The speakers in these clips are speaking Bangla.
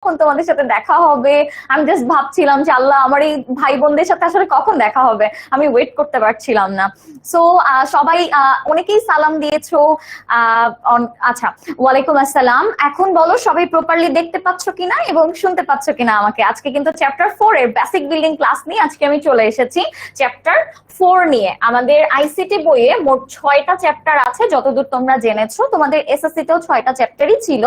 কখন তোমাদের সাথে দেখা হবে। আমি জাস্ট ভাবছিলাম যে আল্লাহ আমার এই ভাই বোনদের সাথে আসলে কখন দেখা হবে, আমি ওয়েট করতে পারছিলাম না। সো সবাই অনেকেই সালাম দিয়েছো। আচ্ছা, ওয়ালাইকুম আসসালাম। এখন বলো সবাই প্রপারলি দেখতে পাচ্ছ কিনা এবং শুনতে পাচ্ছ কিনা আমাকে। আজকে কিন্তু চ্যাপ্টার 4 এর বেসিক বিল্ডিং ক্লাস নিয়ে আজকে আমি চলে এসেছি। চ্যাপ্টার 4 নিয়ে আমাদের আইসিটি বইয়ে মোট 6টা চ্যাপ্টার আছে যতদূর তোমরা জেনেছো। তোমাদের এসএসসি তেও 6টা চ্যাপ্টারই ছিল।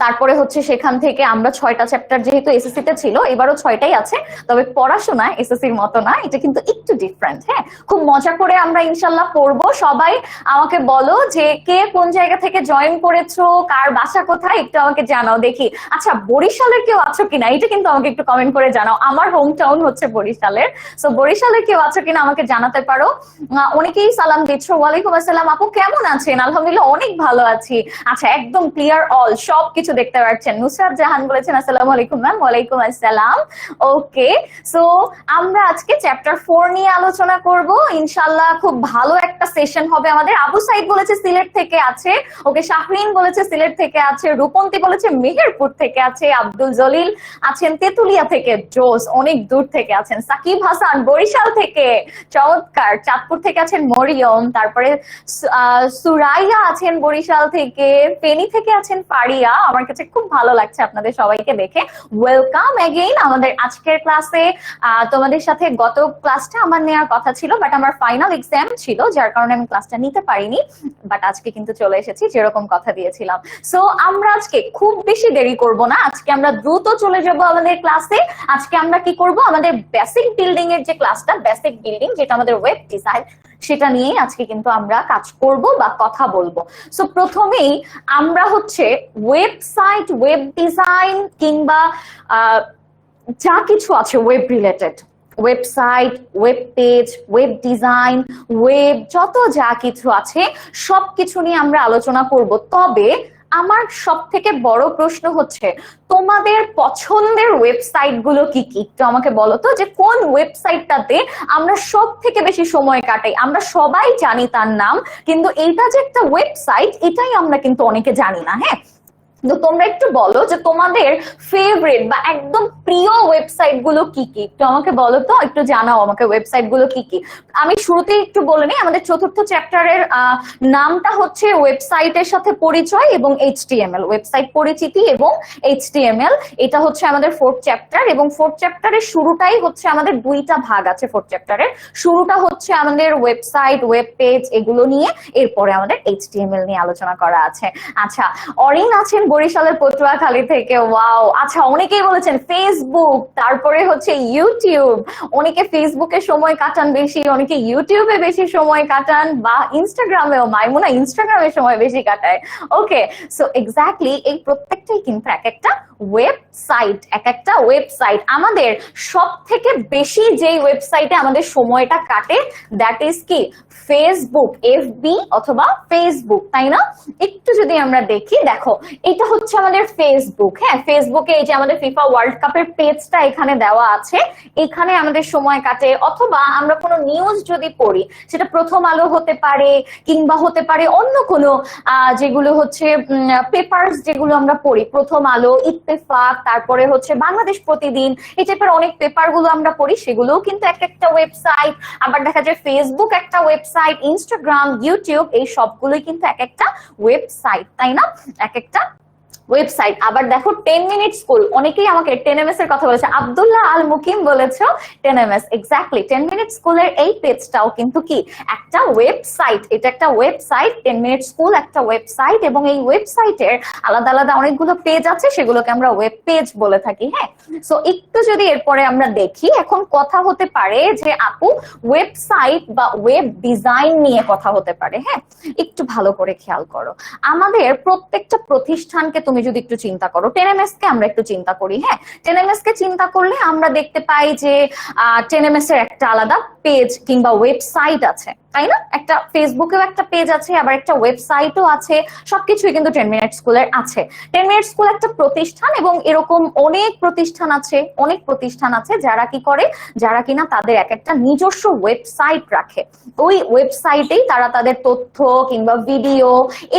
তারপরে হচ্ছে সেখান থেকে আমরা 6টা চ্যাপ্টার যেহেতু এসএসসি তে ছিল, এবারও 6টাই আছে। তবে পড়াশোনা এসএসসির মতো না, এটা কিন্তু একটু ডিফারেন্ট। হ্যাঁ, খুব মজা করে আমরা ইনশাল্লাহ পড়বো। সবাই আমাকে বলো যে কে কোন জায়গা থেকে জয়েন করেছো, কার বাসা কোথায়, একটু আমাকে জানাও দেখি। আচ্ছা, বরিশালের কেউ আছো কিনা এটা কিন্তু আমাকে একটু কমেন্ট করে জানাও। আমার হোম টাউন হচ্ছে বরিশালের। সো বরিশালের কেউ আছো কিনা আমাকে জানাতে পারো। অনেকেই সালাম দিচ্ছ। ওয়ালাইকুম আসসালাম আপু, কেমন আছেন? আলহামদুলিল্লাহ অনেক ভালো আছি। আচ্ছা, একদম ক্লিয়ার অল, সব কিছু দেখতে পাচ্ছেন। নুসরাত জাহান বলেছেন আসসালামু আলাইকুম ম্যাম। ওয়ালাইকুম আসসালাম। ওকে, সো আমরা আজকে চ্যাপ্টার 4 নিয়ে আলোচনা করব ইনশাআল্লাহ। খুব ভালো একটা সেশন হবে আমাদের। আবু সাইদ বলেছে সিলেট থেকে আছে। ওকে, শাহরিন বলেছে সিলেট থেকে আছে। রূপন্তী বলেছে মেহেরপুর থেকে আছে। আব্দুল জলিল আছেন তেতুলিয়া থেকে, জোস অনেক দূর থেকে আছেন। সাকিব হাসান বরিশাল থেকে, চমৎকার। চাঁদপুর থেকে আছেন মরিয়ম। তারপরে সুরাইয়া আছেন বরিশাল থেকে। ফেনী থেকে আছেন ফারিয়া। আমার কাছে খুব ভালো লাগছে আপনাদের সবাইকে দেখে। ওয়েলকাম এগেইন আমাদের আজকের ক্লাসে। তোমাদের সাথে গত ক্লাসটা আমার নেওয়ার কথা ছিল, বাট আমার ফাইনাল এক্সাম ছিল, যার কারণে আমি ক্লাসটা নিতে পারিনি। বাট আজকে কিন্তু চলে এসেছি যেরকম কথা দিয়েছিলাম। সো আমরা আজকে খুব বেশি দেরি করব না, আজকে আমরা দ্রুত চলে যাব আমাদের ক্লাসে। আজকে আমরা কি করব, আমাদের বেসিক বিল্ডিং এর যে ক্লাসটা, বেসিক বিল্ডিং যেটা আমাদের ওয়েব ডিজাইন, সেটা নিয়েই আজকে কিন্তু আমরা কাজ করব বা কথা বলবো। সো প্রথমেই আমরা হচ্ছে ওয়েবসাইট, ওয়েব ডিজাইন কিংবা যা কিছু আছে web related, website, web page, web design, web যত যা কিছু আছে সবকিছু নিয়ে আমরা আলোচনা করব। তবে আমার সব থেকে বড় প্রশ্ন হচ্ছে তোমাদের পছন্দের ওয়েবসাইট গুলো কি কি, একটু আমাকে বলো তো, যে কোন ওয়েবসাইটটাতে আমরা সব থেকে বেশি সময় কাটাই। আমরা সবাই জানি তার নাম, কিন্তু এইটা যে একটা ওয়েবসাইট এটাই আমরা কিন্তু অনেকে জানি না। হ্যাঁ, তো তোমরা একটু বলো যে তোমাদের ফেভারিট বা একদম প্রিয় ওয়েবসাইট গুলো কি কি, একটু আমাকে বলো তো, একটু জানাও আমাকে ওয়েবসাইট গুলো কি কি। আমি শুরুতেই একটু বলে নিই, আমাদের চতুর্থ চ্যাপ্টারের নামটা হচ্ছে ওয়েবসাইটের সাথে পরিচয় এবং এইচটিএমএল, ওয়েবসাইট পরিচিতি এবং এইচটিএমএল। এটা হচ্ছে আমাদের 4th চ্যাপ্টার, এবং 4th চ্যাপ্টারের শুরুটাই হচ্ছে আমাদের দুইটা ভাগ আছে। 4th চ্যাপ্টারের শুরুটা হচ্ছে আমাদের ওয়েবসাইট, ওয়েব পেজ এগুলো নিয়ে, এরপরে আমাদের এইচটিএমএল নিয়ে আলোচনা করা আছে। আচ্ছা, অরিন আছেন বরিশালের পটুয়াখালী থেকে। ওয়াও, আচ্ছা, অনেকেই বলেছেন ফেসবুক, তারপরে হচ্ছে ইউটিউব। অনেকে ফেসবুকে সময় কাটান বেশি, অনেকে ইউটিউবে বেশি সময় কাটান, বা ইনস্টাগ্রামেও, মাইমুনা ইনস্টাগ্রামে সময় বেশি কাটায়। ওকে, সো এক্স্যাক্টলি এই প্রত্যেকটাই কিন্তু এক একটা ওয়েবসাইট, এক একটা ওয়েবসাইট। আমাদের সব থেকে বেশি যেই ওয়েবসাইটে আমাদের সময়টা কাটে দ্যাট ইজ কি, ফেসবুক, এফবি অথবা ফেসবুক, তাই না? একটু যদি আমরা দেখি, দেখো এটা হচ্ছে আমাদের ফেসবুক। হ্যাঁ, ফেসবুকে এই যে আমাদের ফিফা ওয়ার্ল্ড কাপের পেজটা এখানে দেওয়া আছে, এখানে আমাদের সময় কাটে। অথবা আমরা কোনো নিউজ যদি পড়ি, সেটা প্রথম আলো হতে পারে, কিংবা হতে পারে অন্য কোনো যেগুলো হচ্ছে পেপারস যেগুলো আমরা পড়ি, প্রথম আলো, ইত্তেফাক, তারপরে হচ্ছে বাংলাদেশ প্রতিদিন, এই টাইপের অনেক পেপার গুলো আমরা পড়ি, সেগুলোও কিন্তু এক একটা ওয়েবসাইট। আবার দেখা যায় ফেসবুক একটা ওয়েবসাইট, ইনস্টাগ্রাম, ইউটিউব, এই সবগুলোই কিন্তু এক একটা ওয়েবসাইট, তাই না? এক একটা ওয়েবসাইট। আবার দেখো 10 মিনিট স্কুল, অনেকেই আমাকে 10ms এর কথা বলেছে। আব্দুল্লাহ আল মুকিম বলেছো 10ms, এক্স্যাক্টলি 10 মিনিট স্কুলের এই পেজটাও কিন্তু কি একটা ওয়েবসাইট। এটা একটা ওয়েবসাইট, 10 মিনিট স্কুল একটা ওয়েবসাইট, এবং এই ওয়েবসাইটের আলাদা আলাদা অনেকগুলো পেজ আছে, সেগুলোকে আমরা ওয়েব পেজ বলে থাকি। হ্যাঁ, সো একটু যদি এরপরে আমরা দেখি, এখন কথা হতে পারে যে আপু ওয়েবসাইট বা ওয়েব ডিজাইন নিয়ে কথা হতে পারে। হ্যাঁ, একটু ভালো করে খেয়াল করো, আমাদের প্রত্যেকটা প্রতিষ্ঠানকে তুমি যদি একটু চিন্তা করো, 10ms কে আমরা একটু চিন্তা করি। হ্যাঁ, 10ms কে চিন্তা করলে আমরা দেখতে পাই যে 10ms এর একটা আলাদা পেজ কিংবা ওয়েবসাইট আছে, তাই না? একটা ফেসবুকেও একটা পেজ আছে, আবার একটা ওয়েবসাইটও আছে, সবকিছুই কিন্তু 10 মিনিট স্কুলের আছে। 10 মিনিট স্কুল একটা প্রতিষ্ঠান, এবং এরকম অনেক প্রতিষ্ঠান আছে যারা কি করে, যারা কিনা তাদের এক একটা নিজস্ব ওয়েবসাইট রাখে। ওই ওয়েবসাইটেই তারা তাদের তথ্য কিংবা ভিডিও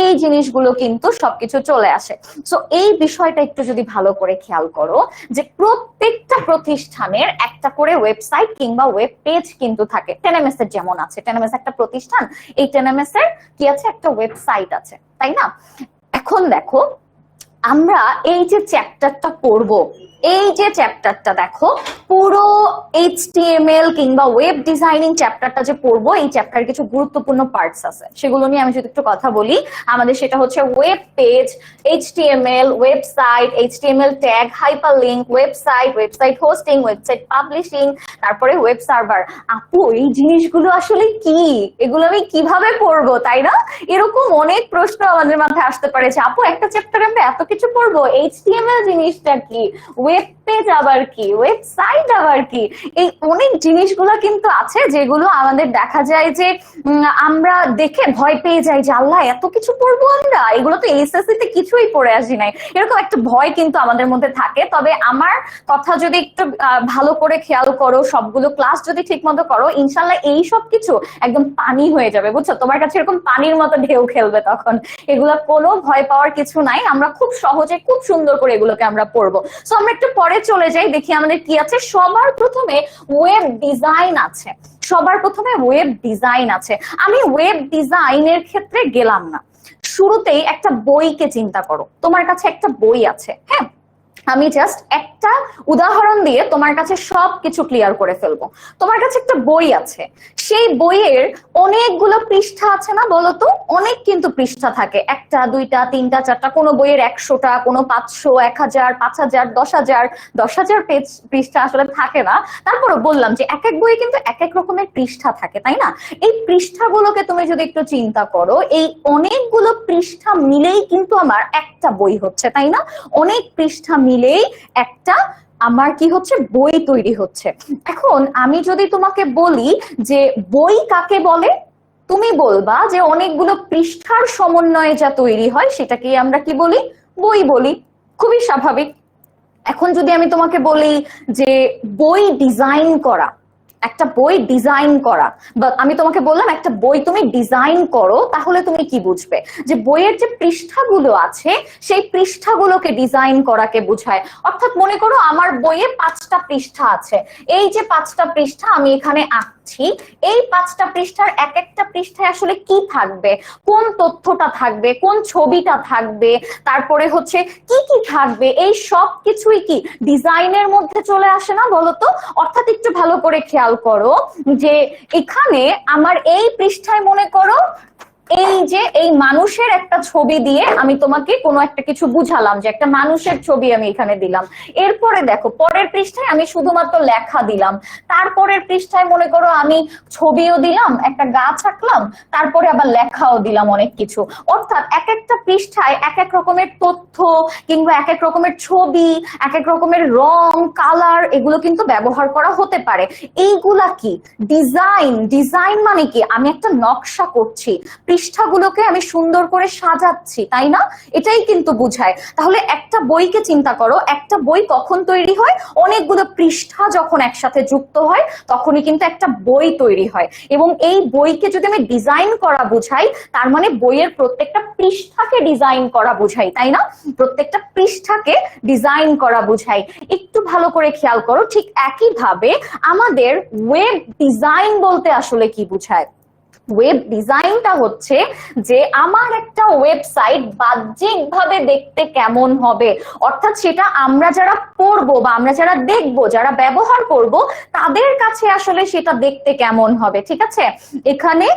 এই জিনিসগুলো কিন্তু সবকিছু চলে আসে। সো এই বিষয়টা একটু যদি ভালো করে খেয়াল করো যে প্রত্যেকটা প্রতিষ্ঠানের একটা করে ওয়েবসাইট কিংবা ওয়েব পেজ কিন্তু থাকে। টেনএমএস এর যেমন আছে, টেনএমএস একটা প্রতিষ্ঠান, এই টেনএমএস এর কি আছে, একটা ওয়েবসাইট আছে, তাই না? এখন দেখো, আমরা এই যে চ্যাপ্টারটা পড়বো, এই যে চ্যাপ্টারটা দেখো, পুরো HTML কিংবা ওয়েব ডিজাইনিং চ্যাপ্টারটা যে পড়বো, এই চ্যাপ্টারের কিছু গুরুত্বপূর্ণ পার্টস আছে, সেগুলো নিয়ে আমি যদি একটু কথা বলি। আমাদের সেটা হচ্ছে web page, HTML, website, HTML tag, hyperlink, website hosting, website publishing, তারপরে ওয়েব সার্ভার। আপু, এই জিনিসগুলো আসলে কি, এগুলো আমি কিভাবে পড়বো, তাই না? এরকম অনেক প্রশ্ন আমাদের মাথায় আসতে পারে যে আপু, একটা চ্যাপ্টারে আমরা এত কিছু পড়বো, HTML জিনিসটা কি, ওয়েব পেজ আবার কি, ওয়েবসাইট আবার কি, এই অনেক জিনিসগুলো কিন্তু আছে যেগুলো আমাদের দেখা যায় যে আমরা দেখে ভয় পেয়ে যাই যে আল্লাহ, এত কিছু পড়বো আমরা, এগুলো তো এসএসসি তে কিছুই পড়ে আসি নাই, এরকম একটা ভয় কিন্তু আমাদের মধ্যে থাকে। তবে আমার কথা যদি একটু ভালো করে খেয়াল করো, সবগুলো ক্লাস যদি ঠিক মতো করো, ইনশাল্লাহ এই সব কিছু একদম পানি হয়ে যাবে, বুঝছো? তোমার কাছে এরকম পানির মতো ঢেউ খেলবে তখন। এগুলো কোনো ভয় পাওয়ার কিছু নাই, আমরা খুব সহজে খুব সুন্দর করে এগুলোকে আমরা পড়বো। সো আমরা একটু পরে চলে যাই, দেখি আমাদের কি আছে। সবার প্রথমে ওয়েব ডিজাইন আছে, আমি ওয়েব ডিজাইনের ক্ষেত্রে গেলাম না, শুরুতেই একটা বইকে চিন্তা করো। তোমার কাছে একটা বই আছে, হ্যাঁ, আমি জাস্ট একটা উদাহরণ দিয়ে তোমার কাছে সবকিছু ক্লিয়ার করে ফেলবো। তোমার কাছে একটা বই আছে, সেই বইয়ের অনেকগুলো পৃষ্ঠা আছে না, বলো তো? অনেক কিন্তু পৃষ্ঠা থাকে, একটা, দুইটা, তিনটা, চারটা, কোনো বইয়ের 100টা, কোনো 500, 1000, 5000, 10,000 পৃষ্ঠা আসলে থাকে না। তারপরে বললাম যে এক এক বইয়ে কিন্তু এক এক রকমের পৃষ্ঠা থাকে, তাই না? এই পৃষ্ঠাগুলোকে তুমি যদি একটু চিন্তা করো, এই অনেকগুলো পৃষ্ঠা মিলেই কিন্তু আমার একটা বই হচ্ছে, তাই না? অনেক পৃষ্ঠা মিলেই একটা আমার কি হচ্ছে, বই তৈরি হচ্ছে। এখন আমি যদি তোমাকে বলি যে বই কাকে বলে, তুমি বলবা যে অনেকগুলো পৃষ্ঠার সমন্বয়ে যা তৈরি হয় সেটাকে আমরা কি বলি, বই বলি। খুবই স্বাভাবিক। এখন যদি আমি তোমাকে বলি যে বই ডিজাইন করা, একটা বই ডিজাইন করা, বা আমি তোমাকে বললাম একটা বই তুমি ডিজাইন করো, তাহলে তুমি কি বুঝবে? যে বইয়ের যে পৃষ্ঠাগুলো আছে সেই পৃষ্ঠাগুলোকে ডিজাইন করাকে বোঝায়। অর্থাৎ মনে করো আমার বইয়ে 5টা পৃষ্ঠা আছে, এই যে 5টা পৃষ্ঠা আমি এখানে আঁকছি, এই 5টা পৃষ্ঠার এক একটা পৃষ্ঠায় আসলে কি থাকবে, কোন তথ্যটা থাকবে, কোন ছবিটা থাকবে, তারপরে হচ্ছে কি কি থাকবে, এই সব কিছুই কি ডিজাইনের মধ্যে চলে আসে না, বলতো? অর্থাৎ একটু ভালো করে খেয়াল করো যে এখানে আমার এই পৃষ্ঠায় মনে করো এই যে এই মানুষের একটা ছবি দিয়ে আমি তোমাকে কোনো একটা কিছু বুঝালাম, যে একটা মানুষের ছবি আমি এখানে দিলাম। এরপরে দেখো পরের পৃষ্ঠায় আমি শুধুমাত্র লেখা দিলাম, তারপরের পৃষ্ঠায় মনে করো আমি ছবিও দিলাম, একটা গাছ আঁকলাম, তারপরে আবার লেখাও দিলাম অনেক কিছু। অর্থাৎ এক একটা পৃষ্ঠায় এক এক রকমের তথ্য কিংবা এক এক রকমের ছবি, এক এক রকমের রং, কালার, এগুলো কিন্তু ব্যবহার করা হতে পারে। এইগুলা কি ডিজাইন? ডিজাইন মানে কি আমি একটা নকশা করছি, পৃষ্ঠাগুলোকে আমি সুন্দর করে সাজাচ্ছি, তাই না? এটাই কিন্তু বোঝায়। তাহলে একটা বইকে চিন্তা করো, একটা বই কখন তৈরি হয়? অনেকগুলো পৃষ্ঠা যখন একসাথে যুক্ত হয় তখনই কিন্তু একটা বই তৈরি হয়। এবং এই বইকে যদি আমি ডিজাইন করা বোঝাই, তার মানে বইয়ের প্রত্যেকটা পৃষ্ঠাকে ডিজাইন করা বোঝাই, তাই না? প্রত্যেকটা পৃষ্ঠাকে ডিজাইন করা বোঝাই। একটু ভালো করে খেয়াল করো, ঠিক একইভাবে আমাদের ওয়েব ডিজাইন বলতে আসলে কি বোঝায়? ওয়েব ডিজাইনটা হচ্ছে যে আমার একটা ওয়েবসাইট বাহ্যিকভাবে দেখতে কেমন হবে, অর্থাৎ সেটা আমরা যারা পড়বো বা আমরা যারা দেখবো, যারা ব্যবহার করব, তাদের কাছে আসলে সেটা দেখতে কেমন হবে। ঠিক আছে, এখানে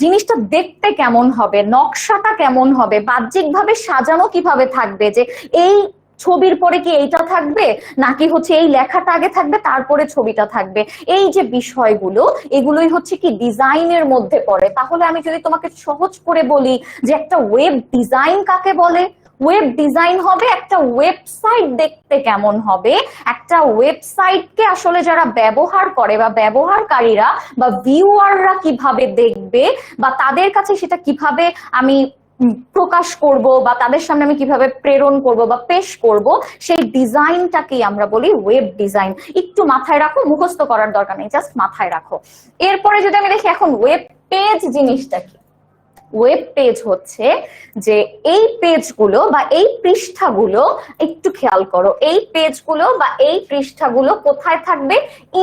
জিনিসটা দেখতে কেমন হবে, নকশাটা কেমন হবে, বাহ্যিকভাবে সাজানো কিভাবে থাকবে, যে এই ছবির পরে কি এইটা থাকবে নাকি হচ্ছে এই লেখাটা আগে থাকবে তারপরে ছবিটা থাকবে, এই যে বিষয়গুলো, এগুলোই হচ্ছে কি ডিজাইনের মধ্যে পড়ে। তাহলে আমি যদি তোমাকে সহজ করে বলি যে একটা ওয়েব ডিজাইন কাকে বলে, ওয়েব ডিজাইন হবে একটা ওয়েবসাইট দেখতে কেমন হবে, একটা ওয়েবসাইটকে আসলে যারা ব্যবহার করে বা ব্যবহারকারীরা বা ভিউয়াররা কিভাবে দেখবে বা তাদের কাছে সেটা কিভাবে আমি প্রকাশ করব বা তাদের সামনে আমি কিভাবে প্রেরণ করব বা পেশ করব, সেই ডিজাইনটাকেই আমরা বলি ওয়েব ডিজাইন। একটু মাথায় রাখো, মুখস্থ করার দরকার নেই, জাস্ট মাথায় রাখো। এরপরে যদি আমি দেখি এখন ওয়েব পেজ জিনিসটা কি। ওয়েব পেজ হচ্ছে যে এই পেজগুলো বা এই পৃষ্ঠাগুলো, একটু খেয়াল করো, এই পেজগুলো বা এই পৃষ্ঠাগুলো কোথায় থাকবে?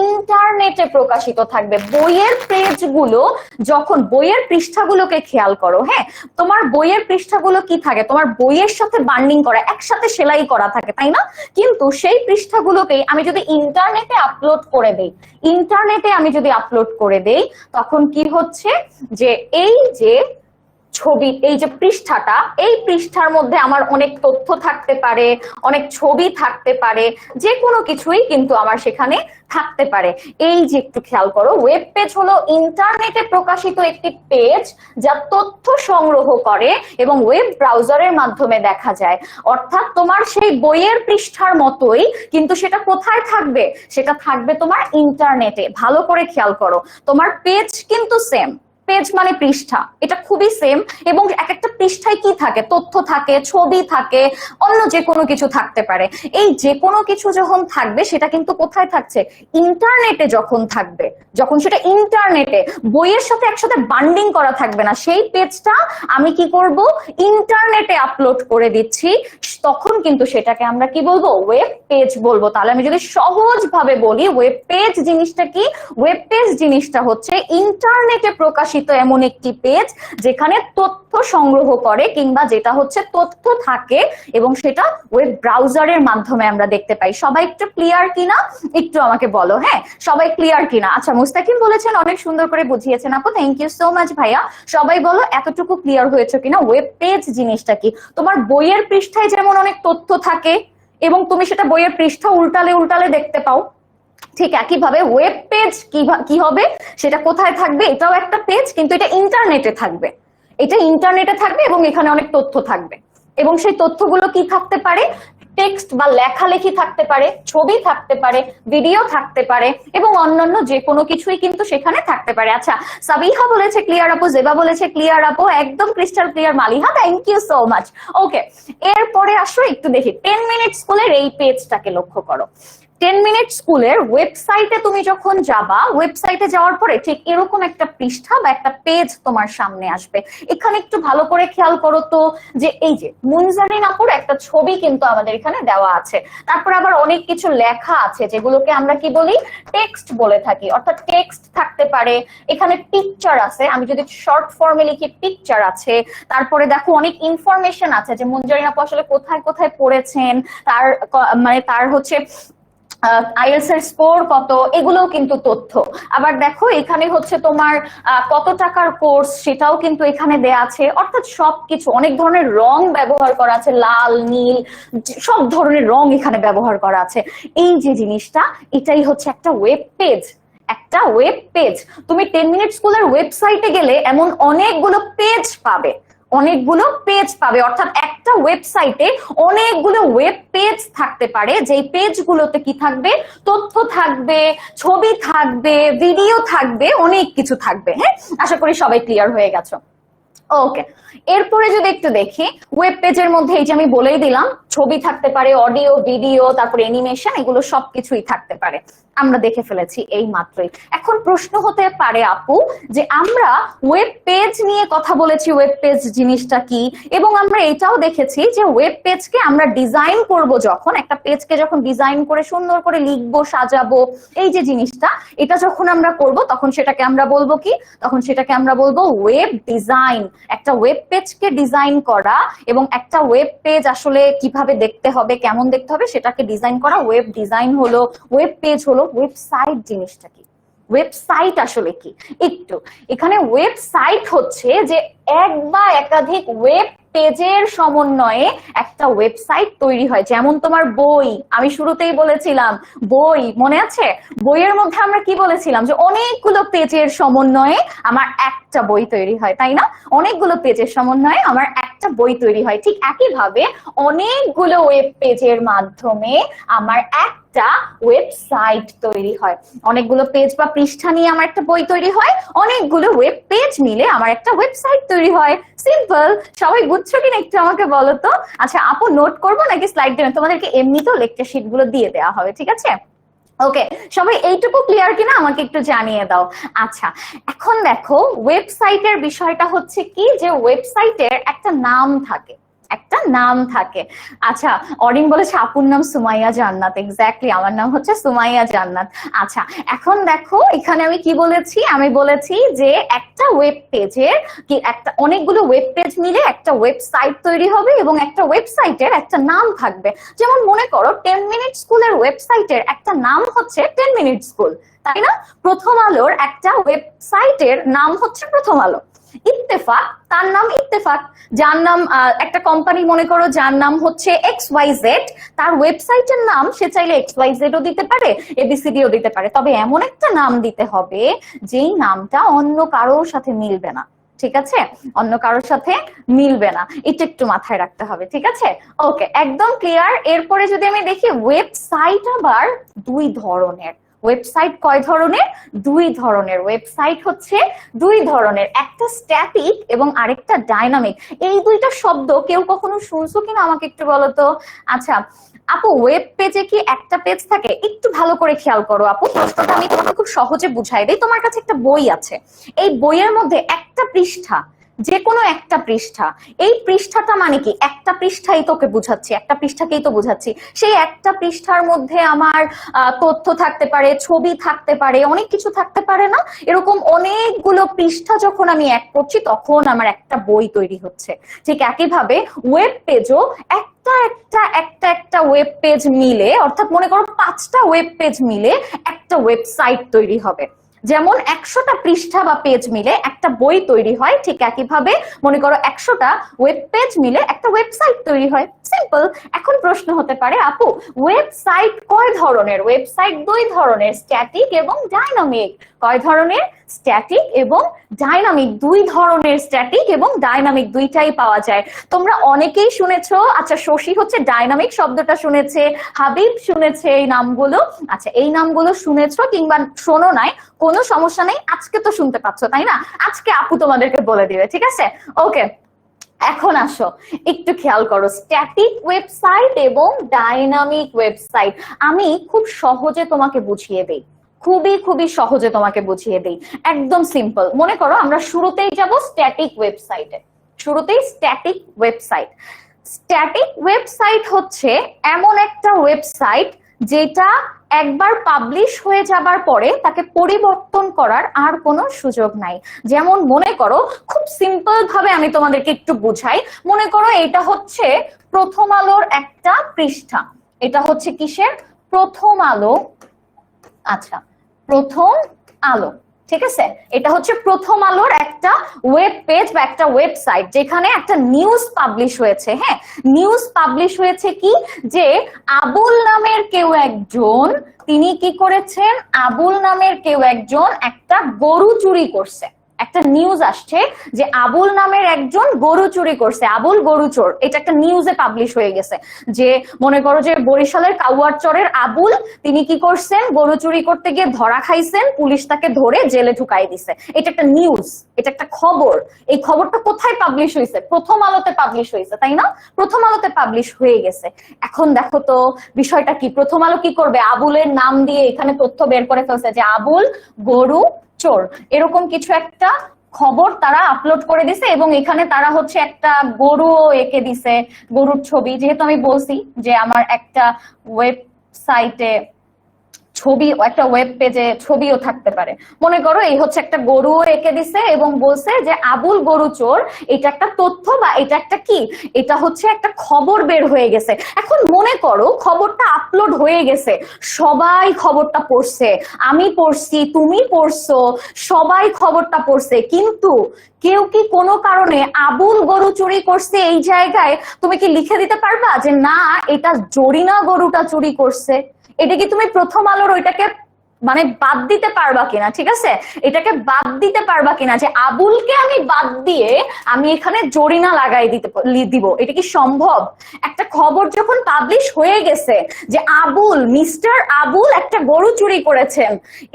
ইন্টারনেটে প্রকাশিত থাকবে। বইয়ের পেজগুলো যখন, বইয়ের পৃষ্ঠাগুলোকে খেয়াল করো, হ্যাঁ, তোমার বইয়ের পৃষ্ঠাগুলো কি থাকে? তোমার বইয়ের সাথে বান্ডিং করা, একসাথে সেলাই করা থাকে, তাই না? কিন্তু সেই পৃষ্ঠাগুলোকে আমি যদি ইন্টারনেটে আপলোড করে দেই, ইন্টারনেটে আমি যদি আপলোড করে দেই, তখন কি হচ্ছে যে এই যে ছবি, এই যে পৃষ্ঠাটা, এই পৃষ্ঠার মধ্যে আমার অনেক তথ্য থাকতে পারে, অনেক ছবি থাকতে পারে, যে কোনো কিছুই কিন্তু আমার সেখানে থাকতে পারে। এই যে একটু খেয়াল করো, ওয়েব পেজ হলো ইন্টারনেটে প্রকাশিত একটি পেজ যা তথ্য সংগ্রহ করে এবং ওয়েব ব্রাউজারের মাধ্যমে দেখা যায়। অর্থাৎ তোমার সেই বইয়ের পৃষ্ঠার মতোই, কিন্তু সেটা কোথায় থাকবে? সেটা থাকবে তোমার ইন্টারনেটে। ভালো করে খেয়াল করো, তোমার পেজ কিন্তু সেম, পেজ মানে পৃষ্ঠা, এটা খুবই সেম। এবং এক একটা পৃষ্ঠায় কি থাকে? তথ্য থাকে, ছবি থাকে, অন্য যে কোনো কিছু থাকতে পারে। এই যে কোনো কিছু যখন থাকবে সেটা কিন্তু কোথায় থাকছে? ইন্টারনেটে যখন থাকবে, যখন সেটা ইন্টারনেটে বইয়ের সাথে একসাথে বান্ডিং করা থাকবে না, সেই পেজটা আমি কি করব? ইন্টারনেটে আপলোড করে দিচ্ছি, তখন কিন্তু সেটাকে আমরা কি বলবো? ওয়েব পেজ বলবো। তাহলে আমি যদি সহজ ভাবে বলি, ওয়েব পেজ জিনিসটা কি? ওয়েব পেজ জিনিসটা হচ্ছে ইন্টারনেটে প্রকাশিত এমন একটি পেজ যেখানে তথ্য সংগ্রহ করে, কিংবা যেটা হচ্ছে তথ্য থাকে এবং সেটা ওয়েব ব্রাউজারের মাধ্যমে আমরা দেখতে পাই। সবাই একটু ক্লিয়ার কিনা একটু আমাকে বলো, হ্যাঁ, সবাই ক্লিয়ার কিনা? আচ্ছা, মুস্তাকিম বলেছেন অনেক সুন্দর করে বুঝিয়েছেন আপু, থ্যাংক ইউ সো মাচ ভাইয়া। সবাই বলো এতটুকু ক্লিয়ার হয়েছে কিনা ওয়েব পেজ জিনিসটা কি। তোমার বইয়ের পৃষ্ঠায় যেমন অনেক তথ্য থাকে এবং তুমি সেটা বইয়ের পৃষ্ঠা উল্টালে উল্টালে দেখতে পাও, ঠিক একইভাবে ওয়েব পেজ কি হবে? সেটা কোথায় থাকবে? এটাও একটা পেজ, কিন্তু এটা ইন্টারনেটে থাকবে। এটা ইন্টারনেটে থাকবে এবং এখানে অনেক তথ্য থাকবে, এবং সেই তথ্যগুলো কি থাকতে পারে? টেক্সট বা লেখালেখি থাকতে পারে, ছবি থাকতে পারে, ভিডিও থাকতে পারে, এবং অন্যান্য যে কোনো কিছুই কিন্তু সেখানে থাকতে পারে। আচ্ছা, সাবিহা বলেছে ক্লিয়ার আপু, জেবা বলেছে ক্লিয়ার আপু, একদম crystal clear Maliha, thank you so much. Okay, এরপরে আসো একটু দেখি 10 মিনিট স্কুলের এই পেজটাকে লক্ষ্য করো। 10 মিনিট স্কুলের ওয়েবসাইটে তুমি যখন যাবা, ওয়েবসাইটে যাওয়ার পরে ঠিক এরকম একটা পৃষ্ঠা বা একটা পেজ তোমার সামনে আসবে। এখানে একটু ভালো করে খেয়াল করো তো, যে এই যে মুনজারিন আপুর একটা ছবি কিন্তু আমাদের এখানে দেওয়া আছে, তারপর আবার অনেক কিছু লেখা আছে যেগুলোকে আমরা কি বলি? টেক্সট বলে থাকি। অর্থাৎ টেক্সট থাকতে পারে, এখানে পিকচার আছে, আমি যদি শর্ট ফর্মে লিখি পিকচার আছে, তারপরে দেখো অনেক ইনফরমেশন আছে যে মুনজারিন আপু আসলে কোথায় কোথায় পড়েছেন, তার মানে তার হচ্ছে আইএলটিএস এর স্কোর কত, এগুলোও কিন্তু তথ্য। আবার দেখো এখানে হচ্ছে তোমার কত টাকার কোর্স, সেটাও কিন্তু এখানে দেয়া আছে। অর্থাৎ সবকিছু, অনেক ধরনের রং ব্যবহার করা আছে, লাল, নীল, সব ধরনের রং এখানে ব্যবহার করা আছে। এই যে জিনিসটা, এটাই হচ্ছে একটা ওয়েব পেজ। একটা ওয়েব পেজ, তুমি 10 মিনিট স্কুলের ওয়েবসাইটে গেলে এমন অনেকগুলো পেজ পাবে, অনেকগুলো পেজ পাবে। অর্থাৎ একটা ওয়েবসাইটে অনেকগুলো ওয়েব পেজ থাকতে পারে, যেই পেজগুলোতে কি থাকবে? তথ্য থাকবে, ছবি থাকবে, ভিডিও থাকবে, অনেক কিছু থাকবে। হ্যাঁ, আশা করি সবাই ক্লিয়ার হয়ে গেছো। ওকে, এরপরে যদি একটু দেখি ওয়েব পেজের মধ্যে, এই যে আমি বলেই দিলাম, ছবি থাকতে পারে, অডিও, ভিডিও, তারপরে অ্যানিমেশন, এগুলো সবকিছুই থাকতে পারে। আমরা দেখে ফেলেছি এই মাত্রই। এখন প্রশ্ন হতে পারে আপু, যে আমরা ওয়েব পেজ নিয়ে কথা বলেছি, ওয়েব পেজ জিনিসটা কি, এবং আমরা এটাও দেখেছি যে ওয়েব পেজকে আমরা ডিজাইন করব, যখন একটা পেজকে যখন ডিজাইন করে সুন্দর করে লিখবো, সাজাবো, এই যে জিনিসটা, এটা যখন আমরা করব তখন সেটাকে আমরা বলবো কি? তখন সেটাকে আমরা বলবো ওয়েব ডিজাইন। একটা ওয়েব পেজকে ডিজাইন করা এবং একটা ওয়েব পেজ আসলে কিভাবে দেখতে হবে, কেমন দেখতে হবে, সেটাকে ডিজাইন করা ওয়েব ডিজাইন হলো। ওয়েব পেজ হলো। ওয়েবসাইট জিনিসটা কি? ওয়েবসাইট আসলে কি? একটু এখানে ওয়েবসাইট হচ্ছে যে এক বা একাধিক ওয়েব পেজের সমন্বয়ে একটা ওয়েবসাইট তৈরি হয়। যেমন তোমার বই, আমি শুরুতেই বলেছিলাম বই, মনে আছে? বইয়ের মধ্যে আমরা কি বলেছিলাম যে অনেকগুলো পেজের সমন্বয়ে আমার একটা বই তৈরি হয়, তাই না? অনেকগুলো পেজের সমন্বয়ে আমার একটা বই তৈরি হয়। ঠিক একইভাবে অনেকগুলো ওয়েব পেজের মাধ্যমে আমার একটা ওয়েবসাইট তৈরি হয়। অনেকগুলো পেজ বা পৃষ্ঠা নিয়ে আমার একটা বই তৈরি হয়, অনেকগুলো ওয়েব পেজ মিলে আমার একটা ওয়েবসাইট তৈরি হয়। সিম্পল। সবাই বুঝছো কিনা একটু আমাকে বলো তো। আচ্ছা আপু, নোট করবো নাকি স্লাইড দেবেন? তোমাদেরকে এমনিতেও লেকচার শিট গুলো দিয়ে দেওয়া হবে, ঠিক আছে? ওকে, সবাই এইটুকু ক্লিয়ার কিনা আমাকে একটু জানিয়ে দাও। আচ্ছা, এখন দেখো ওয়েবসাইটের বিষয়টা হচ্ছে কি, যে ওয়েবসাইটের একটা নাম থাকে, একটা নাম থাকে। আচ্ছা, অরিন বলেছে আপুর নাম সুমাইয়া জান্নাত। এক্স্যাক্টলি, আমার নাম হচ্ছে সুমাইয়া জান্নাত। আচ্ছা, এখন দেখো এখানে আমি কি বলেছি, আমি বলেছি যে একটা ওয়েব পেজের কি একটা অনেকগুলো ওয়েব পেজ মিলে একটা ওয়েবসাইট তৈরি হবে এবং একটা ওয়েবসাইটের একটা নাম থাকবে। যেমন মনে করো 10 মিনিট স্কুলের ওয়েবসাইটের একটা নাম হচ্ছে 10 মিনিট স্কুল, তাই না? প্রথম আলোর একটা ওয়েবসাইটের নাম হচ্ছে প্রথম আলো। ইত্তেফাক, তার নাম ইত্তেফাক। যার নাম একটা কোম্পানি মনে করো যার নাম হচ্ছে XYZ, তার ওয়েবসাইটের নাম সে চাইলে XYZ ও দিতে পারে, ABCD ও দিতে পারে, তবে এমন একটা নাম দিতে হবে যেই নামটা অন্য কারোর সাথে মিলবে না, ঠিক আছে? অন্য কারোর সাথে মিলবে না, এটা একটু মাথায় রাখতে হবে, ঠিক আছে? ওকে, একদম ক্লিয়ার। এরপরে যদি আমি দেখি ওয়েবসাইট আবার দুই ধরনের। ওয়েবসাইট কয় ধরনের? দুই ধরনের। ওয়েবসাইট হচ্ছে দুই ধরনের, একটা স্ট্যাটিক এবং আরেকটা ডাইনামিক। এই দুইটা শব্দ কেউ কখনো শুনছো কিনা আমাকে একটু বলো তো। আচ্ছা আপু, ওয়েব পেজে কি একটা পেজ থাকে? একটু ভালো করে খেয়াল করো আপু, প্রশ্নটা আমি তোমাকে খুব সহজে বুঝাই দিই। তোমার কাছে একটা বই আছে, এই বইয়ের মধ্যে একটা পৃষ্ঠা, যে কোনো একটা পৃষ্ঠা, এই পৃষ্ঠাটা মানে কি? একটা পৃষ্ঠাই তোকে বুঝাচ্ছি, একটা পৃষ্ঠাকেই তো বুঝাচ্ছি। সেই একটা পৃষ্ঠার মধ্যে আমার তথ্য থাকতে পারে, ছবি থাকতে পারে, অনেক কিছু থাকতে পারে না? এরকম অনেকগুলো পৃষ্ঠা যখন আমি এক করছি তখন আমার একটা বই তৈরি হচ্ছে। ঠিক একইভাবে ওয়েব পেজও একটা একটা একটা একটা ওয়েব পেজ মিলে, অর্থাৎ মনে করো 5টা ওয়েব পেজ মিলে একটা ওয়েবসাইট তৈরি হবে। যেমন 100টা পৃষ্ঠা বা পেজ মিলে একটা বই তৈরি হয়, ঠিক একইভাবে মনে করো 100টা ওয়েব পেজ মিলে একটা ওয়েবসাইট তৈরি হয়। সিম্পল। এখন প্রশ্ন হতে পারে আপু, ওয়েবসাইট কয় ধরনের? ওয়েবসাইট দুই ধরনের, স্ট্যাটিক এবং ডাইনামিক। কয় ধরনের? স্ট্যাটিক এবং ডাইনামিক। দুই ধরনের স্ট্যাটিক এবং ডাইনামিক দুইটাই পাওয়া যায়। তোমরা অনেকেই শুনেছো, আচ্ছা শশী হচ্ছে ডাইনামিক শব্দটা শুনেছে, হাবিব শুনেছে এই নামগুলো। আচ্ছা এই নামগুলো শুনেছো কিংবা শোনো নাই, কোনো সমস্যা নেই, আজকে তো শুনতে পাচ্ছ তাই না? আজকে আপু তোমাদেরকে বলে দিবে, ঠিক আছে? ওকে, এখন আসো একটু খেয়াল করো, স্ট্যাটিক ওয়েবসাইট এবং ডাইনামিক ওয়েবসাইট আমি খুব সহজে তোমাকে বুঝিয়ে দেই, খুবই খুবই সহজে তোমাকে বুঝিয়ে দেই। একদম সিম্পল। মনে করো আমরা শুরুতেই যাব স্ট্যাটিক ওয়েবসাইটে। শুরুতেই স্ট্যাটিক ওয়েবসাইট। স্ট্যাটিক ওয়েবসাইট হচ্ছে এমন একটা ওয়েবসাইট যেটা একবার পাবলিশ হয়ে যাবার পরে তাকে পরিবর্তন করার আর কোনো সুযোগ নাই। যেমন মনে করো, খুব সিম্পল ভাবে আমি তোমাদেরকে একটু বুঝাই। মনে করো এটা হচ্ছে প্রথম আলোর একটা পৃষ্ঠা, এটা হচ্ছে কিসের? প্রথম আলো। আচ্ছা, প্রথম আলো, ঠিক আছে? এটা হচ্ছে প্রথম আলোর একটা ওয়েব পেজ বা একটা ওয়েবসাইট যেখানে একটা নিউজ পাবলিশ হয়েছে। হ্যাঁ, নিউজ পাবলিশ হয়েছে কি, যে আবুল নামের কেউ একজন, তিনি কি করেছেন? আবুল নামের কেউ একজন একটা গরু চুরি করছে। একটা নিউজ আসছে যে আবুল নামের একজন গরু চুরি করছে, আবুল গরু চোর। এটা একটা নিউজে পাবলিশ হয়ে গেছে। যে মনে করো যে বরিশালের কাউয়ারচরের আবুল, তিনি কি করছেন? গরু চুরি করতে গিয়ে ধরা খাইছেন, পুলিশ তাকে ধরে জেলে ঢুকাই দিছে। এটা একটা নিউজ, এটা একটা খবর। এই খবরটা কোথায় পাবলিশ হয়েছে? প্রথম আলোতে পাবলিশ হয়েছে, তাই না? প্রথম আলোতে পাবলিশ হয়ে গেছে। এখন দেখো তো বিষয়টা কি, প্রথম আলো কি করবে? আবুলের নাম দিয়ে এখানে তথ্য বের করে ফেলছে যে আবুল গরু চোর, এরকম কিছু একটা খবর তারা আপলোড করে দিছে এবং এখানে তারা হচ্ছে একটা গরু এঁকে দিছে, গরুর ছবি। যেহেতু আমি বলছি যে আমার একটা ওয়েবসাইটে ছবি, একটা ওয়েব পেজে ছবিও থাকতে পারে। মনে করো এই হচ্ছে একটা গরু এঁকে দিছে এবং বলছে যে আবুল গরু চোর, এটা একটা তথ্য বা এটা একটা কি, এটা হচ্ছে একটা খবর বের হয়ে গেছে। এখন মনে করো খবরটা আপলোড হয়ে গেছে, সবাই খবরটা পড়ছে, আমি পড়ছি, তুমি পড়ছো, সবাই খবরটা পড়ছে, কিন্তু কেউ কি কোনো কারণে আবুল গরু চুরি করছে এই জায়গায় তুমি কি লিখে দিতে পারবা যে না এটা জরিনা গরুটা চুরি করছে? এটা কি তুমি প্রথম আলোর ওইটাকে মানে বাদ দিতে পারবা কিনা? ঠিক আছে, এটাকে বাদ দিতে পারবা কিনা যে আবুলকে আমি বাদ দিয়ে আমি এখানে জরিনা লাগাই দিব? এটা কি সম্ভব? একটা খবর যখন পাবলিশ হয়ে গেছে যে আবুল, মিস্টার আবুল একটা গরু চুরি করেছেন,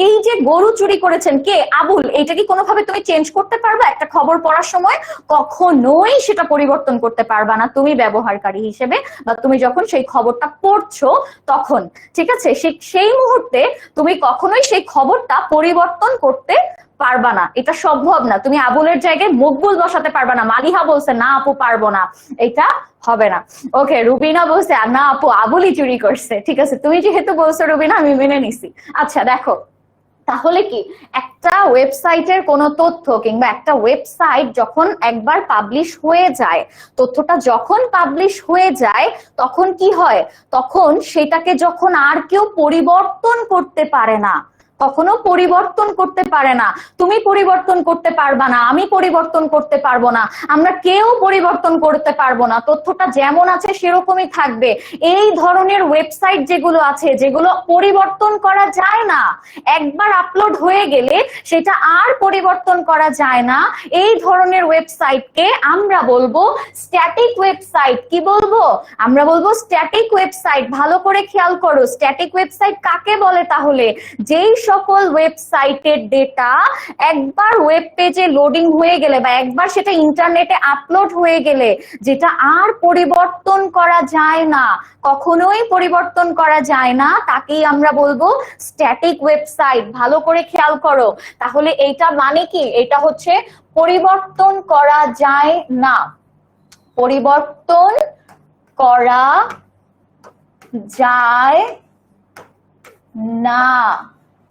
এই যে গরু চুরি করেছেন কে? আবুল। এটা কি কোনোভাবে তুমি চেঞ্জ করতে পারবা? একটা খবর পড়ার সময় কখনোই সেটা পরিবর্তন করতে পারবা না তুমি ব্যবহারকারী হিসেবে, বা তুমি যখন সেই খবরটা পড়ছো তখন। ঠিক আছে, সেই মুহূর্তে তুমি কখনোই সেই খবরটা পরিবর্তন করতে পারবা না, এটা সম্ভব না। তুমি আবুলের জায়গায় মকবুল বসাতে পারবা না। মালিহা বলছে না আপু পারবো না, এটা হবে না। ওকে, রুবিনা বলছে না আপু আবুলই চুরি করছে। ঠিক আছে, তুমি যেহেতু বলছো রুবিনা আমি মেনে নিছি। আচ্ছা দেখো, তাহলে কি একটা ওয়েবসাইটের কোনো তথ্য কিংবা একটা ওয়েবসাইট যখন একবার পাবলিশ হয়ে যায়, তথ্যটা যখন পাবলিশ হয়ে যায় তখন কি হয়? তখন সেটাকে যখন আর কেউ পরিবর্তন করতে পারে না, কখনো পরিবর্তন করতে পারে না, তুমি পরিবর্তন করতে পারবা না, আমি পরিবর্তন করতে পারবো না, আমরা কেউ পরিবর্তন করতে পারবো না, তথ্যটা যেমন আছে সেরকমই থাকবে। এই ধরনের ওয়েবসাইট যেগুলো আছে, যেগুলো পরিবর্তন করা যায় না, একবার আপলোড হয়ে গেলে সেটা আর পরিবর্তন করা যায় না, এই ধরনের ওয়েবসাইটকে আমরা বলবো স্ট্যাটিক ওয়েবসাইট। কি বলবো? আমরা বলবো স্ট্যাটিক ওয়েবসাইট। ভালো করে খেয়াল করো, স্ট্যাটিক ওয়েবসাইট কাকে বলে? তাহলে যেই সকল ওয়েবসাইটের ডেটা একবার ওয়েব পেজে লোডিং হয়ে গেলে বা একবার সেটা ইন্টারনেটে আপলোড হয়ে গেলে যেটা আর পরিবর্তন করা যায় না, কখনোই পরিবর্তন করা যায় না, তাকেই আমরা বলবো স্ট্যাটিক ওয়েবসাইট। ভালো করে খেয়াল করো, তাহলে এইটা মানে কি? এটা হচ্ছে পরিবর্তন করা যায় না, পরিবর্তন করা যায় না,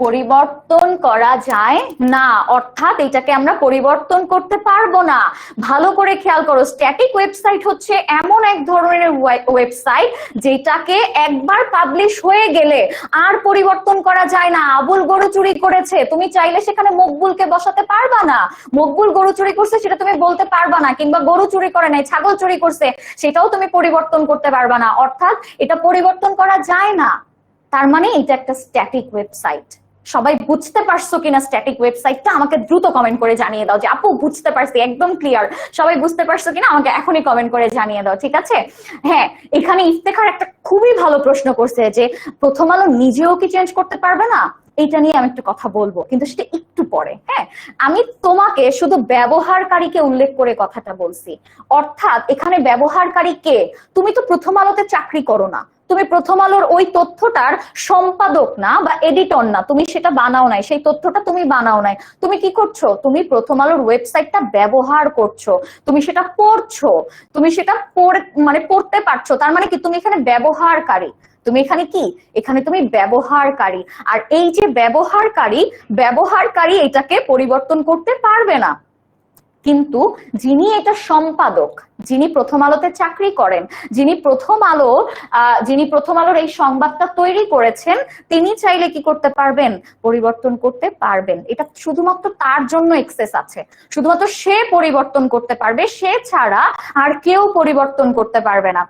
পরিবর্তন করা যায় না, অর্থাৎ এটাকে আমরা পরিবর্তন করতে পারবো না। ভালো করে খেয়াল করো, স্ট্যাটিক ওয়েবসাইট হচ্ছে এমন এক ধরনের ওয়েবসাইট যেটাকে একবার পাবলিশ হয়ে গেলে আর পরিবর্তন করা যায় না। আবুল গরু চুরি করেছে, তুমি চাইলে সেখানে মকবুলকে বসাতে পারবা না। মকবুল গরু চুরি করছে সেটা তুমি বলতে পারবা না, কিংবা গরু চুরি করে নাই, ছাগল চুরি করছে সেটাও তুমি পরিবর্তন করতে পারবা না, অর্থাৎ এটা পরিবর্তন করা যায় না। তার মানে এটা একটা স্ট্যাটিক ওয়েবসাইট। সবাই বুঝতে পারছো কিনা স্ট্যাটিক ওয়েবসাইটটা? আমাকে দ্রুত কমেন্ট করে জানিয়ে দাও যে আপু বুঝতে পারছি, একদম ক্লিয়ার। সবাই বুঝতে পারছো কিনা আমাকে এখনই কমেন্ট করে জানিয়ে দাও, ঠিক আছে? হ্যাঁ, এখানে ইফতেখার একটা খুবই ভালো প্রশ্ন করছে যে প্রথম আলো নিজেও কি চেঞ্জ করতে পারবে না? এইটা নিয়ে আমি একটু কথা বলবো, কিন্তু সেটা একটু পরে। হ্যাঁ, আমি তোমাকে শুধু ব্যবহারকারীকে উল্লেখ করে কথাটা বলছি, অর্থাৎ এখানে ব্যবহারকারী কে? তুমি তো প্রথম আলোতে চাকরি করো না, তুমি প্রথম আলোর ওই তথ্যটার সম্পাদক না বা এডিটর না, তুমি সেটা বানাও নাই, সেই তথ্যটা তুমি বানাও নাই। তুমি কি করছো? তুমি প্রথম আলোর ওয়েবসাইটটা ব্যবহার করছো, তুমি সেটা পড়ছো, তুমি সেটা পড়তে পারছো। তার মানে কি? তুমি এখানে ব্যবহারকারী। তুমি এখানে কি? এখানে তুমি ব্যবহারকারী। আর এই যে ব্যবহারকারী এটাকে পরিবর্তন করতে পারবে না, কিন্তু যিনি এটা সম্পাদক, যিনি প্রথম আলোতে চাকরি করেন, যিনি প্রথম আলোর এই সংবাদটা তৈরি করেছেন, তিনি চাইলে কি করতে পারবেন? পরিবর্তন করতে পারবেন। এটা শুধুমাত্র তার জন্য এক্সেস আছে, শুধুমাত্র সে পরিবর্তন করতে পারবে, সে ছাড়া আর কেউ পরিবর্তন করতে পারবে না।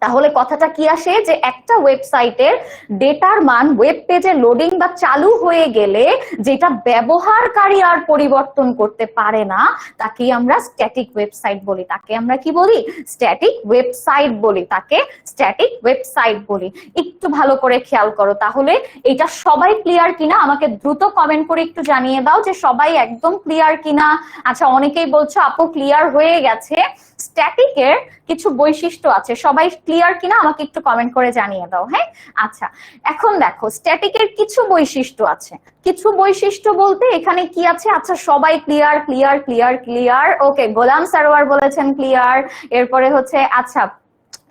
তাহলে কথাটা কি আসে যে একটা ওয়েবসাইটের ডেটার মান ওয়েব পেজে লোডিং বা চালু হয়ে গেলে যেটা ব্যবহারকারী আর পরিবর্তন করতে পারে না, তাকে আমরা স্ট্যাটিক ওয়েবসাইট বলি। তাকে আমরা কি বলি? স্ট্যাটিক ওয়েবসাইট বলি, তাকে স্ট্যাটিক ওয়েবসাইট বলি। একটু ভালো করে খেয়াল করো, তাহলে এটা সবাই ক্লিয়ার কিনা আমাকে দ্রুত কমেন্ট করে একটু জানিয়ে দাও যে সবাই একদম ক্লিয়ার কিনা। আচ্ছা, অনেকেই বলছো আপু ক্লিয়ার হয়ে গেছে। স্ট্যাটিকের কিছু বৈশিষ্ট্য আছে, সবাই ক্লিয়ার কিনা আমাকে একটু কমেন্ট করে জানিয়ে দাও। হ্যাঁ, আচ্ছা, এখন দেখো স্ট্যাটিকের কিছু বৈশিষ্ট্য আছে। কিছু বৈশিষ্ট্য বলতে এখানে কি আছে? আচ্ছা, সবাই ক্লিয়ার ক্লিয়ার ক্লিয়ার ক্লিয়ার। ওকে, গোলাম সারোয়ার বলেছেন ক্লিয়ার। এরপরে হচ্ছে আচ্ছা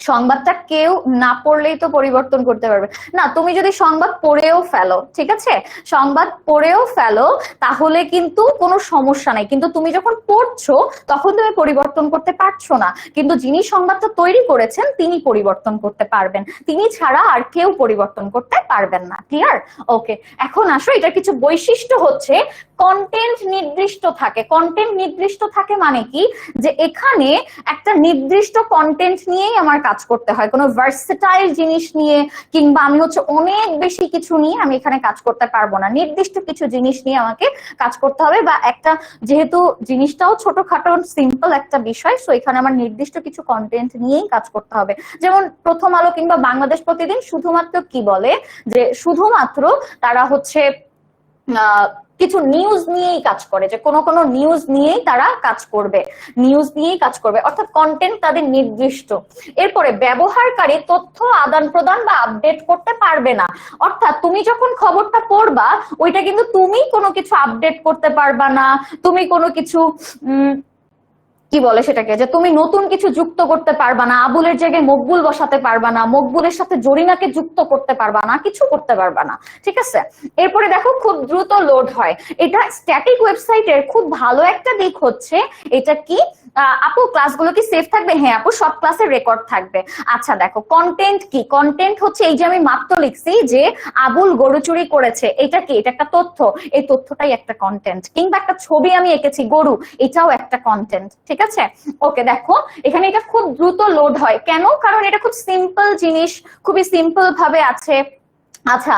সংবাদটা কেউ না পড়লেই তো পরিবর্তন করতে পারবে না। তুমি যদি সংবাদ পড়েও ফেলো, ঠিক আছে, সংবাদ পড়েও ফেলো, তাহলে কিন্তু কোনো সমস্যা নাই, কিন্তু তুমি যখন পড়ছো তখন তুমি পরিবর্তন করতে পারছো না। কিন্তু যিনি সংবাদটা তৈরি করেছেন তিনি পরিবর্তন করতে পারবেন, তিনি ছাড়া আর কেউ পরিবর্তন করতে পারবেন না। ক্লিয়ার? ওকে, এখন আসো, এটার কিছু বৈশিষ্ট্য হচ্ছে কন্টেন্ট নির্দিষ্ট থাকে। কন্টেন্ট নির্দিষ্ট থাকে মানে কি, যে এখানে একটা নির্দিষ্ট কন্টেন্ট নিয়েই আমার কাজ করতে হয়, কোনো ভার্সেটাইল জিনিস নিয়ে কিংবা আমি হচ্ছে অনেক বেশি কিছু নিয়ে আমি এখানে কাজ করতে পারবো না। নির্দিষ্ট কিছু জিনিস নিয়ে আমাকে কাজ করতে হবে, বা একটা, যেহেতু জিনিসটাও ছোটখাটো সিম্পল একটা বিষয়, সো এখানে আমার নির্দিষ্ট কিছু কন্টেন্ট নিয়েই কাজ করতে হবে। যেমন প্রথম আলো কিংবা বাংলাদেশ প্রতিদিন শুধুমাত্র কি বলে, যে শুধুমাত্র তারা হচ্ছে কিছু নিউজ নিয়েই কাজ করে, যে কোনো নিউজ নিয়েই তারা কাজ করবে, নিউজ নিয়েই কাজ করবে, অর্থাৎ কন্টেন্ট তাদের নির্দিষ্ট। এরপরে ব্যবহারকারী তথ্য আদান প্রদান বা আপডেট করতে পারবে না, অর্থাৎ তুমি যখন খবরটা পড়বা ওইটা কিন্তু তুমি কোনো কিছু আপডেট করতে পারবা না, তুমি কোনো কিছু কি বলে সেটাকে, যে তুমি নতুন কিছু যুক্ত করতে পারবা না, আবুলের জায়গায় মকবুল বসাতে পারবা না, মকবুলের সাথে জরিনাকে যুক্ত করতে পারবা না, কিছু করতে পারবা না, ঠিক আছে। এরপরে দেখো খুব দ্রুত লোড হয়। এটা স্ট্যাটিক ওয়েবসাইটের খুব ভালো একটা দিক হচ্ছে, এটা কি আপু ক্লাসগুলো কি সেভ থাকবে? হ্যাঁ আপু, সব ক্লাসের রেকর্ড থাকবে। আচ্ছা দেখো কন্টেন্ট কি, কন্টেন্ট হচ্ছে এই যে আমি মাত্র লিখছি যে আবুল গরু চুরি করেছে, এটা কি, এটা একটা তথ্য, এই তথ্যটাই একটা কন্টেন্ট। কিংবা একটা ছবি আমি এঁকেছি গরু, এটাও একটা কন্টেন্ট, ঠিক আছে। ওকে, দেখো এখানে এটা খুব দ্রুত লোড হয় কেন, কারণ এটা খুব সিম্পল জিনিস, খুবই সিম্পল ভাবে আছে। আচ্ছা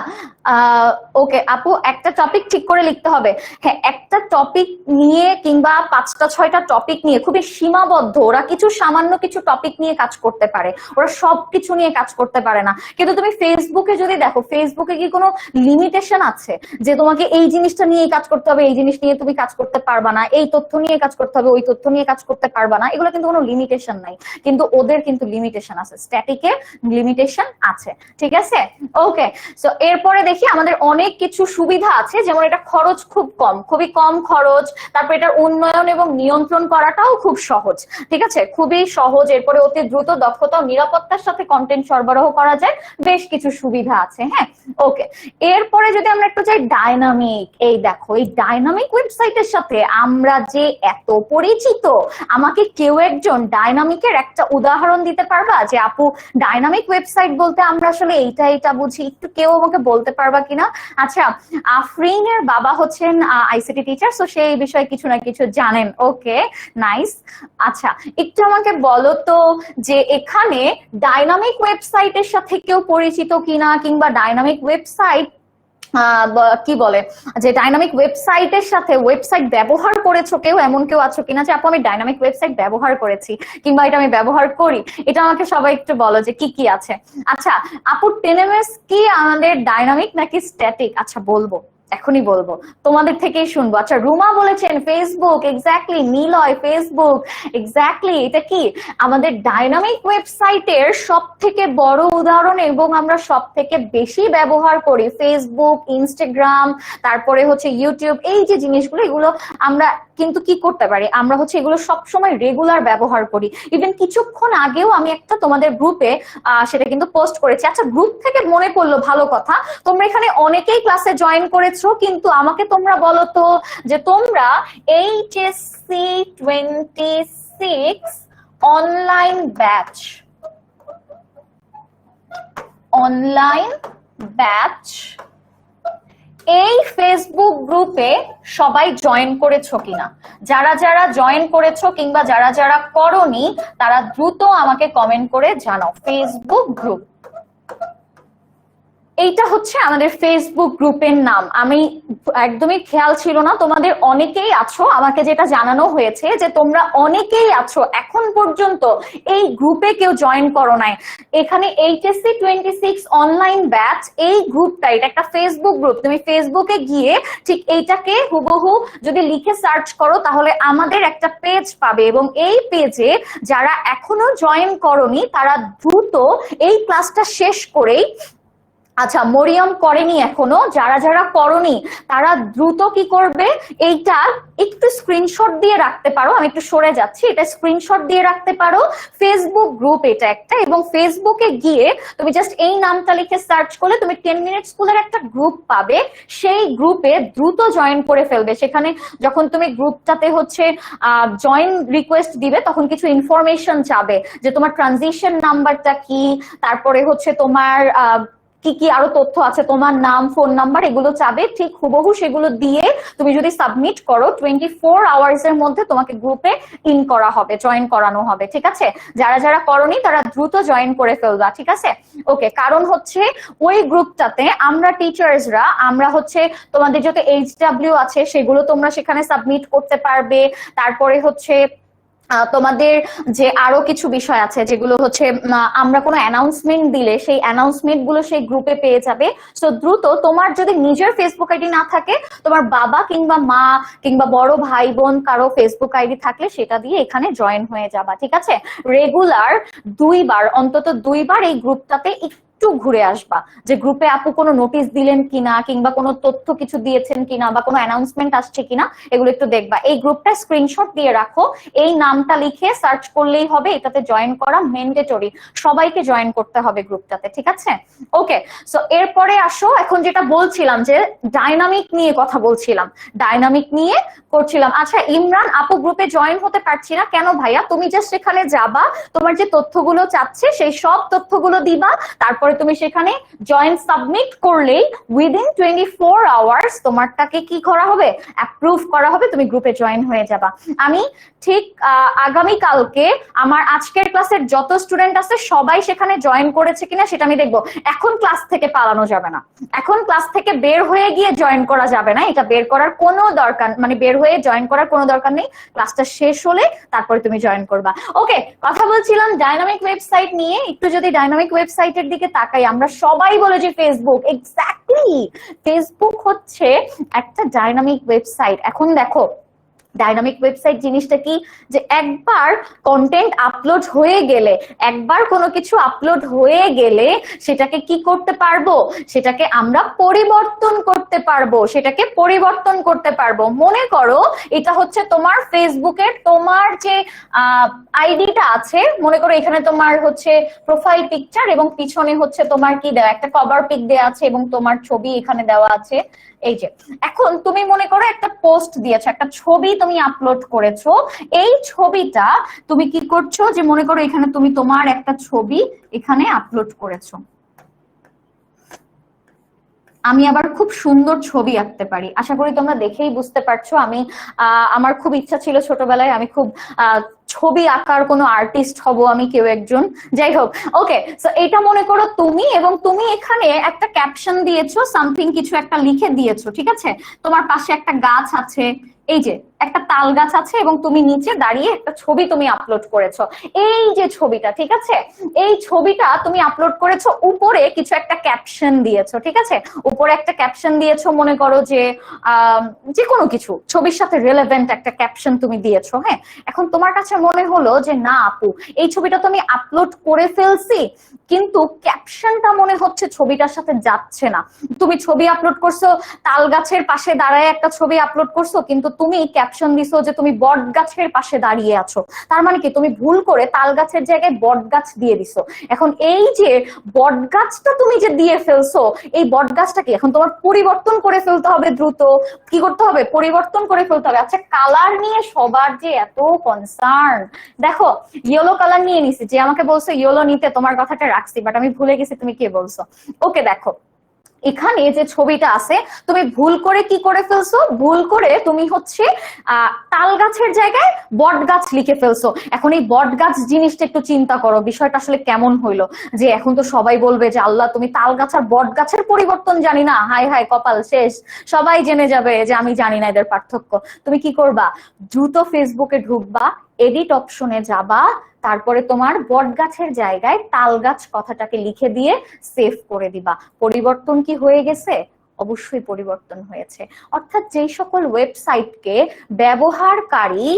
ওকে আপু, একটা টপিক ঠিক করে লিখতে হবে। হ্যাঁ, একটা টপিক নিয়ে কিংবা 5টা 6টা টপিক নিয়ে খুবই সীমাবদ্ধ, ওরা কিছু সামান্য কিছু টপিক নিয়ে কাজ করতে পারে, ওরা সবকিছু নিয়ে কাজ করতে পারে না। কিন্তু তুমি ফেসবুকে যদি দেখো, ফেসবুকে কি কোনো লিমিটেশন আছে যে তোমাকে এই জিনিসটা নিয়ে কাজ করতে হবে, এই জিনিস নিয়ে তুমি কাজ করতে পারবা না, এই তথ্য নিয়ে কাজ করতে হবে, ওই তথ্য নিয়ে কাজ করতে পারবা না, এগুলো কিন্তু কোনো লিমিটেশন নাই। কিন্তু ওদের কিন্তু লিমিটেশন আছে, স্ট্যাটিকে লিমিটেশন আছে, ঠিক আছে। ওকে, সো এরপরে দেখি আমাদের অনেক কিছু সুবিধা আছে, যেমন এটা খরচ খুব কম, খুবই কম খরচ, তারপর এটার উন্নয়ন এবং নিয়ন্ত্রণ করাটাও খুব সহজ, ঠিক আছে, খুবই সহজ। এরপরে অতি দ্রুত, দক্ষতা ও নিরাপত্তার সাথে কন্টেন্ট সরবরাহ করা যায়, বেশ কিছু সুবিধা আছে। হ্যাঁ, ওকে, এরপরে যদি আমরা একটু যাই ডাইনামিক, এই দেখো এই ডাইনামিক ওয়েবসাইটের সাথে আমরা যে এত পরিচিত, আমাকে কেউ একজন ডাইনামিকের একটা উদাহরণ দিতে পারবা, যে আপু ডাইনামিক ওয়েবসাইট বলতে আমরা আসলে এইটা বুঝি, একটু কেউ আমাকে বলতে পারবা কিনা? আচ্ছা, আফরিনের বাবা হচ্ছেন আইসিটি টিচার, সো সেই বিষয়ে কিছু না কিছু জানেন। ওকে, নাইস। আচ্ছা, একটু আমাকে বলো তো যে এখানে ডাইনামিক ওয়েবসাইটের সাথে কেউ পরিচিত কিনা, কিংবা ডাইনামিক ওয়েবসাইট কি বলে, যে ডাইনামিক ওয়েবসাইটের সাথে ওয়েবসাইট ব্যবহার করেছো কেউ, এমন কেউ আছো কিনা যে আপু আমি ডাইনামিক ওয়েবসাইট ব্যবহার করেছি কিংবা এটা আমি ব্যবহার করি, এটা আমাকে সবাই একটু বলো যে কি কি আছে। আচ্ছা আপু, 10ms কি আমাদের ডাইনামিক নাকি স্ট্যাটিক? আচ্ছা বলবো, এখনই বলবো, তোমাদের থেকেই শুনবো। আচ্ছা, রুমা বলেছেন Facebook, exactly. Niloy, Facebook, exactly. এটা কি আমাদের ডাইনামিক ওয়েবসাইটের সব থেকে বড় উদাহরণ, এবং আমরা সব থেকে বেশি ব্যবহার করি ফেসবুক, ইনস্টাগ্রাম, তারপরে হচ্ছে ইউটিউব, এই যে জিনিসগুলো, এগুলো আমরা কিন্তু কি করতে পারি, আমরা হচ্ছে এগুলো সবসময় রেগুলার ব্যবহার করি। ইভেন কিছুক্ষণ আগেও আমি একটা তোমাদের গ্রুপে সেটা কিন্তু পোস্ট করেছি। আচ্ছা, গ্রুপ থেকে মনে পড়লো, ভালো কথা, তোমরা এখানে অনেকেই ক্লাসে জয়েন করেছো, কিন্তু আমাকে তোমরা বলো তো যে তোমরা এইচএসসি 26 অনলাইন ব্যাচ এই ফেসবুক গ্রুপে সবাই জয়েন করেছো কিনা? যারা যারা জয়েন করেছো কিংবা যারা যারা করোনি, তারা দ্রুত আমাকে কমেন্ট করে জানাও। ফেসবুক গ্রুপ, এইটা হচ্ছে আমাদের ফেসবুক গ্রুপের নাম। আমি একদমই খেয়াল ছিল না, তোমাদের অনেকেই আছো, আমাকে যেটা জানানো হয়েছে যে তোমরা অনেকেই আছো এখন পর্যন্ত এই গ্রুপে কেউ জয়েন করো নাই। এখানে এইচএসসি 26 অনলাইন ব্যাচ, এই গ্রুপটা, এটা একটা ফেসবুক গ্রুপ। তুমি ফেসবুকে গিয়ে ঠিক এইটাকে হুবহু যদি লিখে সার্চ করো, তাহলে আমাদের একটা পেজ পাবে, এবং এই পেজে যারা এখনো জয়েন করোনি তারা দ্রুত এই ক্লাসটা শেষ করেই আচ্ছা, মরিয়ম করেনি এখনো, যারা যারা করনি তারা দ্রুত কি করবে, এইটা একটু স্ক্রিনশট দিয়ে রাখতে পারো। আমি একটু সরে যাচ্ছি, এটা স্ক্রিনশট দিয়ে রাখতে পারো। ফেসবুক গ্রুপ এটা একটা, এবং ফেসবুকে গিয়ে তুমি জাস্ট এই নামটা লিখে সার্চ করলে তুমি 10 মিনিট স্কুলের একটা গ্রুপ পাবে। সেই গ্রুপে দ্রুত জয়েন করে ফেলবে। সেখানে যখন তুমি গ্রুপটাতে হচ্ছে জয়েন রিকোয়েস্ট দিবে, তখন কিছু ইনফরমেশন চাবে যে তোমার ট্রানজিশন নাম্বারটা কি, তারপরে হচ্ছে তোমার কি কি আরো তথ্য আছে, তোমার নাম, ফোন নাম্বার, এগুলো চাবে। ঠিক হুবহু সেগুলো দিয়ে তুমি যদি সাবমিট করো 24 আওয়ার্স এর মধ্যে তোমাকে গ্রুপে ইন করা হবে, জয়েন করানো হবে। ঠিক আছে, যারা যারা করনি তারা দ্রুত জয়েন করে ফেলবা। ঠিক আছে, ওকে। কারণ হচ্ছে ওই গ্রুপটাতে আমরা টিচার্সরা, আমরা হচ্ছে তোমাদের যত HW আছে সেগুলো তোমরা সেখানে সাবমিট করতে পারবে। তারপরে হচ্ছে তোমাদের যে আরো কিছু বিষয় আছে যেগুলো হচ্ছে আমরা কোনো অ্যানাউন্সমেন্ট দিলে সেই অ্যানাউন্সমেন্ট গুলো সেই গ্রুপে পেয়ে যাবে। সো দ্রুত, তোমার যদি নিজের ফেসবুক আইডি না থাকে, তোমার বাবা কিংবা মা কিংবা বড় ভাই বোন কারো ফেসবুক আইডি থাকলে সেটা দিয়ে এখানে জয়েন হয়ে যাবা। ঠিক আছে, রেগুলার 2বার, অন্তত 2বার এই গ্রুপটাতে একটু ঘুরে আসবা, যে গ্রুপে আপু কোনো নোটিশ দিলেন কিনা, কিংবা কোনো তথ্য কিছু দিয়েছেন কিনা, বা কোনো অ্যানাউন্সমেন্ট আসছে কিনা, এগুলো একটু দেখবা। এই গ্রুপটা স্ক্রিনশট দিয়ে রাখো, এই নামটা লিখে সার্চ করলেই হবে। এটাতে জয়েন করা ম্যান্ডেটরি, সবাইকে জয়েন করতে হবে গ্রুপটাতে। ঠিক আছে, ওকে। সো এরপরে আসো, এখন যেটা বলছিলাম যে ডাইনামিক নিয়ে কথা বলছিলাম, ডাইনামিক নিয়ে করছিলাম। আচ্ছা ইমরান আপু, গ্রুপে জয়েন হতে পারছি না কেন ভাইয়া? তুমি জাস্ট সেখানে যাবা, তোমার যে তথ্যগুলো চাচ্ছে সেই সব তথ্যগুলো দিবা, তারপরে তুমি সেখানে জয়েন সাবমিট করলেই উইদিন 24 আওয়ার্স তোমারটাকে কি করা হবে, অ্যাপ্রুভ করা হবে, তুমি গ্রুপে জয়েন হয়ে যাবা। আমি ঠিক আগামী কালকে আমার আজকের ক্লাসের যত স্টুডেন্ট আছে সবাই সেখানে জয়েন করেছে কিনা সেটা আমি দেখবো। এখন ক্লাস থেকে পালানো যাবে না, এখন ক্লাস থেকে বের হয়ে গিয়ে জয়েন করা যাবে না, এটা বের করার কোনো দরকার, মানে বের হয়ে জয়েন করার কোনো দরকার নেই। ক্লাসটা শেষ হলে তারপরে তুমি জয়েন করবা। ওকে, কথা বলছিলাম ডাইনামিক ওয়েবসাইট নিয়ে। একটু যদি ডাইনামিক ওয়েবসাইটের দিকে তাকাই, আমরা সবাই বলে যে ফেসবুক, এক্স্যাক্টলি ফেসবুক হচ্ছে একটা ডাইনামিক ওয়েবসাইট। এখন দেখো ডাইনামিক ওয়েবসাইট জিনিসটা কি, যে একবার কন্টেন্ট আপলোড হয়ে গেলে, একবার কোনো কিছু আপলোড হয়ে গেলে সেটাকে কি করতে পারবো, সেটাকে আমরা পরিবর্তন করতে পারবো, সেটাকে পরিবর্তন করতে পারবো। মনে করো এটা হচ্ছে তোমার ফেসবুকের তোমার যে আইডিটা আছে, মনে করো এখানে তোমার হচ্ছে প্রোফাইল পিকচার এবং পিছনে হচ্ছে তোমার কি দেওয়া, একটা কভার পিক দেওয়া আছে এবং তোমার ছবি এখানে দেওয়া আছে। এই যে এখন তুমি মনে করো একটা পোস্ট দিয়েছো, একটা ছবি তুমি আপলোড করেছো। এই ছবিটা তুমি কি করছো, যে মনে করো এখানে তুমি তোমার একটা ছবি এখানে আপলোড করেছো। আমি আবার খুব সুন্দর ছবি আঁকতে পারি, আশা করি তোমরা দেখেই বুঝতে পারছো। আমি আমার খুব ইচ্ছা ছিল ছোটবেলায়, আমি খুব ছবি আঁকার কোনো আর্টিস্ট হব আমি, কেউ একজন। যাই হোক, ওকে। সো এটা মনে করো তুমি, এবং তুমি এখানে একটা ক্যাপশন দিয়েছো, সামথিং কিছু একটা লিখে দিয়েছো। ঠিক আছে, তোমার পাশে একটা গাছ আছে, এই যে একটা তাল গাছ আছে, এবং তুমি নিচে দাঁড়িয়ে একটা ছবি তুমি আপলোড করেছো। এই যে ছবিটা, ঠিক আছে, এই ছবিটা তুমি আপলোড করেছো, উপরে কিছু একটা ক্যাপশন দিয়েছো। ঠিক আছে, উপরে একটা ক্যাপশন দিয়েছো, মনে করো যে যে কোনো কিছু ছবির সাথে রিলেভেন্ট একটা ক্যাপশন তুমি দিয়েছো। হ্যাঁ, এখন তোমার কাছে মনে হলো যে না আপু, এই ছবিটা তো আমি আপলোড করে ফেলছি, কিন্তু ক্যাপশনটা মনে হচ্ছে ছবিটার সাথে যাচ্ছে না। তুমি ছবি আপলোড করছো, তাল গাছের পাশে দাঁড়ায় একটা ছবি আপলোড করছো, কিন্তু তুমি ক্যাপশন দিছো যে তুমি বট গাছের পাশে দাঁড়িয়ে আছো। তার মানে কি, তুমি ভুল করে তাল গাছের জায়গায় বট গাছ দিয়ে দিছো। এখন এই যে বট গাছটা তুমি যে দিয়ে ফেলছো, এই বট গাছটা কি এখন তোমার পরিবর্তন করে ফেলতে হবে। দ্রুত কি করতে হবে, পরিবর্তন করে ফেলতে হবে। আচ্ছা, কালার নিয়ে সবার যে এত কনসার্ন, দেখো ইয়েলো কালার নিয়ে নিছি, যে আমাকে বলছো ইয়েলো নিতে, তোমার কথাটা রাখছি, বাট আমি ভুলে গেছি তুমি কে বলছো। ওকে, দেখো এখানে যে ছবিটা আছে, তুমি ভুল করে কি করে ফেলছো, ভুল করে তুমি হচ্ছে তাল গাছের জায়গায় বট গাছ লিখে ফেলছো। এখন এই বট গাছ জিনিসটা একটু চিন্তা করো, বিষয়টা আসলে কেমন হইলো, যে এখন তো সবাই বলবে যে আল্লাহ তুমি তাল গাছ আর বট গাছের পরিবর্তন জানি না, হাই হাই কপাল শেষ, সবাই জেনে যাবে যে আমি জানি না এদের পার্থক্য। তুমি কি করবা, দ্রুত ফেসবুকে ঢুকবা, এডিট অপশনে যাবা, তারপরে তোমার বট গাছের জায়গায় তাল গাছ কথাটাকে লিখে দিয়ে সেভ করে দিবা। পরিবর্তন কি হয়ে গেছে? অবশ্যই পরিবর্তন হয়েছে। অর্থাৎ যেই সকল ওয়েবসাইটকে ব্যবহারকারী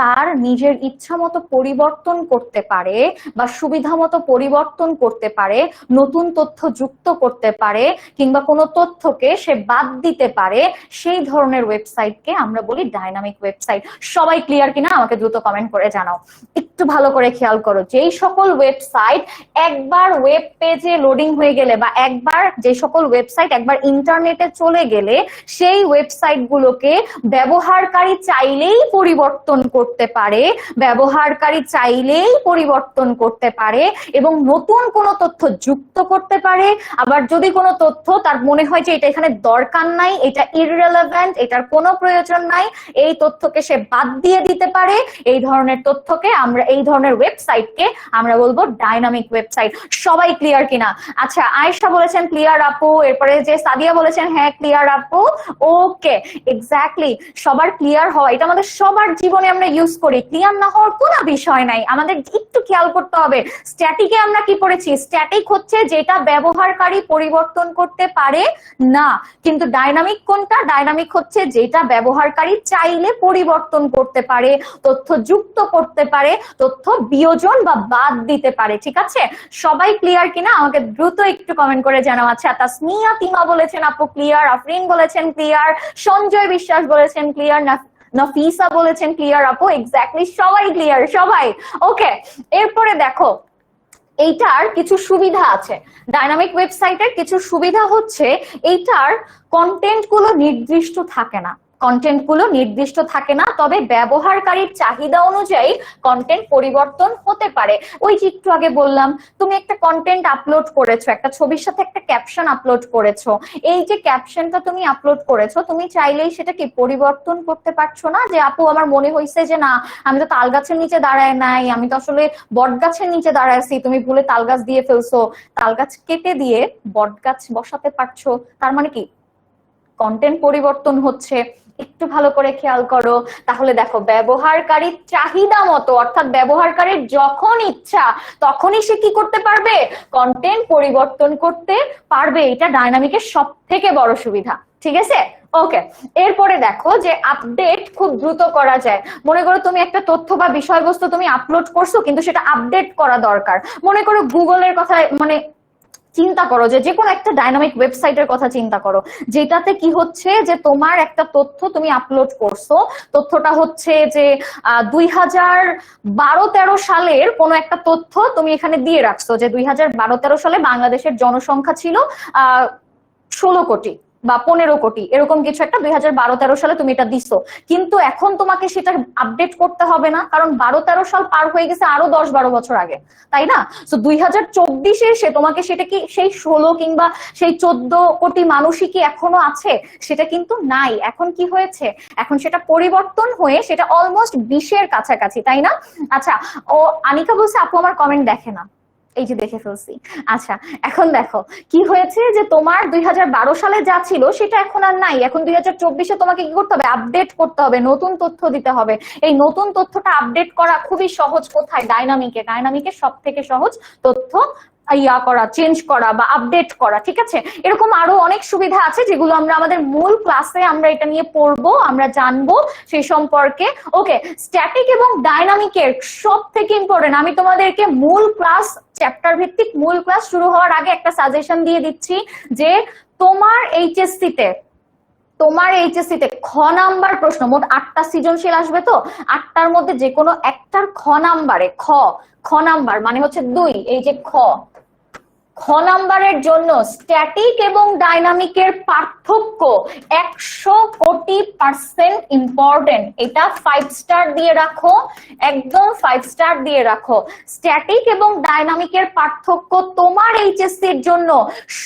তার নিজের ইচ্ছা মতো পরিবর্তন করতে পারে বা সুবিধা মতো পরিবর্তন করতে পারে, নতুন তথ্য যুক্ত করতে পারে, কিংবা কোনো তথ্যকে সে বাদ দিতে পারে, সেই ধরনের ওয়েবসাইটকে আমরা বলি ডাইনামিক ওয়েবসাইট। সবাই ক্লিয়ার কিনা আমাকে দ্রুত কমেন্ট করে জানাও। একটু ভালো করে খেয়াল করো, যেই সকল ওয়েবসাইট একবার ওয়েব পেজে লোডিং হয়ে গেলে বা একবার যে সকল ওয়েবসাইট একবার ইন্টারনেটে চলে গেলে সেই ওয়েবসাইট গুলোকে ব্যবহারকারী চাইলেই পরিবর্তন করতে পারে, ব্যবহারকারী চাইলেই পরিবর্তন করতে পারে এবং নতুন কোনো তথ্য যুক্ত করতে পারে। আবার যদি কোনো তথ্য তার মনে হয় যে এটা এখানে দরকার নাই, এটা ইররিলেভেন্ট, এটার কোনো প্রয়োজন নাই, এই তথ্যকে সে বাদ দিয়ে দিতে পারে। এই ধরনের তথ্যকে আমরা, এই ধরনের ওয়েবসাইটকে আমরা বলবো ডাইনামিক ওয়েবসাইট। সবাই ক্লিয়ার কিনা? আচ্ছা, আয়েশা বলেছেন ক্লিয়ার আপু, এরপরে যে সাদিয়া বলেছেন হ্যাঁ ক্লিয়ার আপু। ওকে, এক্স্যাক্টলি, সবার ক্লিয়ার হওয়া এটা আমাদের সবার জীবনে আমরা ইউজ করি, ক্লিয়ার না হওয়ার কোনো বিষয় নাই। আমাদের একটু খেয়াল করতে হবে, স্ট্যাটিকে আমরা কি পড়েছি? স্ট্যাটিক হচ্ছে যেটা ব্যবহারকারী পরিবর্তন করতে পারে না, কিন্তু ডাইনামিক কোনটা? ডাইনামিক হচ্ছে যেটা ব্যবহারকারী চাইলে পরিবর্তন করতে পারে, তথ্য যুক্ত করতে পারে, তথ্য বিয়োজন বা বাদ দিতে পারে। ঠিক আছে, সবাই ক্লিয়ার কিনা আমাকে দ্রুত একটু কমেন্ট করে জানাও। আচ্ছা, তাসমিয়া তিমা বলেছেন আপু ক্লিয়ার, আফরিন বলেছেন ক্লিয়ার, সঞ্জয় বিশ্বাস বলেছেন ক্লিয়ার, নফিসা বলেছেন ক্লিয়ার আপু। এক্স্যাক্টলি, সবাই ক্লিয়ার, সবাই ওকে। এরপরে দেখো, এইটার কিছু সুবিধা আছে। ডাইনামিক ওয়েবসাইটের কিছু সুবিধা হচ্ছে এইটার কন্টেন্ট গুলো নির্দিষ্ট থাকে না, কন্টেন্ট গুলো নির্দিষ্ট থাকে না, তবে ব্যবহারকারীর চাহিদা অনুযায়ী কন্টেন্ট পরিবর্তন হতে পারে। ওই যে একটু আগে বললাম, তুমি একটা কন্টেন্ট আপলোড করেছো, একটা ছবির সাথে একটা ক্যাপশন আপলোড করেছো, এই যে ক্যাপশনটা তুমি আপলোড করেছো, তুমি চাইলেই সেটাকে পরিবর্তন করতে পারছো না যে আপু আমার মনে হয়েছে যে না, আমি তো তাল গাছের নিচে দাঁড়ায় নাই, আমি তো আসলে বট গাছের নিচে দাঁড়ায় আছি, তুমি ভুলে তাল গাছ দিয়ে ফেলছো, তাল গাছ কেটে দিয়ে বট গাছ বসাতে পারছো। তার মানে কি কন্টেন্ট পরিবর্তন হচ্ছে। একটু ভালো করে খেয়াল করো, তাহলে দেখো ব্যবহারকারীর চাহিদা মতো, অর্থাৎ ব্যবহারকারীর যখন ইচ্ছা তখনই সে কি করতে পারবে? কন্টেন্ট পরিবর্তন করতে পারবে। এটা ডাইনামিকের সব থেকে বড় সুবিধা। ঠিক আছে, ওকে। এরপরে দেখো যে আপডেট খুব দ্রুত করা যায়। মনে করো তুমি একটা তথ্য বা বিষয়বস্তু তুমি আপলোড করছো, কিন্তু সেটা আপডেট করা দরকার। মনে করো গুগলের কথা, মানে চিন্তা করো যে কোনো একটা ডাইনামিক ওয়েবসাইটের কথা চিন্তা করো, যেটাতে কি হচ্ছে যে তোমার একটা তথ্য তুমি আপলোড করছো, তথ্যটা হচ্ছে যে 2012-13 সালের কোনো একটা তথ্য তুমি এখানে দিয়ে রাখছো, যে 2012-13 সালে বাংলাদেশের জনসংখ্যা ছিল 16 কোটি বা 15 কোটি, এরকম কিছু একটা 2012-13 সালে তুমি এটা দিছো। কিন্তু এখন তোমাকে সেটা আপডেট করতে হবে না, কারণ 12-13 সাল পার হয়ে গেছে আরো 10-12 বছর আগে, তাই না? তো 2024-এ এসে তোমাকে সেটা কি সেই 16 কিংবা সেই 14 কোটি মানুষই কি এখনো আছে? সেটা কিন্তু নাই। এখন কি হয়েছে? এখন সেটা পরিবর্তন হয়ে সেটা অলমোস্ট 20-এর কাছাকাছি, তাই না? আচ্ছা, ও আনিকা বলছে আপু আমার কমেন্ট দেখে না, এই যে দেখে ফেলছি। আচ্ছা, এখন দেখো কি হয়েছে যে তোমার 2012 সালে যা ছিল সেটা এখন আর নাই। এখন 2024-এ তোমাকে কি করতে হবে? আপডেট করতে হবে, নতুন তথ্য দিতে হবে। এই নতুন তথ্যটা আপডেট করা খুবই সহজ। কোথায়? ডাইনামিকে। ডাইনামিকে সব থেকে সহজ তথ্য করা, চেঞ্জ করা বা আপডেট করা। ঠিক আছে, এরকম আরো অনেক সুবিধা আছে যেগুলো আমরা আমাদের মূল ক্লাসে আমরা এটা নিয়ে পড়বো, আমরা জানবো সেই সম্পর্কে। ওকে, স্ট্যাটিক এবং ডাইনামিকের সব থেকে ইম্পর্টেন্ট, আমি তোমাদেরকে মূল ক্লাস, চ্যাপ্টার ভিত্তিক মূল ক্লাস শুরু হওয়ার আগে একটা সাজেশন দিয়ে দিচ্ছি যে তোমার এইচএসসি তে খ নাম্বার প্রশ্ন, মোট 8টা সৃজনশীল আসবে, তো 8টার মধ্যে যে কোনো একটার খ নাম্বারে, খ নাম্বার মানে হচ্ছে 2, এই যে খ নাম্বারের জন্য স্ট্যাটিক এবং ডাইনামিকের পার্থক্য 100% ইম্পর্টেন্ট। এটা 5 স্টার দিয়ে রাখো, একদম 5 স্টার দিয়ে রাখো। স্ট্যাটিক এবং ডাইনামিকের পার্থক্য তোমার এইচএসসির জন্য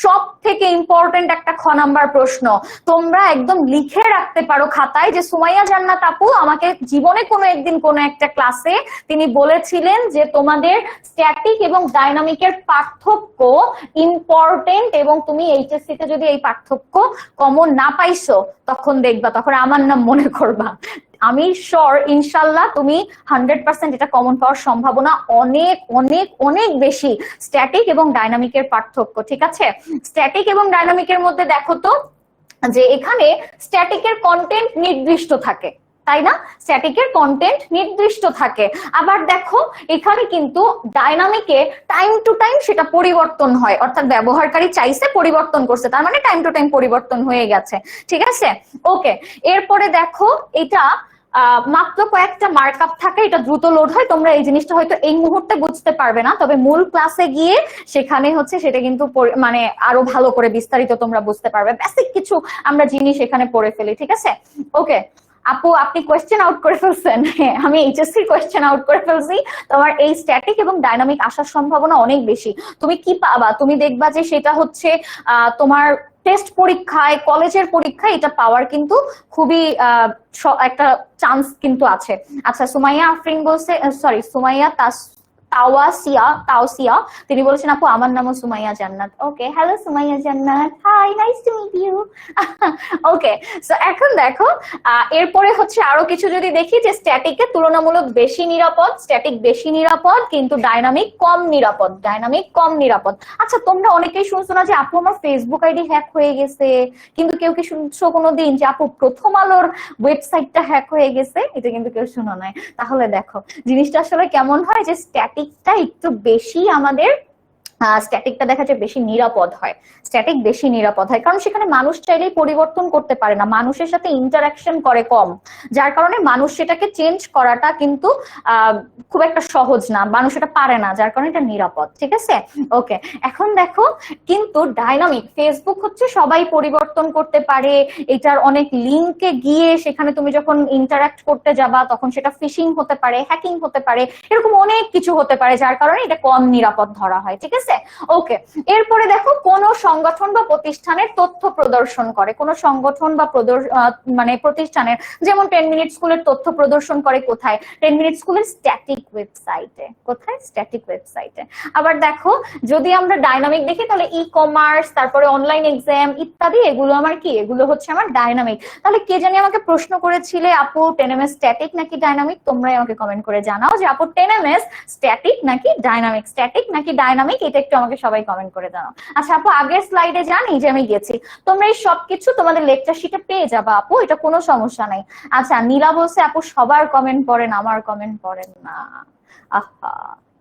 সব থেকে ইম্পর্টেন্ট একটা খ নাম্বার প্রশ্ন। তোমরা একদম লিখে রাখতে পারো খাতায় যে সুমাইয়া জান্নাত আপু আমাকে জীবনে কোনো একদিন কোনো একটা ক্লাসে তিনি বলেছিলেন যে তোমাদের স্ট্যাটিক এবং ডাইনামিকের পার্থক্য ইম্পর্টেন্ট, এবং তুমি এইচএসসি তে যদি এই পার্থক্য কমন না পাইছো তখন দেখবা, তখন আমার নাম মনে করবা। আমি শিওর ইনশাল্লাহ তুমি 100% এটা কমন পাওয়ার সম্ভাবনা অনেক অনেক অনেক বেশি, স্ট্যাটিক এবং ডাইনামিকের পার্থক্য। ঠিক আছে, স্ট্যাটিক এবং ডাইনামিকের মধ্যে দেখো তো যে এখানে স্ট্যাটিকের কন্টেন্ট নির্দিষ্ট থাকে, তাই না? স্ট্যাটিকের কন্টেন্ট নির্দিষ্ট থাকে। আবার দেখো এখানে কিন্তু ডাইনামিকে টাইম টু টাইম সেটা পরিবর্তন হয়, অর্থাৎ ব্যবহারকারী চাইছে পরিবর্তন করছে, তার মানে টাইম টু টাইম পরিবর্তন হয়ে গেছে, ঠিক আছে? ওকে, এরপরে দেখো এটা মাত্র কয়েকটা মার্কআপ থাকে, এটা দ্রুত লোড হয়। তোমরা এই জিনিসটা হয়তো এই মুহূর্তে বুঝতে পারবে না, তবে মূল ক্লাসে গিয়ে সেখানে হচ্ছে সেটা কিন্তু মানে আরো ভালো করে বিস্তারিত তোমরা বুঝতে পারবে। বেসিক কিছু আমরা জিনিস এখানে পড়ে ফেলি, ঠিক আছে? ওকে আপু, আপনি কোয়েশ্চেন আউট করে ফেলছেন। আমি এইচএসসি কোয়েশ্চেন আউট করে ফেলছি। তোমার এই স্ট্যাটিক এবং ডাইনামিক আসার সম্ভাবনা অনেক বেশি। তুমি কি পাবা? তুমি দেখবা যে সেটা হচ্ছে তোমার টেস্ট পরীক্ষায়, কলেজের পরীক্ষায় এটা পাওয়ার কিন্তু খুবই একটা চান্স কিন্তু আছে। আচ্ছা, সুমাইয়া আফরিন বলছে, সরি সুমাইয়া তাওসিয়া, তিনি বলেছেন আপু আমার নামও সুমাইয়া জান্নাত। ওকে, hello Sumaiya Jannat, hi, nice to meet you. Okay, so এখন দেখো এরপরে হচ্ছে আরো কিছু যদি দেখি যে স্ট্যাটিকে তুলনামূলক বেশি নিরাপদ, স্ট্যাটিক বেশি নিরাপদ কিন্তু ডাইনামিক কম নিরাপদ, ডাইনামিক কম নিরাপদ। আচ্ছা, তোমরা অনেকেই শুনছো না যে আপু আমার ফেসবুক আইডি হ্যাক হয়ে গেছে, কিন্তু কেউ কি শুনছো কোনোদিন যে আপু প্রথম আলোর ওয়েবসাইটটা হ্যাক হয়ে গেছে? এটা কিন্তু কেউ শুনো নাই। তাহলে দেখো জিনিসটা আসলে কেমন হয়, যে স্ট্যাটিকটা একটু বেশি আমাদের স্ট্যাটিকটা দেখা যায় বেশি নিরাপদ হয়, স্ট্যাটিক বেশি নিরাপদ হয়, কারণ সেখানে মানুষ চাইলেই পরিবর্তন করতে পারে না, মানুষের সাথে ইন্টারাকশন করে কম, যার কারণে মানুষ সেটাকে চেঞ্জ করাটা কিন্তু খুব একটা সহজ না, মানুষ এটা পারে না, যার কারণে এটা নিরাপদ, ঠিক আছে? ওকে, এখন দেখো কিন্তু ডাইনামিক, ফেসবুক হচ্ছে সবাই পরিবর্তন করতে পারে, এটার অনেক লিঙ্কে গিয়ে সেখানে তুমি যখন ইন্টারাক্ট করতে যাবা তখন সেটা ফিশিং হতে পারে, হ্যাকিং হতে পারে, এরকম অনেক কিছু হতে পারে, যার কারণে এটা কম নিরাপদ ধরা হয়, ঠিক আছে? ওকে, এরপরে দেখো কোন সংগঠন বা প্রতিষ্ঠানের তথ্য প্রদর্শন করে, কোন সংগঠন বা মানে প্রতিষ্ঠানের, যেমন 10 মিনিট স্কুলের তথ্য প্রদর্শন করে কোথায়? 10 মিনিট স্কুলের স্ট্যাটিক ওয়েবসাইটে। কোথায়? স্ট্যাটিক ওয়েবসাইটে। আবার দেখো যদি আমরা ডাইনামিক দেখি তাহলে ই কমার্স, তারপরে অনলাইন এক্সাম ইত্যাদি, এগুলো আমার কি? এগুলো হচ্ছে আমার ডাইনামিক। তাহলে কে জানি আমাকে প্রশ্ন করেছিলে আপু 10ms স্ট্যাটিক নাকি ডাইনামিক? তোমরাই আমাকে কমেন্ট করে জানাও যে আপু 10ms স্ট্যাটিক নাকি ডাইনামিক, স্ট্যাটিক নাকি ডাইনামিক, এটা একটু আমাকে সবাই কমেন্ট করে জানাও। আচ্ছা আপু, আগের স্লাইডে জানি যে আমি গেছি, তোমরা এই সবকিছু তোমাদের লেকচার শিটে পেয়ে যাবা আপু, এটা কোনো সমস্যা নাই। আচ্ছা, নীলা বলছে আপু সবার কমেন্ট পড়েন, আমার কমেন্ট পড়েন না। আহা,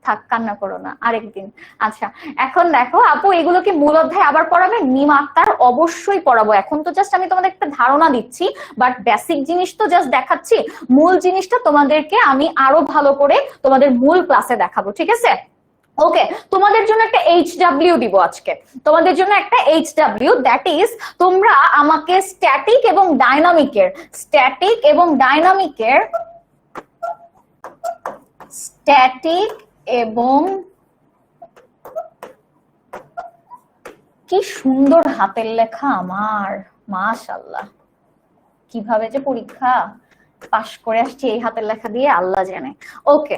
থাক, কান্না করো না, আরেকদিন। আচ্ছা, এখন দেখো আপু এগুলো কি মূল অধ্যায় আবার পড়াবে? মিম আক্তার অবশ্যই পড়াবো। এখন তো জাস্ট আমি তোমাদের একটা ধারণা দিচ্ছি, বাট বেসিক জিনিস তো জাস্ট দেখাচ্ছি, মূল জিনিসটা তোমাদেরকে আমি আরো ভালো করে তোমাদের মূল ক্লাসে দেখাবো, ঠিক আছে? ওকে, তোমাদের জন্য একটা HW দিব আজকে, তোমাদের জন্য একটা HW, দ্যাট ইজ তোমরা আমাকে স্ট্যাটিক এবং ডাইনামিকের, স্ট্যাটিক এবং ডাইনামিকের, স্ট্যাটিক এবং, কি সুন্দর হাতের লেখা আমার, মাশাআল্লাহ, কিভাবে যে পরীক্ষা পাশ করে আসছি এই হাতের লেখা দিয়ে আল্লাহ জানে। ওকে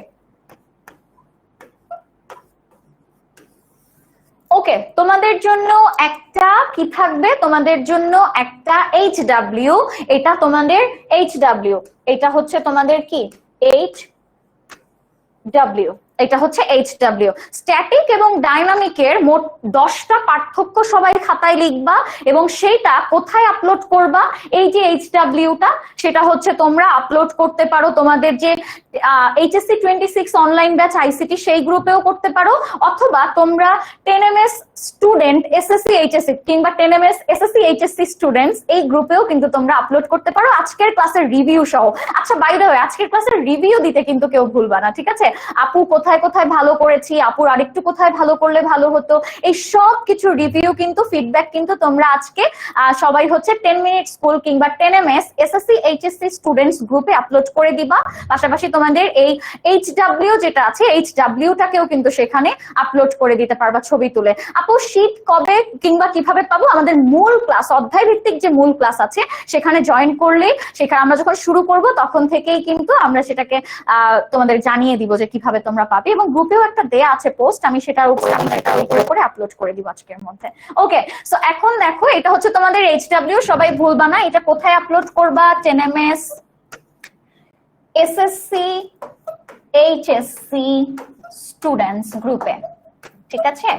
ওকে, তোমাদের জন্য একটা কি থাকবে? তোমাদের জন্য একটা HW, এটা তোমাদের HW, এটা হচ্ছে তোমাদের কি? HW, এটা হচ্ছে HW। স্ট্যাটিক এবং ডাইনামিকের মোট 10টা পার্থক্য সবাই খাতায় লিখবা, এবং সেইটা কোথায় আপলোড করবা? এই যে HW-টা, সেটা হচ্ছে তোমরা আপলোড করতে পারো তোমাদের যে HSC 26 অনলাইন ব্যাচ আইসিটি, সেই গ্রুপেও করতে পারো, অথবা তোমরা 10ms স্টুডেন্ট SSC HSC কিংবা 10ms SSC HSC স্টুডেন্টস, এই গ্রুপেও কিন্তু তোমরা আপলোড করতে পারো আজকের ক্লাসের রিভিউ সহ। আচ্ছা, বাই দ্য ওয়ে, আজকের ক্লাসের রিভিউ দিতে কিন্তু কেউ ভুলবা না, ঠিক আছে? আপু কোথায় কোথায় ভালো করেছি, আপুর আরেকটু কোথায় ভালো করলে ভালো হতো, এই সব কিছু রিভিউ কিন্তু, ফিডব্যাক কিন্তু তোমরা আজকে সবাই হচ্ছে 10 মিনিট স্কুল কিংবা 10ms SSC HSC স্টুডেন্টস গ্রুপে আপলোড করে দিবা। পাশাপাশি তোমাদের এই HW যেটা আছে, HW-টাকেও কিন্তু সেখানে আপলোড করে দিতে পারবা ছবি তুলে। আপু শীট কবে কিংবা কিভাবে পাবো? আমাদের মূল ক্লাস, অধ্যায় ভিত্তিক যে মূল ক্লাস আছে সেখানে জয়েন করলে, সেখানে আমরা যখন শুরু করব তখন থেকেই কিন্তু আমরা সেটাকে তোমাদের জানিয়ে দিব যে কিভাবে তোমরা পাবে, এবং গ্রুপেও একটা দেয়া আছে পোস্ট, আমি সেটার উপরে আপলোড করে দিব আজকের মধ্যে। ওকে, সো এখন দেখো এটা হচ্ছে তোমাদের HW, সবাই ভুলবা না, এটা কোথায় আপলোড করবা? 10ms SSC HSC স্টুডেন্টস গ্রুপে, ঠিক আছে?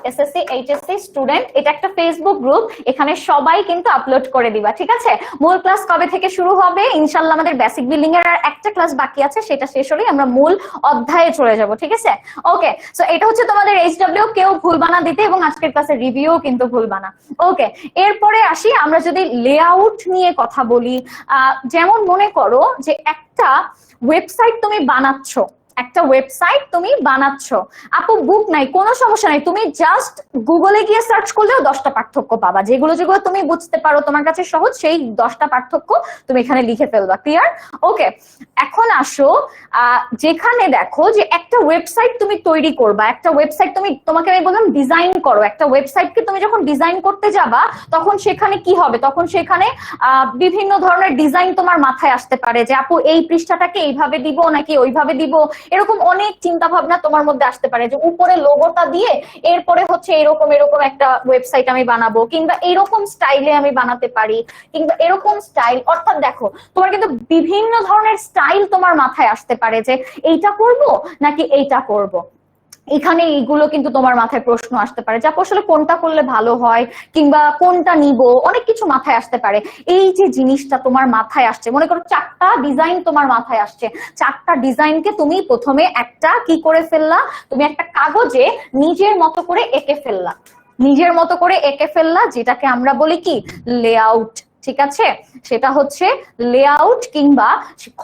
এসএসসি এইচএসসি স্টুডেন্ট, এটা একটা ফেসবুক গ্রুপ, এখানে সবাই কিন্তু আপলোড করে দিবা, ঠিক আছে? মূল ক্লাস কবে থেকে শুরু হবে? ইনশাআল্লাহ আমাদের বেসিক বিল্ডিং এর আর একটা ক্লাস বাকি আছে, সেটা শেষ হলেই আমরা মূল অধ্যায়ে চলে যাব, ঠিক আছে? ওকে, সো এটা হচ্ছে তোমাদের এইচডব্লিউ, কেউ ভুলবা না দিতে, এবং আজকের ক্লাসের রিভিউ কিন্তু ভুলবা না। ওকে, এরপরে আসি, আমরা যদি লেআউট নিয়ে কথা বলি, যেমন মনে করো যে একটা ওয়েবসাইট তুমি বানাচ্ছ, একটা ওয়েবসাইট তুমি বানাচ্ছ, আপু বুক নাই, কোনো সমস্যা নাই, তুমি জাস্ট গুগলে গিয়ে সার্চ করলেও 10টা পার্থক্য পাবা, যেগুলো যেগুলো তুমি বুঝতে পারো তোমার কাছে সহজ, সেই 10টা পার্থক্য তুমি এখানে লিখে ফেলবা। ক্লিয়ার? ওকে, এখন আসো, যেখানে দেখো যে একটা ওয়েবসাইট তুমি তৈরি করবা, একটা ওয়েবসাইট তোমাকে আমি বললাম ডিজাইন করো, একটা ওয়েবসাইটকে তুমি যখন ডিজাইন করতে যাবা তখন সেখানে কি হবে, তখন সেখানে বিভিন্ন ধরনের ডিজাইন তোমার মাথায় আসতে পারে, যে আপু এই পৃষ্ঠাটাকে এইভাবে দিব নাকি ওইভাবে দিব, এরকম অনেক চিন্তা ভাবনা তোমার মধ্যে আসতে পারে, যে উপরে লোগোটা দিয়ে এরপরে হচ্ছে এরকম এরকম একটা ওয়েবসাইট আমি বানাবো, কিংবা এরকম স্টাইলে আমি বানাতে পারি, কিংবা এরকম স্টাইল, অর্থাৎ দেখো তোমার কিন্তু বিভিন্ন ধরনের স্টাইল তোমার মাথায় আসতে পারে, যে এইটা করব নাকি এইটা করব। এখানে এইগুলো কিন্তু তোমার মাথায় প্রশ্ন আসতে পারে, যে আসলে কোনটা করলে ভালো হয়, কিংবা কোনটা নিব, অনেক কিছু মাথায় আসতে পারে। এই যে জিনিসটা তোমার মাথায় আসছে, মনে করো 4টা ডিজাইন তোমার মাথায় আসছে, 4টা ডিজাইনকে তুমি প্রথমে একটা কি করে ফেললা, তুমি একটা কাগজে নিজের মতো করে এঁকে ফেললা, নিজের মতো করে এঁকে ফেললা, যেটাকে আমরা বলি কি লেআউট, ঠিক আছে? সেটা হচ্ছে লেআউট, কিংবা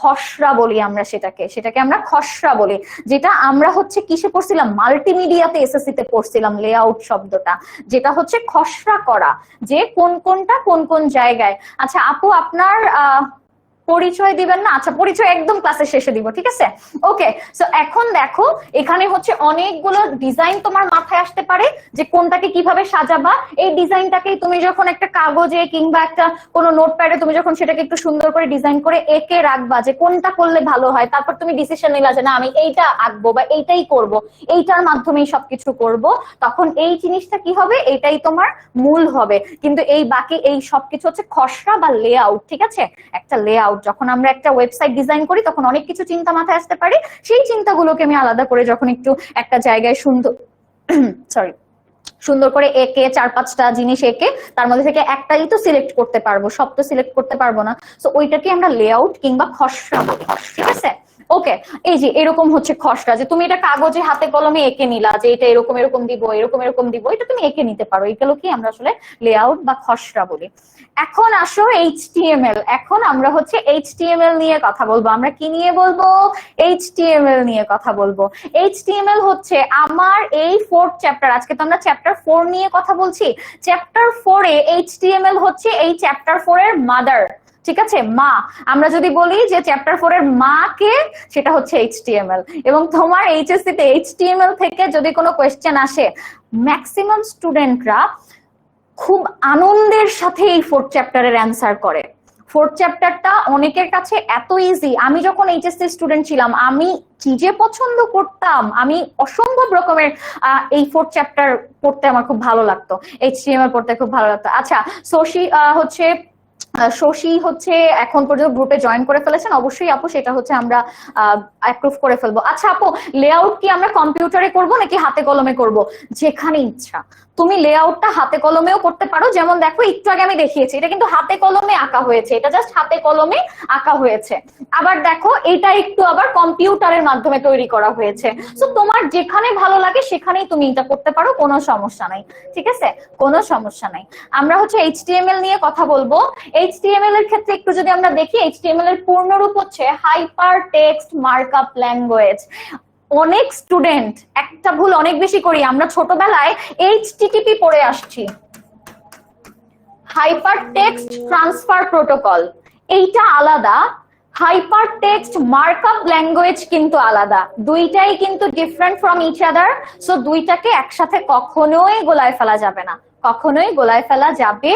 খসড়া বলি আমরা সেটাকে আমরা খসড়া বলি, যেটা আমরা হচ্ছে কিসে পড়ছিলাম, মাল্টিমিডিয়াতে এসএসসি তে পড়ছিলাম লেআউট শব্দটা, যেটা হচ্ছে খসড়া করা, যে কোনটা কোন কোন জায়গায়। আচ্ছা আপু আপনার পরিচয় দিবেন না? আচ্ছা, পরিচয় একদম ক্লাসের শেষে দিব, ঠিক আছে? ওকে, সো এখন দেখো এখানে হচ্ছে অনেকগুলো ডিজাইন তোমার মাথায় আসতে পারে, যে কোনটাকে কিভাবে সাজাবা। এই ডিজাইনটাকে তুমি যখন একটা কাগজে কিংবা একটা কোনো নোটপ্যাডে তুমি যখন সেটাকে একটু সুন্দর করে ডিজাইন করে এঁকে রাখবা, যে কোনটা করলে ভালো হয়, তারপর তুমি ডিসিশন নিলা যে না আমি এইটা আঁকবো বা এইটাই করব, এইটার মাধ্যমেই সবকিছু করব, তখন এই জিনিসটা কি হবে, এইটাই তোমার মূল হবে। কিন্তু এই বাকি এই সবকিছু হচ্ছে খসড়া বা লেআউট, ঠিক আছে? একটা লেআউট, যখন আমরা একটা ওয়েবসাইট ডিজাইন করি তখন অনেক কিছু চিন্তা মাথায় আসতে পারে, সেই চিন্তাগুলোকে আমি আলাদা করে যখন একটু একটা জায়গায় সুন্দর করে এঁকে 4-5টা জিনিস এঁকে তার মধ্যে থেকে একটাই তো সিলেক্ট করতে পারবো, সব তো সিলেক্ট করতে পারবো না, তো ওইটাকে আমরা লেআউট কিংবা খসড়া বলি, ঠিক আছে? ওকে, এই যে এরকম হচ্ছে খসড়া, যে তুমি এটা কাগজে হাতে কলমে এঁকে নিলা, যে এটা এরকম এরকম দিব, এরকম এরকম দিব, এটা তুমি এঁকে নিতে পারো, এগুলো কি আমরা আসলে লেআউট বা খসড়া বলি। এখন আসো এইচটিএমএল, এখন আমরা হচ্ছে এইচটিএমএল নিয়ে কথা বলবো। আমরা কি নিয়ে বলবো? এইচটিএমএল নিয়ে কথা বলবো। এইচটিএমএল হচ্ছে আমার এই 4th চ্যাপ্টার, আজকে তো আমরা চ্যাপ্টার 4 নিয়ে কথা বলছি, চ্যাপ্টার 4 এ এইচটিএমএল হচ্ছে এই চ্যাপ্টার 4 এর মাদার, ঠিক আছে? মা, আমরা যদি বলি যে চ্যাপ্টার 4 এর মা কে, সেটা হচ্ছে এইচটিএমএল। এবং তোমার এইচএসসি তে এইচটিএমএল থেকে যদি কোনো কোয়েশ্চেন আসে, ম্যাক্সিমাম স্টুডেন্টরা খুব আনন্দের সাথে এই 4th চ্যাপ্টারের অ্যান্সার করে। 4th চ্যাপ্টারটা অনেকের কাছে এত ইজি, আমি যখন এইচএসসি স্টুডেন্ট ছিলাম আমি কি যে পছন্দ করতাম, আমি অসম্ভব রকমের এই 4th চ্যাপ্টার পড়তে আমার খুব ভালো লাগতো, এইচটিএমএল পড়তে খুব ভালো লাগতো। আচ্ছা, শশী হচ্ছে এখন পর্যন্ত গ্রুপে জয়েন করে ফেলেছেন, অবশ্যই আপু সেটা হচ্ছে আমরা অ্যাপ্রুভ করে ফেলবো। আচ্ছা আপু, লেআউট কি আমরা কম্পিউটারে করব নাকি হাতে কলমে করব? যেখানে ইচ্ছা তুমি লেআউটটা হাতে কলমেও করতে পারো, যেমন দেখো একটু আগে আমি দেখিয়েছি, এটা কিন্তু হাতে কলমে আঁকা হয়েছে, এটা জাস্ট হাতে কলমে আঁকা হয়েছে। আবার দেখো এটা একটু আবার কম্পিউটারের মাধ্যমে তৈরি করা হয়েছে। তো তোমার যেখানে ভালো লাগে সেখানেই তুমি এটা করতে পারো, কোনো সমস্যা নাই, ঠিক আছে? কোনো সমস্যা নাই। আমরা হচ্ছে এইচটিএমএল নিয়ে কথা বলবো। এইচটিএমএল এর ক্ষেত্রে একটু যদি আমরা দেখি, এইচটিএমএল এর পূর্ণরূপ হচ্ছে হাইপার টেক্সট মার্কআপ ল্যাঙ্গুয়েজ। অনেক স্টুডেন্ট একটা ভুল অনেক বেশি করি, আমরা ছোটবেলায় এইচটিটিপি পড়ে আসছি, হাইপার টেক্সট ট্রান্সফার প্রোটোকল, এইটা আলাদা, হাইপার টেক্সট মার্কআপ ল্যাঙ্গুয়েজ কিন্তু আলাদা, দুইটাই কিন্তু different from each other. So দুইটাকে একসাথে কখনোই গোলায় ফেলা যাবে না, কখনোই গোলায় ফেলা যাবে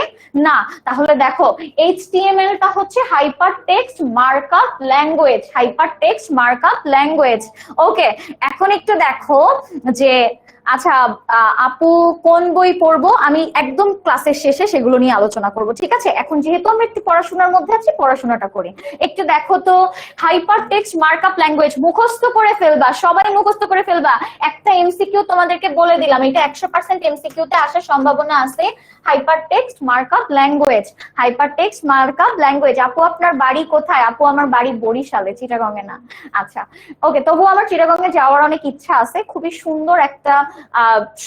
না। তাহলে দেখো এইচটিএমএল টা হচ্ছে hyper text markup language, hyper text markup language. Okay, এখন একটু দেখো যে আচ্ছা, আপু কোন বই পড়বো আমি একদম ক্লাসের শেষে সেগুলো নিয়ে আলোচনা করব, ঠিক আছে? এখন যেহেতু আমরা একটু পড়াশোনার মধ্যে আছি, পড়াশোনাটা করি। একটু দেখো তো, হাইপার টেক্সট মার্কআপ ল্যাঙ্গুয়েজ মুখস্থ করে ফেলবা, সবাই মুখস্থ করে ফেলবা। একটা এমসিকিউ তোমাদেরকে বলে দিলাম, এটা 100% এমসিকিউ তে আসার সম্ভাবনা আছে। Hyper text markup language, hyper text markup language. আপু আপনার বাড়ি কোথায়? আপু আমার বাড়ি বরিশালে, চিটাগং এ না। আচ্ছা, ওকে, তবু আমার চিটাগং এ যাওয়ার অনেক ইচ্ছা আছে। খুবই সুন্দর একটা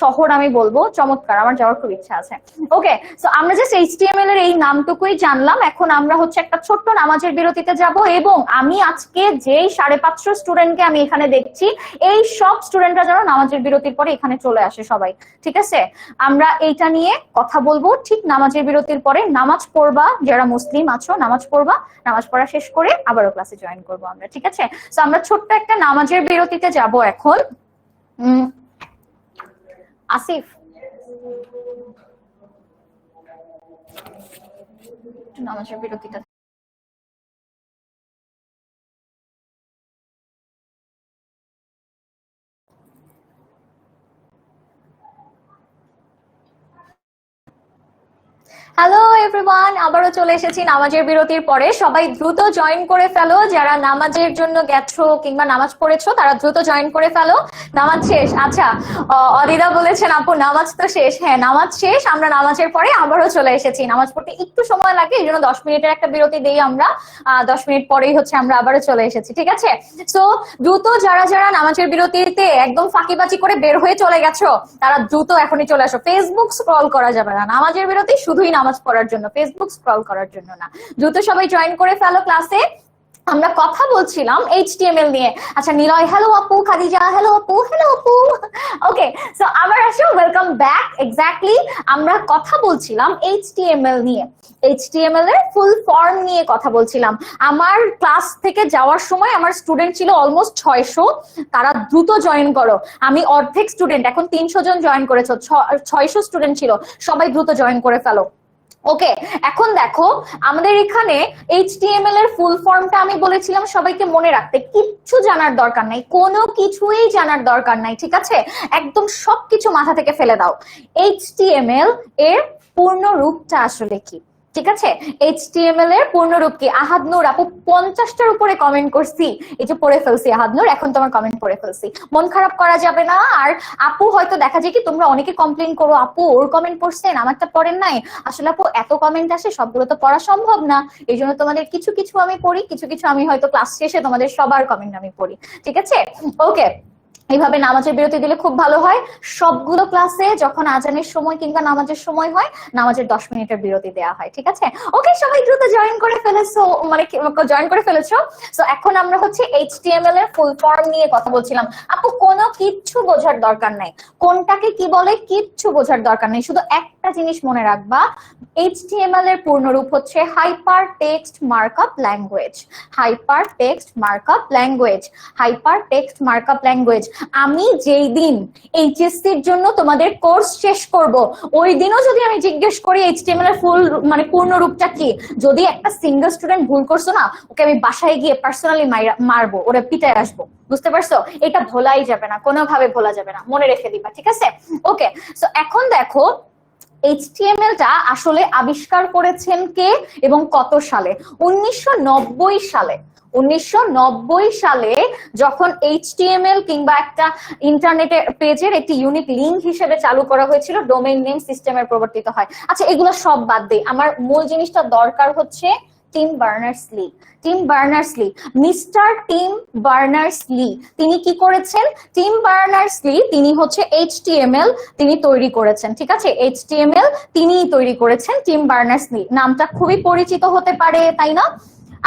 শহর, আমি বলবো চমৎকার, আমার যাওয়ার খুব ইচ্ছা আছে। ওকে, সো আমরা জাস্ট এইচটিএমএল এর এই নামটুকুই জানলাম। এখন আমরা হচ্ছে একটা ছোট্ট নামাজের বিরতিতে যাব, এবং আমি আজকে যেই 550 স্টুডেন্টকে আমি এখানে দেখছি, এই সব স্টুডেন্টরা যেন নামাজের বিরতির পরে এখানে চলে আসে সবাই, ঠিক আছে? আমরা এইটা নিয়ে কথা বলবো ঠিক নামাজের বিরতির পরে। নামাজ পড়বা, যারা মুসলিম আছো নামাজ পড়বা, নামাজ পড়া শেষ করে আবারও ক্লাসে জয়েন করবো আমরা, ঠিক আছে? তো আমরা ছোট্ট একটা নামাজের বিরতিতে যাব এখন। আসিফ, নামাজের বিরতিটা হ্যালো এভরিওয়ান, আবারও চলে এসেছি নামাজের বিরতির পরে। সবাই দ্রুত জয়েন করে ফেলো, যারা নামাজের জন্য গেছো কিংবা নামাজ পড়েছো তারা দ্রুত জয়েন করে ফেলো। নামাজ শেষ? আচ্ছা, অদিদা বলেছেন আপু নামাজ তো শেষ। হ্যাঁ, নামাজ শেষ, আমরা নামাজের পরে আবারও চলে এসেছি। নামাজ পড়তে একটু সময় লাগে, এই জন্য 10 মিনিটের একটা বিরতি দিই আমরা। 10 মিনিট পরেই হচ্ছে আমরা আবারও চলে এসেছি, ঠিক আছে? সো দ্রুত যারা যারা নামাজের বিরতিতে একদম ফাঁকিবাজি করে বের হয়ে চলে গেছো, তারা দ্রুত এখনই চলে আসো। ফেসবুক স্ক্রল করা যাবে না, নামাজের বিরতি শুধুই নামাজ পড়ার জন্য, ফেসবুক স্ক্রল করার জন্য না। দ্রুত সবাই জয়েন করে ফেলো ক্লাসে। আমরা কথা বলছিলাম এইচটিএমএল নিয়ে। আচ্ছা, নিলয় হ্যালো আপু, খাদিজা হ্যালো আপু, হ্যালো আপু। ওকে, সো আবার আসো, ওয়েলকাম ব্যাক। এক্স্যাক্টলি, আমরা কথা বলছিলাম এইচটিএমএল নিয়ে, এইচটিএমএল এর ফুল ফর্ম নিয়ে কথা বলছিলাম। আমার ক্লাস থেকে যাওয়ার সময় আমার স্টুডেন্ট ছিল অলমোস্ট 600। তারা দ্রুত জয়েন করো, আমি অর্ধেক স্টুডেন্ট, এখন 300 জন জয়েন করেছো, 600 স্টুডেন্ট ছিল, সবাই দ্রুত জয়েন করে ফেলো। ওকে, এখন দেখো আমাদের এখানে এইচটিএমএল এর ফুল ফর্মটা আমি বলেছিলাম সবাইকে মনে রাখতে। কিচ্ছু জানার দরকার নাই, কোনো কিছুই জানার দরকার নাই, ঠিক আছে? একদম সবকিছু মাথা থেকে ফেলে দাও। এইচটিএমএল এর পূর্ণ রূপটা আসলে কি, ঠিক আছে? এইচটিএমএল এর পূর্ণরূপ কি? আহাদ নূর আপু 50টার উপরে কমেন্ট করছি, এই যে পড়ে ফেলছি। আহাদ নূর, এখন তোমার কমেন্ট পড়ে ফেলছি, মন খারাপ করা যাবে না। আর আপু হয়তো দেখা যায় কি তোমরা অনেকে কমপ্লেন করো, আপু ওর কমেন্ট পড়ছেন আমারটা পড়েন নাই। আসলে আপু এত কমেন্ট আসে, সবগুলো তো পড়া সম্ভব না, এই জন্য তোমাদের কিছু কিছু আমি পড়ি, কিছু কিছু আমি হয়তো ক্লাস শেষে তোমাদের সবার কমেন্ট আমি পড়ি, ঠিক আছে? ওকে, এইভাবে নামাজের বিরতি দিলে খুব ভালো হয়। সবগুলো ক্লাসে যখন আজানের সময় কিংবা নামাজের সময় হয়, নামাজের 10 মিনিটের বিরতি দেওয়া হয়, ঠিক আছে? ওকে, সবাই দ্রুত জয়েন করে ফেলেছো, মানে জয়েন করে ফেলেছো। সো এখন আমরা হচ্ছে এইচটিএমএল এর ফুল ফর্ম নিয়ে কথা বলছিলাম। আপু কোনো কিচ্ছু বোঝার দরকার নাই, কোনটাকে কি বলে কিচ্ছু বোঝার দরকার নেই, শুধু একটা জিনিস মনে রাখবা, এইচটিএমএল এর পূর্ণরূপ হচ্ছে hyper text markup language. Hyper text markup language, hyper text markup language. আমি যেই দিন এইচএসসির জন্য তোমাদের কোর্স শেষ করব, ওই দিনও যদি আমি জিজ্ঞেস করি এইচটিএমএল এর ফুল মানে পূর্ণ রূপটা কি, যদি একটা সিঙ্গেল স্টুডেন্ট ভুল করছো না, ওকে আমি বাসায় গিয়ে পার্সোনালি মারবো, ওরা পিটায় আসবো, বুঝতে পারছো? এটা ভোলাই যাবে না, কোনোভাবে ভোলা যাবে না, মনে রেখে দিবা, ঠিক আছে? ওকে, সো এখন দেখো এইচটিএমএল টা আসলে আবিষ্কার করেছেন কে এবং কত সালে? 1990 সালে। 1990 সালে যখন এইচটিএমএল কিংবা একটা ইন্টারনেটে পেজের একটি ইউনিক লিঙ্ক হিসেবে চালু করা হয়েছিল, ডোমেইন নেম সিস্টেমের প্রবর্তিত হয়। আচ্ছা, এগুলো সব বাদ দেই, আমার মূল জিনিসটা দরকার হচ্ছে team Berners-Lee. Tim Berners-Lee, mister team Berners-Lee, তিনি কি করেছেন? টিম বার্নার্স-লি তিনি হচ্ছে এইচটিএমএল তিনি তৈরি করেছেন, ঠিক আছে? এইচটিএমএল তিনিই তৈরি করেছেন। টিম বার্নার্স-লি নামটা খুবই পরিচিত হতে পারে, তাই না?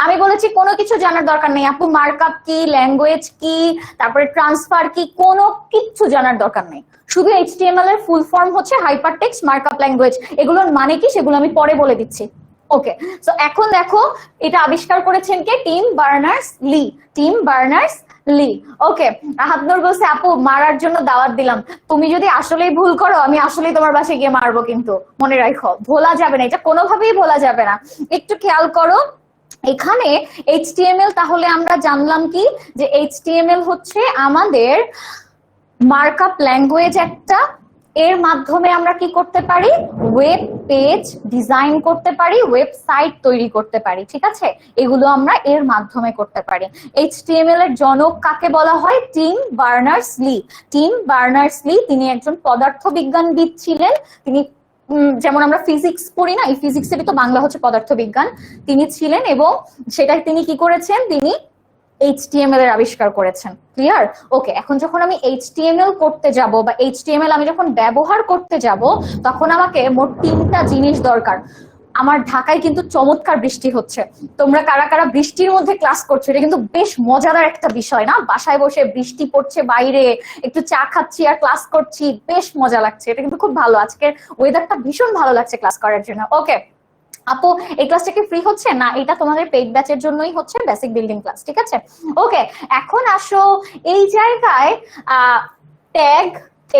আমি বলেছি কোনো কিছু জানার দরকার নেই আপু, মার্কআপ কি, ল্যাঙ্গুয়েজ কি, তারপরে ট্রান্সফার কি, কোনো কিচ্ছু জানার দরকার নেই। শুধু এইচটিএমএল এর ফুল ফর্ম হচ্ছে হাইপার টেক্সট মার্কআপ ল্যাঙ্গুয়েজ। এগুলোর মানে কি সেগুলো আমি পরে বলে দিচ্ছি। ওকে, সো এখন দেখো এটা আবিষ্কার করেছেন কে? Tim Berners-Lee. Tim Berners-Lee. Okay, Ahadnur বলছে আপু মারার জন্য দাওয়াত দিলাম, তুমি যদি আসলেই ভুল করো আমি আসলেই তোমার বাসায় গিয়ে মারবো, কিন্তু মনে রাখো ভোলা যাবে না, এটা কোনোভাবেই ভোলা যাবে না। একটু খেয়াল করো এখানে এইচটিএমএল, তাহলে আমরা জানলাম কি যে এইচটিএমএল হচ্ছে আমাদের মার্কআপ ল্যাঙ্গুয়েজ একটা, এর মাধ্যমে আমরা কি করতে পারি, ওয়েব পেজ ডিজাইন করতে পারি, ওয়েবসাইট তৈরি করতে পারি, ঠিক আছে, এগুলো আমরা এর মাধ্যমে করতে পারি। এইচটিএমএল এর জনক কাকে বলা হয়, টিম বার্নার্স-লি। টিম বার্নার্স-লি তিনি একজন পদার্থবিজ্ঞানবিদ ছিলেন। তিনি যেমন আমরা ফিজিক্স পড়ি না, এই ফিজিক্সেরই তো বাংলা হচ্ছে পদার্থবিজ্ঞান, তিনি ছিলেন এবং সেটা তিনি কি করেছেন, তিনি এইচটিএমএল এর আবিষ্কার করেছেন। ক্লিয়ার? ওকে, এখন যখন আমি এইচটিএমএল করতে যাব বা এইচটিএমএল আমি যখন ব্যবহার করতে যাব, তখন আমাকে মোট 3টা জিনিস দরকার। আমার ঢাকায় কিন্তু চমৎকার বৃষ্টি হচ্ছে, তোমরা কারা কারা বৃষ্টির মধ্যে ক্লাস করছো, এটা কিন্তু বেশ মজাদার একটা বিষয় না, বাসায় বসে বৃষ্টি পড়ছে, বাইরে একটু চা খাচ্ছি আর ক্লাস করছি, বেশ মজা লাগছে, এটা কিন্তু খুব ভালো, আজকের ওয়েদারটা ভীষণ ভালো লাগছে ক্লাস করার জন্য। ওকে আপু, এই ক্লাসটা কি ফ্রি হচ্ছে না, এটা তোমাদের পেইড ব্যাচের জন্যই হচ্ছে, বেসিক বিল্ডিং ক্লাস, ঠিক আছে। ওকে, এখন আসো এই জায়গায় ট্যাগ,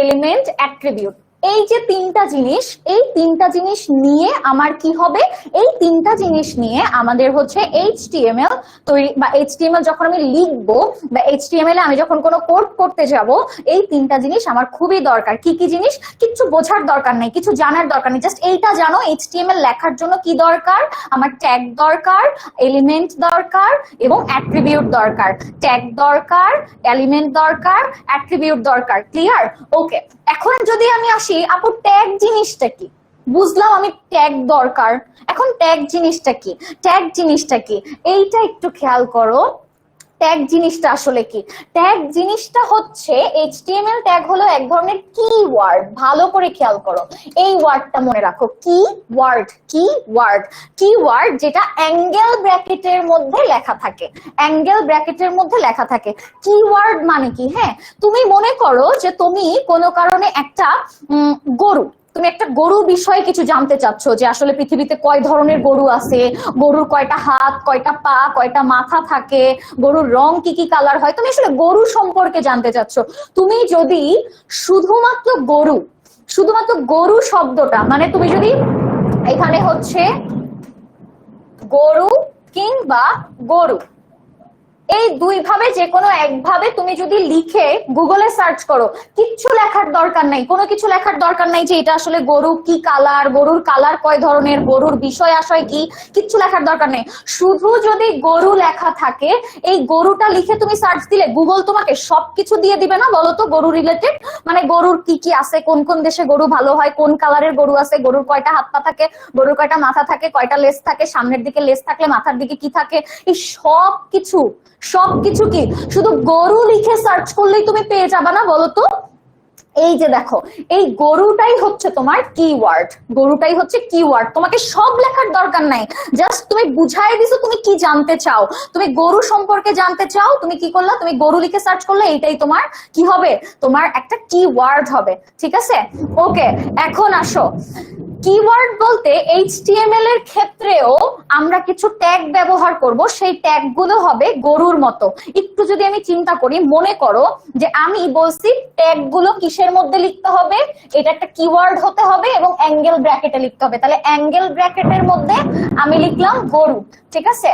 এলিমেন্ট, অ্যাট্রিবিউট, এই যে 3টা জিনিস, এই 3টা জিনিস নিয়ে আমার কি হবে, এই 3টা জিনিস নিয়ে আমাদের হচ্ছে এইচটিএমএল তৈরি, বা এইচটিএমএল যখন আমি লিখবো বা এইচটিএমএল এ আমি যখন কোনো কোড করতে যাব, এই 3টা জিনিস আমার খুবই দরকার। কি কি জিনিস? কিচ্ছু বোঝার দরকার নেই, কিছু জানার দরকার নেই, জাস্ট এইটা জানো এইচটিএমএল লেখার জন্য কি দরকার, আমার ট্যাগ দরকার, এলিমেন্ট দরকার এবং অ্যাট্রিবিউট দরকার। ট্যাগ দরকার, এলিমেন্ট দরকার, অ্যাট্রিবিউট দরকার। ক্লিয়ার? ওকে, এখন যদি আমি আসি, আপু ট্যাগ জিনিসটা কি? বুঝলাম আমি ট্যাগ দরকার, এখন ট্যাগ জিনিসটা কি? ট্যাগ জিনিসটা কি এইটা একটু খেয়াল করো। ট্যাগ জিনিসটা আসলে কি? ট্যাগ জিনিসটা হচ্ছে, এইচটিএমএল ট্যাগ হলো এক ধরনের কিওয়ার্ড, ভালো করে খেয়াল করো, এই ওয়ার্ডটা মনে রাখো, কিওয়ার্ড। কিওয়ার্ড, কিওয়ার্ড যেটা অ্যাঙ্গেল ব্র্যাকেটের মধ্যে লেখা থাকে, অ্যাঙ্গেল ব্র্যাকেটের মধ্যে লেখা থাকে। কিওয়ার্ড মানে কি? হ্যাঁ, তুমি মনে করো যে তুমি কোনো কারণে একটা গরু, তুমি একটা গরু বিষয়ে কিছু জানতে চাচ্ছ, যে আসলে পৃথিবীতে কয় ধরনের গরু আছে, গরুর কয়টা হাত, কয়টা পা, কয়টা মাথা থাকে, গরুর রং কি কি কালার হয়, তুমি আসলে গরু সম্পর্কে জানতে চাচ্ছ। তুমি যদি শুধুমাত্র গরু, শুধুমাত্র গরু শব্দটা, মানে তুমি যদি এখানে হচ্ছে গরু কিংবা গরু, এই দুই ভাবে যে কোনো একভাবে তুমি যদি লিখে গুগলে সার্চ করো, কিচ্ছু লেখার দরকার নাই, কোনো কিছু লেখার দরকার নাই যে এটা আসলে গরু কি কালার, গরুর কালার কয় ধরনের, গরুর বিষয় আশয় কি, কিচ্ছু লেখার দরকার নেই। শুধু যদি গরু লেখা থাকে, এই গরুটা লিখে তুমি সার্চ দিলে গুগল তোমাকে সবকিছু দিয়ে দিবে না, বলো তো? গরু রিলেটেড, মানে গরুর কি কি আছে, কোন কোন দেশে গরু ভালো হয়, কোন কালারের গরু আছে, গরুর কয়টা হাত পা থাকে, গরুর কয়টা মাথা থাকে, কয়টা লেজ থাকে, সামনের দিকে লেজ থাকলে মাথার দিকে কি থাকে, এই সবকিছু, সবকিছু কি শুধু গরু লিখে সার্চ করলেই তুমি পেয়ে যাবে না, বলো তো? এই যে দেখো, এই গরুটাই হচ্ছে তোমার কিওয়ার্ড, গরুটাই হচ্ছে কিওয়ার্ড, তোমাকে সব লেখার দরকার নাই, জাস্ট তুমি বুঝাই দিছো তুমি কি জানতে চাও, তুমি গরু সম্পর্কে জানতে চাও, তুমি কি করলা, তুমি গরু লিখে সার্চ করলে, এইটাই তোমার কি হবে, তোমার একটা কিওয়ার্ড হবে, ঠিক আছে। ওকে, এখন আসো, কিওয়ার্ড বলতে এইচটিএমএল এর ক্ষেত্রেও আমরা কিছু ট্যাগ ব্যবহার করব, সেই ট্যাগ গুলো হবে গরুর মতো। একটু যদি আমি চিন্তা করি, মনে করো যে আমি বলছি ট্যাগ গুলো কিসের মধ্যে লিখতে হবে, এটা একটা কিওয়ার্ড হতে হবে এবং অ্যাঙ্গেল ব্র্যাকেটে লিখতে হবে, তাহলে অ্যাঙ্গেল ব্র্যাকেটের মধ্যে আমি লিখলাম গরু, ঠিক আছে,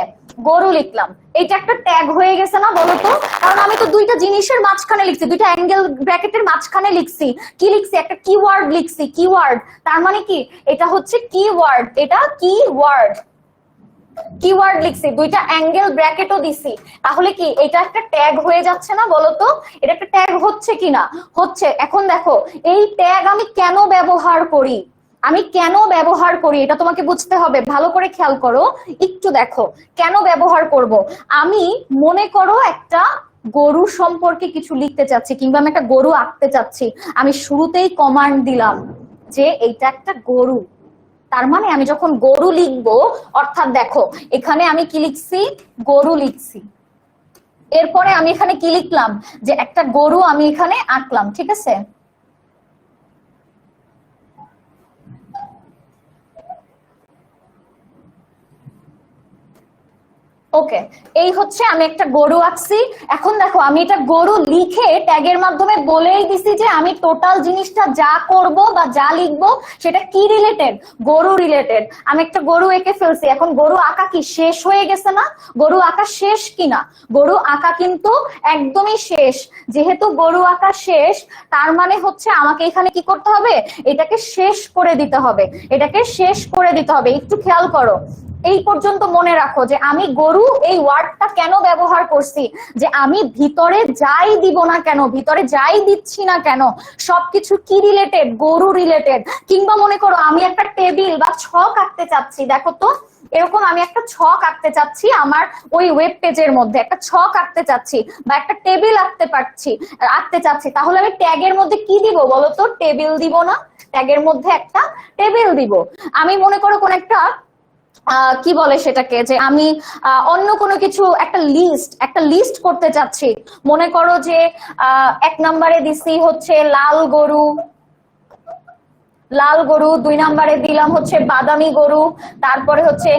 গরু লিখলাম, এটা একটা ট্যাগ হয়ে গেছে না, বলো তো? কারণ আমি তো দুইটা জিনিসের মাঝখানে লিখছি, দুইটা অ্যাঙ্গেল ব্র্যাকেটের মাঝখানে লিখছি, কি লিখছি, একটা কিওয়ার্ড লিখছি, কিওয়ার্ড, তার মানে কি এটা হচ্ছে কিওয়ার্ড, এটা কিওয়ার্ড, কিওয়ার্ড লিখছি, দুইটা অ্যাঙ্গেল ব্র্যাকেটও দিছি, তাহলে কি এটা একটা ট্যাগ হয়ে যাচ্ছে না, বলো তো? এটা একটা ট্যাগ হচ্ছে কিনা? হচ্ছে। এখন দেখো, এই ট্যাগ আমি কেন ব্যবহার করি, আমি কেন ব্যবহার করি এটা তোমাকে বুঝতে হবে, ভালো করে খেয়াল করো, একটু দেখো কেন ব্যবহার করব। আমি মনে করো একটা গরু সম্পর্কে কিছু লিখতে চাচ্ছি, কিংবা আমি একটা গরু আঁকতে চাচ্ছি, আমি শুরুতেই কমান্ড দিলাম যে এইটা একটা গরু, তার মানে আমি যখন গরু লিখবো, অর্থাৎ দেখো এখানে আমি কি লিখছি, গরু লিখছি, এরপরে আমি এখানে কি লিখলাম, যে একটা গরু আমি এখানে আঁকলাম, ঠিক আছে। ওকে, এই হচ্ছে আমি একটা গরু আঁকছি। এখন দেখো আমি এটা গরু লিখে ট্যাগের মাধ্যমে বলেই দিছি যে আমি টোটাল জিনিসটা যা করব বা যা লিখবো সেটা কি রিলেটেড, গরু রিলেটেড। আমি একটা গরু এঁকে ফেলছি, এখন গরু আঁকা কি শেষ হয়ে গেছে না? গরু আঁকা শেষ কিনা? গরু আঁকা কিন্তু একদমই শেষ। যেহেতু গরু আঁকা শেষ, তার মানে হচ্ছে আমাকে এখানে কি করতে হবে, এটাকে শেষ করে দিতে হবে, এটাকে শেষ করে দিতে হবে। একটু খেয়াল করো, এই পর্যন্ত মনে রাখো যে আমি গরু এই ওয়ার্ডটা কেন ব্যবহার করছি, যে আমি ভিতরে যাই দিব না কেন, ভিতরে যাই দিচ্ছি না কেন, সবকিছু কি রিলেটেড, গরু রিলেটেড। কিংবা মনে করো আমি একটা টেবিল বা ছক আঁকতে চাচ্ছি, দেখো তো এরকম আমি একটা ছক আঁকতে চাচ্ছি, আমার ওই ওয়েব পেজের মধ্যে একটা ছক আঁকতে চাচ্ছি বা একটা টেবিল আঁকতে চাচ্ছি, তাহলে আমি ট্যাগের মধ্যে কি দিব বলো তো? টেবিল দিব না? ট্যাগের মধ্যে একটা টেবিল দিব। আমি মনে করো কোন একটা কি বলে সেটাকে, যে আমি অন্য কোনো কিছু একটা লিস্ট করতে চাচ্ছি, মনে করো যে 1 নম্বরে দিছি হচ্ছে লাল গরু, 2 নম্বরে দিলাম হচ্ছে বাদামি গরু, তারপরে হচ্ছে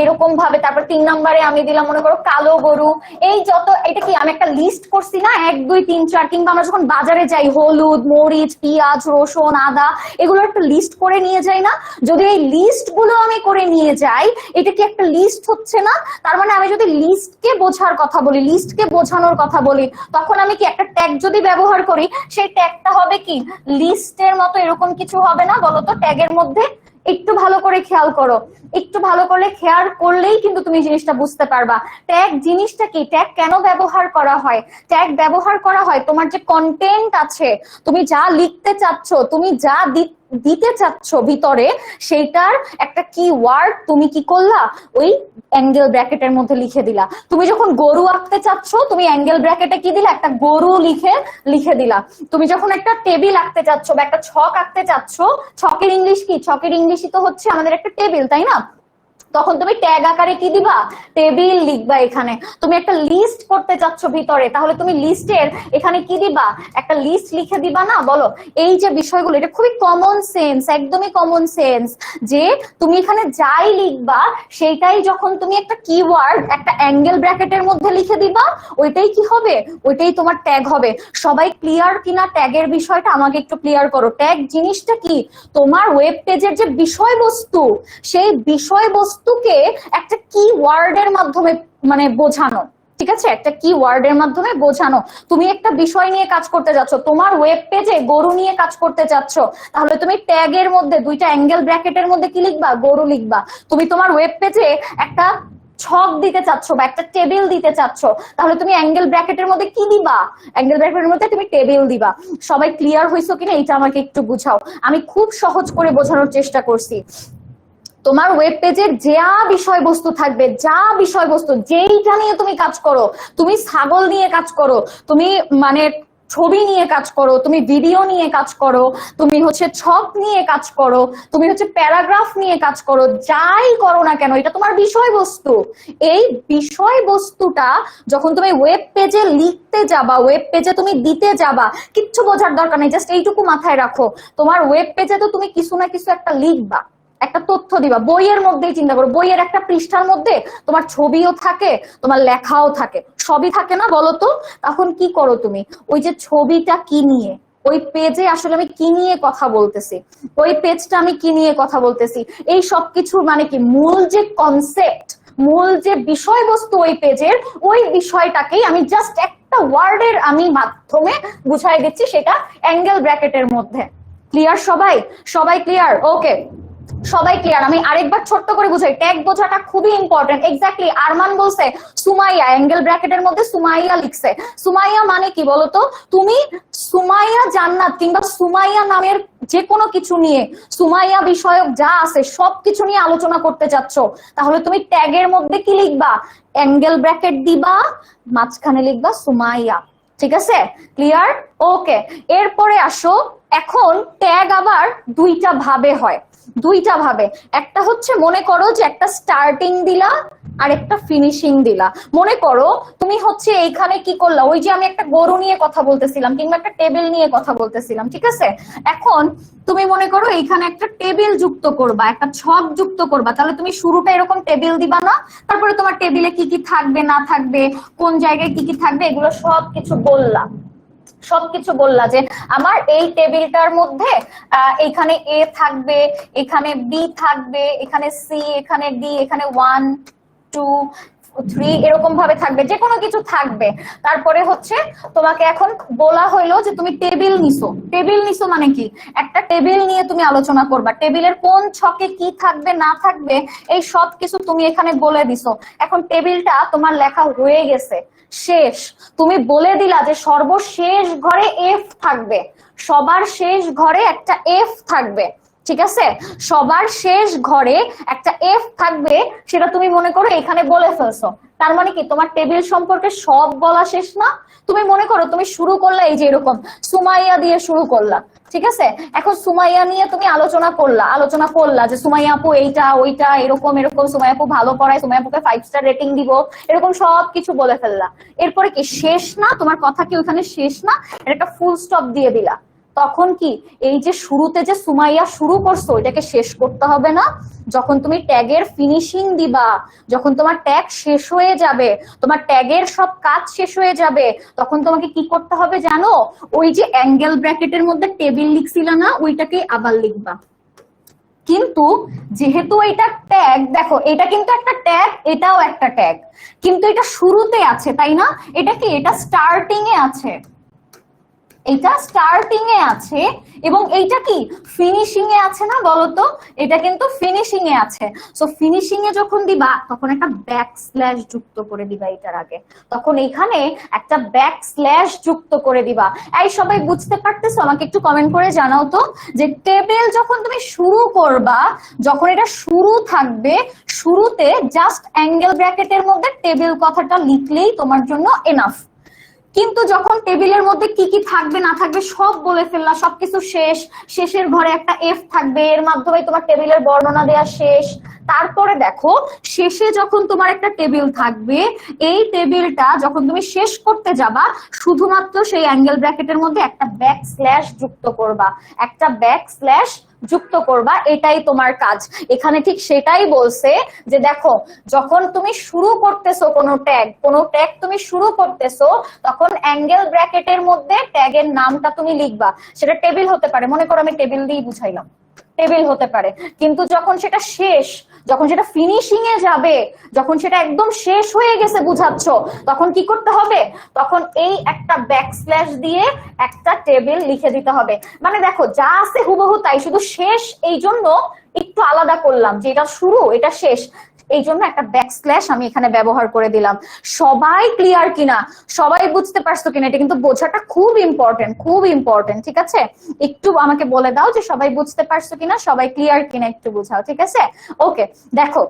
এরকম ভাবে, তারপর 3 নম্বরে আমি দিলাম মনে করো কালো গরু। এই যত, এটা কি আমি একটা লিস্ট করছি না, 1 2 3 4। কিংবা আমরা যখন বাজারে যাই, হলুদ, মরিচ, পেঁয়াজ, রসুন, আদা, এগুলো একটা লিস্ট করে নিয়ে যাই না? যদি এই লিস্ট গুলো আমি করে নিয়ে যাই, এটা কি একটা লিস্ট হচ্ছে না? তার মানে আমি যদি লিস্টকে বোঝার কথা বলি, লিস্টকে বোঝানোর কথা বলি, তখন আমি কি একটা ট্যাগ যদি ব্যবহার করি, সেই ট্যাগটা হবে কি লিস্টের মতো এরকম কিছু হবে না বলতো ট্যাগের মধ্যে? একটু ভালো করে খেয়াল করো, একটু ভালো করে খেয়াল করলেই কিন্তু তুমি জিনিসটা বুঝতে পারবা ট্যাগ জিনিসটা কি, ট্যাগ কেন ব্যবহার করা হয়। ট্যাগ ব্যবহার করা হয় তোমার যে কন্টেন্ট আছে, তুমি যা লিখতে চাচ্ছ, তুমি যা দিতে চাচ্ছ ভিতরে, সেইটার একটা কি ওয়ার্ড তুমি কি করলা, ওই অ্যাঙ্গেল ব্র্যাকেটের মধ্যে লিখে দিলা। তুমি যখন গরু আঁকতে চাচ্ছ, তুমি অ্যাঙ্গেল ব্র্যাকেটে কি দিলা, একটা গরু লিখে দিলা। তুমি যখন একটা টেবিল আঁকতে চাচ্ছ বা একটা ছক আঁকতে চাচ্ছ, ছকের ইংলিশ কি, ছকের ইংলিশই তো হচ্ছে আমাদের একটা টেবিল, তাই না? তখন তুমি ট্যাগ আকারে কি দিবা, টেবিল লিখবা। এখানে তুমি একটা লিস্ট করতে চাচ্ছ ভিতরে, তাহলে তুমি লিস্টের এখানে কি দিবা, একটা লিস্ট লিখে দিবা না? বলো, এই যে বিষয়গুলো, এটা খুবই কমন সেন্স, একদমই কমন সেন্স, যে তুমি এখানে যাই লিখবা সেইটাই যখন তুমি একটা কিওয়ার্ড একটা অ্যাঙ্গেল ব্র্যাকেটের মধ্যে লিখে দিবা, ওইটাই কি হবে, ওইটাই তোমার ট্যাগ হবে। সবাই ক্লিয়ার কিনা ট্যাগের বিষয়টা আমাকে একটু ক্লিয়ার করো। ট্যাগ জিনিসটা কি, তোমার ওয়েব পেজের যে বিষয়বস্তু, সেই বিষয়বস্তুকে একটা কি ওয়ার্ডের মাধ্যমে মানে বোঝানো, ঠিক আছে? একটা কি ওয়ার্ডের মাধ্যমে বোঝানো। তুমি একটা বিষয় নিয়ে কাজ করতে যাচ্ছ, তোমার ওয়েব পেজে গরু নিয়ে কাজ করতে যাচ্ছ, তাহলে তুমি ট্যাগের মধ্যে দুইটা অ্যাঙ্গেল ব্র্যাকেটের মধ্যে কি লিখবা, গরু লিখবা। তুমি তোমার ওয়েব পেজে একটা ছক দিতে চাচ্ছ বা একটা টেবিল দিতে চাচ্ছ, তাহলে তুমি অ্যাঙ্গেল ব্র্যাকেটের মধ্যে কি দিবা, অ্যাঙ্গেল ব্র্যাকেটের মধ্যে তুমি টেবিল দিবা। সবাই ক্লিয়ার হইছো কিনা এটা আমাকে একটু বুঝাও। আমি খুব সহজ করে বোঝানোর চেষ্টা করছি। তোমার ওয়েব পেজের যা বিষয়বস্তু থাকবে, যা বিষয়বস্তু যেইটা নিয়ে তুমি কাজ করো, তুমি ছাগল নিয়ে কাজ করো, তুমি মানে ছবি নিয়ে কাজ করো, তুমি ভিডিও নিয়ে কাজ করো, তুমি হচ্ছে ছক নিয়ে কাজ করো, তুমি হচ্ছে প্যারাগ্রাফ নিয়ে কাজ করো, যাই করো না কেন, এটা তোমার বিষয়বস্তু। এই বিষয়বস্তুটা যখন তুমি ওয়েব পেজে লিখতে যাবা, ওয়েব পেজে তুমি দিতে যাবা, কিচ্ছু বোঝার দরকার নেই, জাস্ট এইটুকু মাথায় রাখো, তোমার ওয়েব পেজে তো তুমি কিছু না কিছু একটা লিখবা, একটা তথ্য দিবা। বইয়ের মধ্যেই চিন্তা করো, বইয়ের একটা পৃষ্ঠার মধ্যে তোমার ছবিও থাকে, তোমার লেখাও থাকে, সবই থাকে না বলতো? তখন কি করো তুমি, ওই যে ছবিটা কি নিয়ে, ওই পেজে আসলে আমি কি নিয়ে কথা বলতেছি, ওই পেজটা আমি কি নিয়ে কথা বলতেছি, এই সবকিছুর মানে কি, মূল যে কনসেপ্ট, মূল যে বিষয়বস্তু ওই পেজের, ওই বিষয়টাকেই আমি জাস্ট একটা ওয়ার্ডের আমি মাধ্যমে বুঝাই দিচ্ছি, সেটা অ্যাঙ্গেল ব্র্যাকেটের মধ্যে। ক্লিয়ার সবাই? সবাই ক্লিয়ার? ওকে, সবাই ক্লিয়ার? আমি আরেকবার ছোট্ট করে বুঝাই, ট্যাগ বোঝাটা খুবই ইম্পর্টেন্ট। এক্স্যাক্টলি আরমান বলছে সুমাইয়া, অ্যাঙ্গেল ব্র্যাকেটের মধ্যে সুমাইয়া লিখছে। সুমাইয়া মানে কি বলতো? তুমি সুমাইয়া জান্নাত কিংবা সুমাইয়া নামের যে কোনো কিছু নিয়ে, সুমাইয়া বিষয়ক যা আছে সবকিছু নিয়ে আলোচনা করতে চাচ্ছ, তাহলে তুমি ট্যাগের মধ্যে কি লিখবা, অ্যাঙ্গেল ব্র্যাকেট দিবা, মাঝখানে লিখবা সুমাইয়া। ঠিক আছে? ক্লিয়ার? ওকে, এরপরে আসো এখন ট্যাগ আবার দুইটা ভাবে হয়, দুইটা ভাবে। একটা হচ্ছে মনে করো যে একটা স্টার্টিং দিলা আর একটা ফিনিশিং দিলা। মনে করো তুমি হচ্ছে এইখানে কি করলা, ওই যে আমি একটা গরু নিয়ে কথা বলতেছিলাম কিংবা একটা টেবিল নিয়ে কথা বলতেছিলাম, ঠিক আছে? এখন তুমি মনে করো এইখানে একটা টেবিল যুক্ত করবা, একটা ছক যুক্ত করবা, তাহলে তুমি শুরুটা এরকম টেবিল দিবা না, তারপরে তোমার টেবিলে কি কি থাকবে না থাকবে, কোন জায়গায় কি কি থাকবে, এগুলো সবকিছু বললা, সবকিছু বললা যে আমার এই টেবিলটার মধ্যে এখানে এ থাকবে, এখানে বি থাকবে, এখানে সি, এখানে ডি, এখানে 1 2 3 এরকম ভাবে থাকবে, যে কোনো কিছু থাকবে। তারপরে হচ্ছে তোমাকে এখন বলা হইলো যে তুমি টেবিল নিছো, টেবিল নিছো মানে কি, একটা টেবিল নিয়ে তুমি আলোচনা করবা, টেবিলের কোন ছকে কি থাকবে না থাকবে এই সব কিছু তুমি এখানে বলে দিছো। এখন টেবিলটা তোমার লেখা হয়ে গেছে, শেষ। তুমি বলে দিলা যে সর্বশেষ ঘরে এফ থাকবে, সবার শেষ ঘরে একটা এফ থাকবে, ঠিক আছে? সবার শেষ ঘরে একটা এফ থাকবে, সেটা তুমি মনে করো এখানে বলে ফেলছো। তার মানে কি তোমার টেবিল সম্পর্কে সব বলা শেষ না? তুমি মনে করো তুমি শুরু করলা এই যে এরকম সুমাইয়া দিয়ে শুরু করলা, ঠিক আছে? এখন সুমাইয়া নিয়ে তুমি আলোচনা করলা যে সুমাইয়া আপু এইটা ওইটা এরকম এরকম, সুমাইয়া আপু ভালো পড়ায়, সুমাইয়া আপুকে 5 স্টার রেটিং দিব, এরকম সব কিছু বলে ফেললা। এরপরে কি শেষ না? তোমার কথা কি ওখানে শেষ না? এটা একটা ফুল স্টপ দিয়ে দিলা। তখন কি এই যে শুরুতে যে সুমাইয়া শুরু করছো এটাকে শেষ করতে হবে না? যখন তুমি ট্যাগের ফিনিশিং দিবা, যখন তোমার ট্যাগ শেষ হয়ে যাবে, তোমার ট্যাগের সব কাজ শেষ হয়ে যাবে, তখন তোমাকে কি করতে হবে জানো? ওই যে অ্যাঙ্গেল ব্র্যাকেটের মধ্যে টেবিল লিখছিল না, ওইটাকে আবার লিখবা। কিন্তু যেহেতু এটা ট্যাগ, দেখো এটা কিন্তু একটা ট্যাগ, এটাও একটা ট্যাগ, কিন্তু এটা শুরুতে আছে তাই না? এটা কি, এটা স্টার্টিং এ আছে, এটা স্টার্টিং এ আছে, এবং এইটা কি ফিনিশিং এ আছে না? বলতো, এটা কিন্তু ফিনিশিং এ আছে। সো ফিনিশিং এ যখন দিবা তখন একটা ব্যাক স্ল্যাশ যুক্ত করে দিবা এটার আগে, তখন এখানে একটা ব্যাক স্ল্যাশ যুক্ত করে দিবা। এই সবাই বুঝতে পারতেছো? আমাকে একটু কমেন্ট করে জানাও তো যে টেবিল যখন তুমি শুরু করবা, যখন এটা শুরু থাকবে, শুরুতে জাস্ট অ্যাঙ্গেল ব্র্যাকেটের মধ্যে টেবিল কথাটা লিখলেই তোমার জন্য এনাফ। কিন্তু যখন টেবিলের মধ্যে কি কি থাকবে না থাকবে সব বলে ফেললা, সবকিছু শেষ, শেষের ঘরে একটা এফ থাকবে, এর মাধ্যমে তোমার টেবিলের বর্ণনা দেয়া শেষ। তারপরে দেখো শেষে যখন তোমার একটা টেবিল থাকবে, এই টেবিলটা যখন তুমি শেষ করতে যাবা শুধুমাত্র সেই অ্যাঙ্গেল ব্র্যাকেটের মধ্যে একটা ব্যাক স্ল্যাশ যুক্ত করবা, একটা ব্যাক স্ল্যাশ যুক্ত করবা, এটাই তোমার কাজ। এখানে ঠিক সেটাই বলছে যে দেখো যখন তুমি শুরু করতেছো কোনো ট্যাগ তুমি শুরু করতেছো, তখন অ্যাঙ্গেল ব্র্যাকেটের মধ্যে ট্যাগের নামটা তুমি লিখবা। সেটা টেবিল হতে পারে, মনে করো আমি টেবিল দিয়ে বুঝাইলাম, টেবিল হতে পারে। কিন্তু যখন সেটা শেষ, যখন সেটা ফিনিশিং এ যাবে, যখন সেটা একদম শেষ হয়ে গেছে বুঝাচ্ছ, তখন কি করতে হবে? তখন এই একটা ব্যাকস্ল্যাশ দিয়ে একটা টেবিল লিখে দিতে হবে। মানে দেখো যা আছে হুবহু তাই, শুধু শেষ এই জন্য একটু আলাদা করলাম, যে এটা শুরু এটা শেষ, এই জন্য একটা ব্যাকস্ল্যাশ আমি এখানে ব্যবহার করে দিলাম। সবাই ক্লিয়ার কিনা, সবাই বুঝতে পারছো কিনা? এটা কিন্তু বোঝাটা খুব ইম্পর্টেন্ট, খুব ইম্পর্টেন্ট, ঠিক আছে? একটু আমাকে বলে দাও যে সবাই বুঝতে পারছো কিনা, সবাই ক্লিয়ার কিনা, একটু বুঝাও, ঠিক আছে? ওকে, দেখো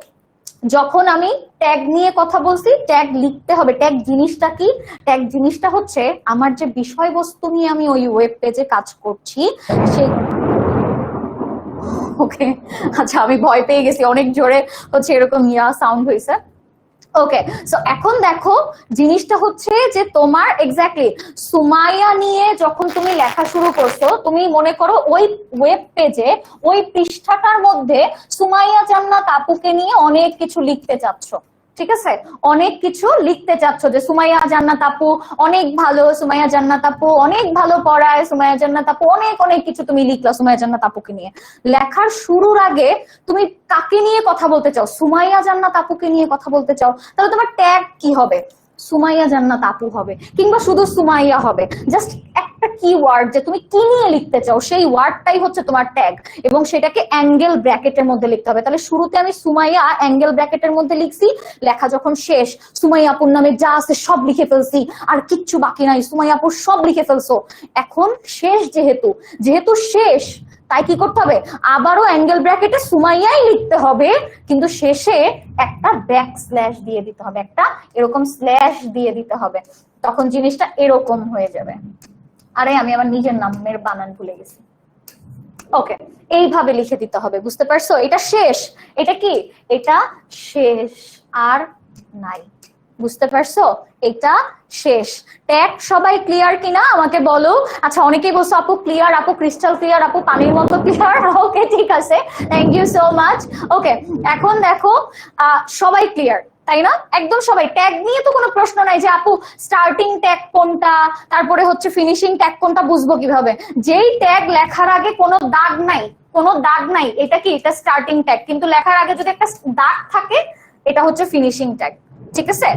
যখন আমি ট্যাগ নিয়ে কথা বলছি, ট্যাগ লিখতে হবে। ট্যাগ জিনিসটা কি? ট্যাগ জিনিসটা হচ্ছে আমার যে বিষয়বস্তু নিয়ে আমি ওই ওয়েব পেজে কাজ করছি সেই। ওকে, আচ্ছা আমি ভয় পেয়ে গেছি, অনেক জোরে হচ্ছে এরকম ইয়া সাউন্ড হয়েছে। ওকে, সো এখন দেখো জিনিসটা হচ্ছে যে তোমার এক্স্যাক্টলি সুমাইয়া নিয়ে যখন তুমি লেখা শুরু করছো, তুমি মনে করো ওই ওয়েব পেজে ওই পৃষ্ঠাটার মধ্যে সুমাইয়া জান্নাত আপুকে নিয়ে অনেক কিছু লিখতে চাচ্ছ, ঠিক আছে? অনেক কিছু লিখতে চাচ্ছ যে সুমাইয়া জান্নাত আপু অনেক ভালো, সুমাইয়া জান্নাত আপু অনেক ভালো পড়ায়, সুমাইয়া জান্নাত আপু অনেক অনেক কিছু তুমি লিখলা সুমাইয়া জান্নাত আপুকে নিয়ে। লেখার শুরুর আগে তুমি কাকে নিয়ে কথা বলতে চাও? সুমাইয়া জান্নাত আপুকে নিয়ে কথা বলতে চাও, তাহলে তোমার ট্যাগ কি হবে? সুমাইয়া জান্নাত আপু হবে, কিংবা শুধু সুমাইয়া হবে। জাস্ট একটা কিওয়ার্ড যে তুমি কি নিয়ে লিখতে চাও সেই ওয়ার্ডটাই হচ্ছে তোমার ট্যাগ, এবং সেটাকে অ্যাঙ্গেল ব্র্যাকেটের মধ্যে লিখতে হবে। তাহলে শুরুতে আমি সুমাইয়া অ্যাঙ্গেল ব্র্যাকেটের মধ্যে লিখছি, লেখা যখন শেষ সুমাইয়া আপুর নামে যা আছে সব লিখে ফেলছি, আর কিচ্ছু বাকি নাই, সুমাইয়া আপুর সব লিখে ফেলছো। এখন শেষ যেহেতু শেষ, তাই কি করতে হবে? আবারও অ্যাঙ্গেল ব্র্যাকেটে সুমাইয়াই লিখতে হবে, কিন্তু শেষে একটা ব্যাক স্ল্যাশ দিয়ে দিতে হবে, একটা এরকম স্ল্যাশ দিয়ে দিতে হবে, তখন জিনিসটা এরকম হয়ে যাবে। আরে আমি আমার নিজের নামের বানান ভুলে গেছি। ওকে, এইভাবে লিখে দিতে হবে, বুঝতে পারছো? এটা শেষ, এটা কি, এটা শেষ, আর নাই, বুঝতে পারছো? এটা শেষ। ট্যাগ সবাই ক্লিয়ার কিনা আমাকে বলো। আচ্ছা, অনেকেই বলছো আপু ক্লিয়ার, আপু ক্রিস্টাল ক্লিয়ার, আপু পানির মতো ক্লিয়ার। ওকে, ঠিক আছে, থ্যাংক ইউ সো মাচ। ওকে, এখন দেখো সবাই ক্লিয়ার, তাই না? একদম সবাই। ট্যাগ নিয়ে তো কোনো প্রশ্ন নাই যে আপু স্টার্টিং ট্যাগ কোনটা, তারপরে হচ্ছে ফিনিশিং ট্যাগ কোনটা, বুঝবো কিভাবে? যেই ট্যাগ লেখার আগে কোনো দাগ নাই, কোনো দাগ নাই, এটা কি, এটা স্টার্টিং ট্যাগ। কিন্তু লেখার আগে যদি একটা দাগ থাকে, এটা হচ্ছে ফিনিশিং ট্যাগ। ঠিক আছে,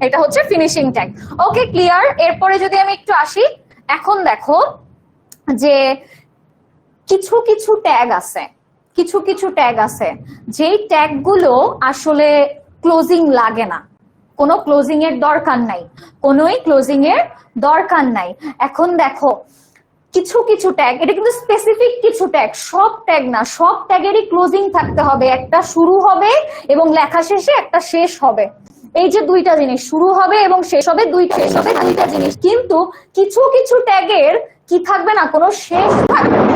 এটা হচ্ছে ফিনিশিং ট্যাগ। ওকে, ক্লিয়ার। এরপরে যদি আমি একটু আসি, এখন দেখো যে কিছু কিছু ট্যাগ আছে, কিছু কিছু ট্যাগ আছে যেই ট্যাগ গুলো আসলে ক্লোজিং লাগে না, কোনো ক্লোজিং এর দরকার নাই, কোনোই ক্লোজিং এর দরকার নাই। এখন দেখো কিছু কিছু ট্যাগ, এটা কিন্তু স্পেসিফিক কিছু ট্যাগ, সব ট্যাগ না, সব ট্যাগেরই ক্লোজিং থাকতে হবে, একটা শুরু হবে এবং লেখা শেষে একটা শেষ হবে। এই যে দুইটা জিনিস, শুরু হবে এবং শেষ হবে, দুইটা জিনিস। কিন্তু কিছু কিছু ট্যাগের কি থাকবে না, কোনো শেষ থাকবে না।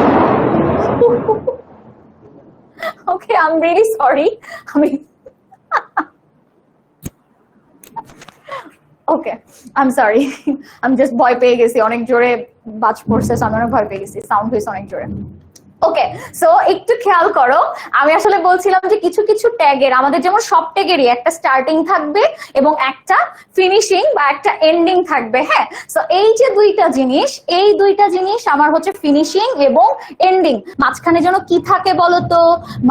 ওকে, আই এম রিয়েলি সরি। আমি ওকে, আই এম সরি, আমি জাস্ট ভয় পেয়ে গেছি, অনেক জোরে বাজ পড়ছে, আমি অনেক ভয় পেয়ে গেছি, সাউন্ড হয়েছে অনেক জোরে। ওকে, সো একটু খেয়াল করো, আমি আসলে বলছিলাম যে কিছু কিছু ট্যাগের, আমাদের যেমন সব ট্যাগেরই একটা স্টার্টিং থাকবে এবং একটা ফিনিশিং বা একটা এন্ডিং থাকবে। হ্যাঁ, সো এই যে দুইটা জিনিস, এই দুইটা জিনিস আমার হচ্ছে ফিনিশিং এবং এন্ডিং। মাঝখানে যেন কি থাকে বলো তো?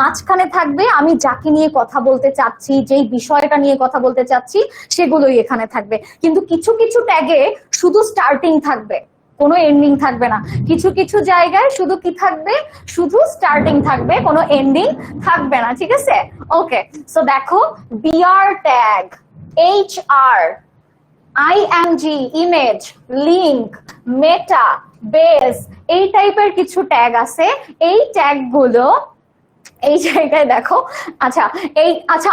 মাঝখানে থাকবে আমি যাকে নিয়ে কথা বলতে চাচ্ছি, যেই বিষয়টা নিয়ে কথা বলতে চাচ্ছি, সেগুলোই এখানে থাকবে। কিন্তু কিছু কিছু ট্যাগে শুধু স্টার্টিং থাকবে, কোনো এন্ডিং থাকবে না। কিছু কিছু জায়গায় শুধু কি থাকবে, শুধু স্টার্টিং থাকবে, কোনো এন্ডিং থাকবে না। ঠিক আছে, ওকে। সো দেখো, BR tag, HR, IMG, image, link, meta, base, এই টাইপের কিছু ট্যাগ আছে। এই ট্যাগ গুলো এই জায়গায় দেখো, আচ্ছা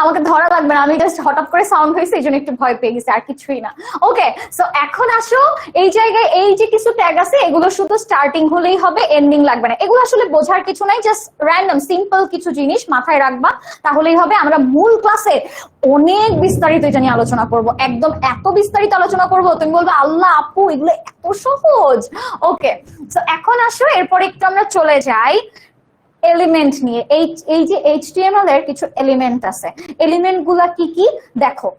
আমাকে ধরা লাগবে না, আমি জাস্ট হঠাৎ করে সাউন্ড হয়েছে এই জন্য একটু ভয় পেয়ে গেছি, আর কিছুই না। ওকে, সো এখন আসো, এই জায়গায় এই যে কিছু ট্যাগ আছে, এগুলো শুধু স্টার্টিং হলেই হবে, এন্ডিং লাগবে না। এগুলো আসলে বোঝার কিছু নাই, জাস্ট র্যান্ডম সিম্পল কিছু জিনিস মাথায় রাখবা, তাহলেই হবে। আমরা মূল ক্লাসে অনেক বিস্তারিত এটা নিয়ে আলোচনা করবো, একদম এত বিস্তারিত আলোচনা করবো তুমি বলবে আল্লাহ আপু এগুলো এত সহজ। ওকে, সো এখন আসো, এরপরে একটু আমরা চলে যাই এলিমেন্ট নিয়ে। এই যে HTML এর কিছু এলিমেন্ট আছে, এলিমেন্ট গুলা কি কি দেখো।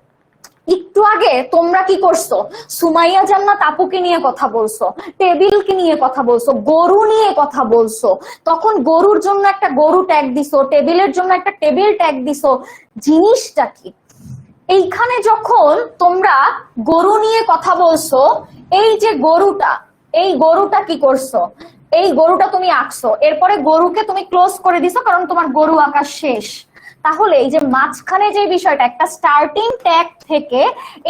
একটু আগে তোমরা কি করছো, সুমাইয়া জান্নাত আপুকে নিয়ে কথা বলছো, টেবিলকে নিয়ে কথা বলছো, গরু নিয়ে কথা বলছো, তখন গরুর জন্য একটা গরু ট্যাগ দিছো, টেবিলের জন্য একটা টেবিল ট্যাগ দিছো। জিনিসটা কি, এইখানে যখন তোমরা গরু নিয়ে কথা বলছো, এই যে গরুটা, এই গরুটা কি করছো, এই গরুটা তুমি আঁকছো, এরপরে গরুকে তুমি ক্লোজ করে দিছো কারণ তোমার গরু আঁকা শেষ। তাহলে এই যে মাঝখানে যে বিষয়টা, একটা স্টার্টিং ট্যাগ থেকে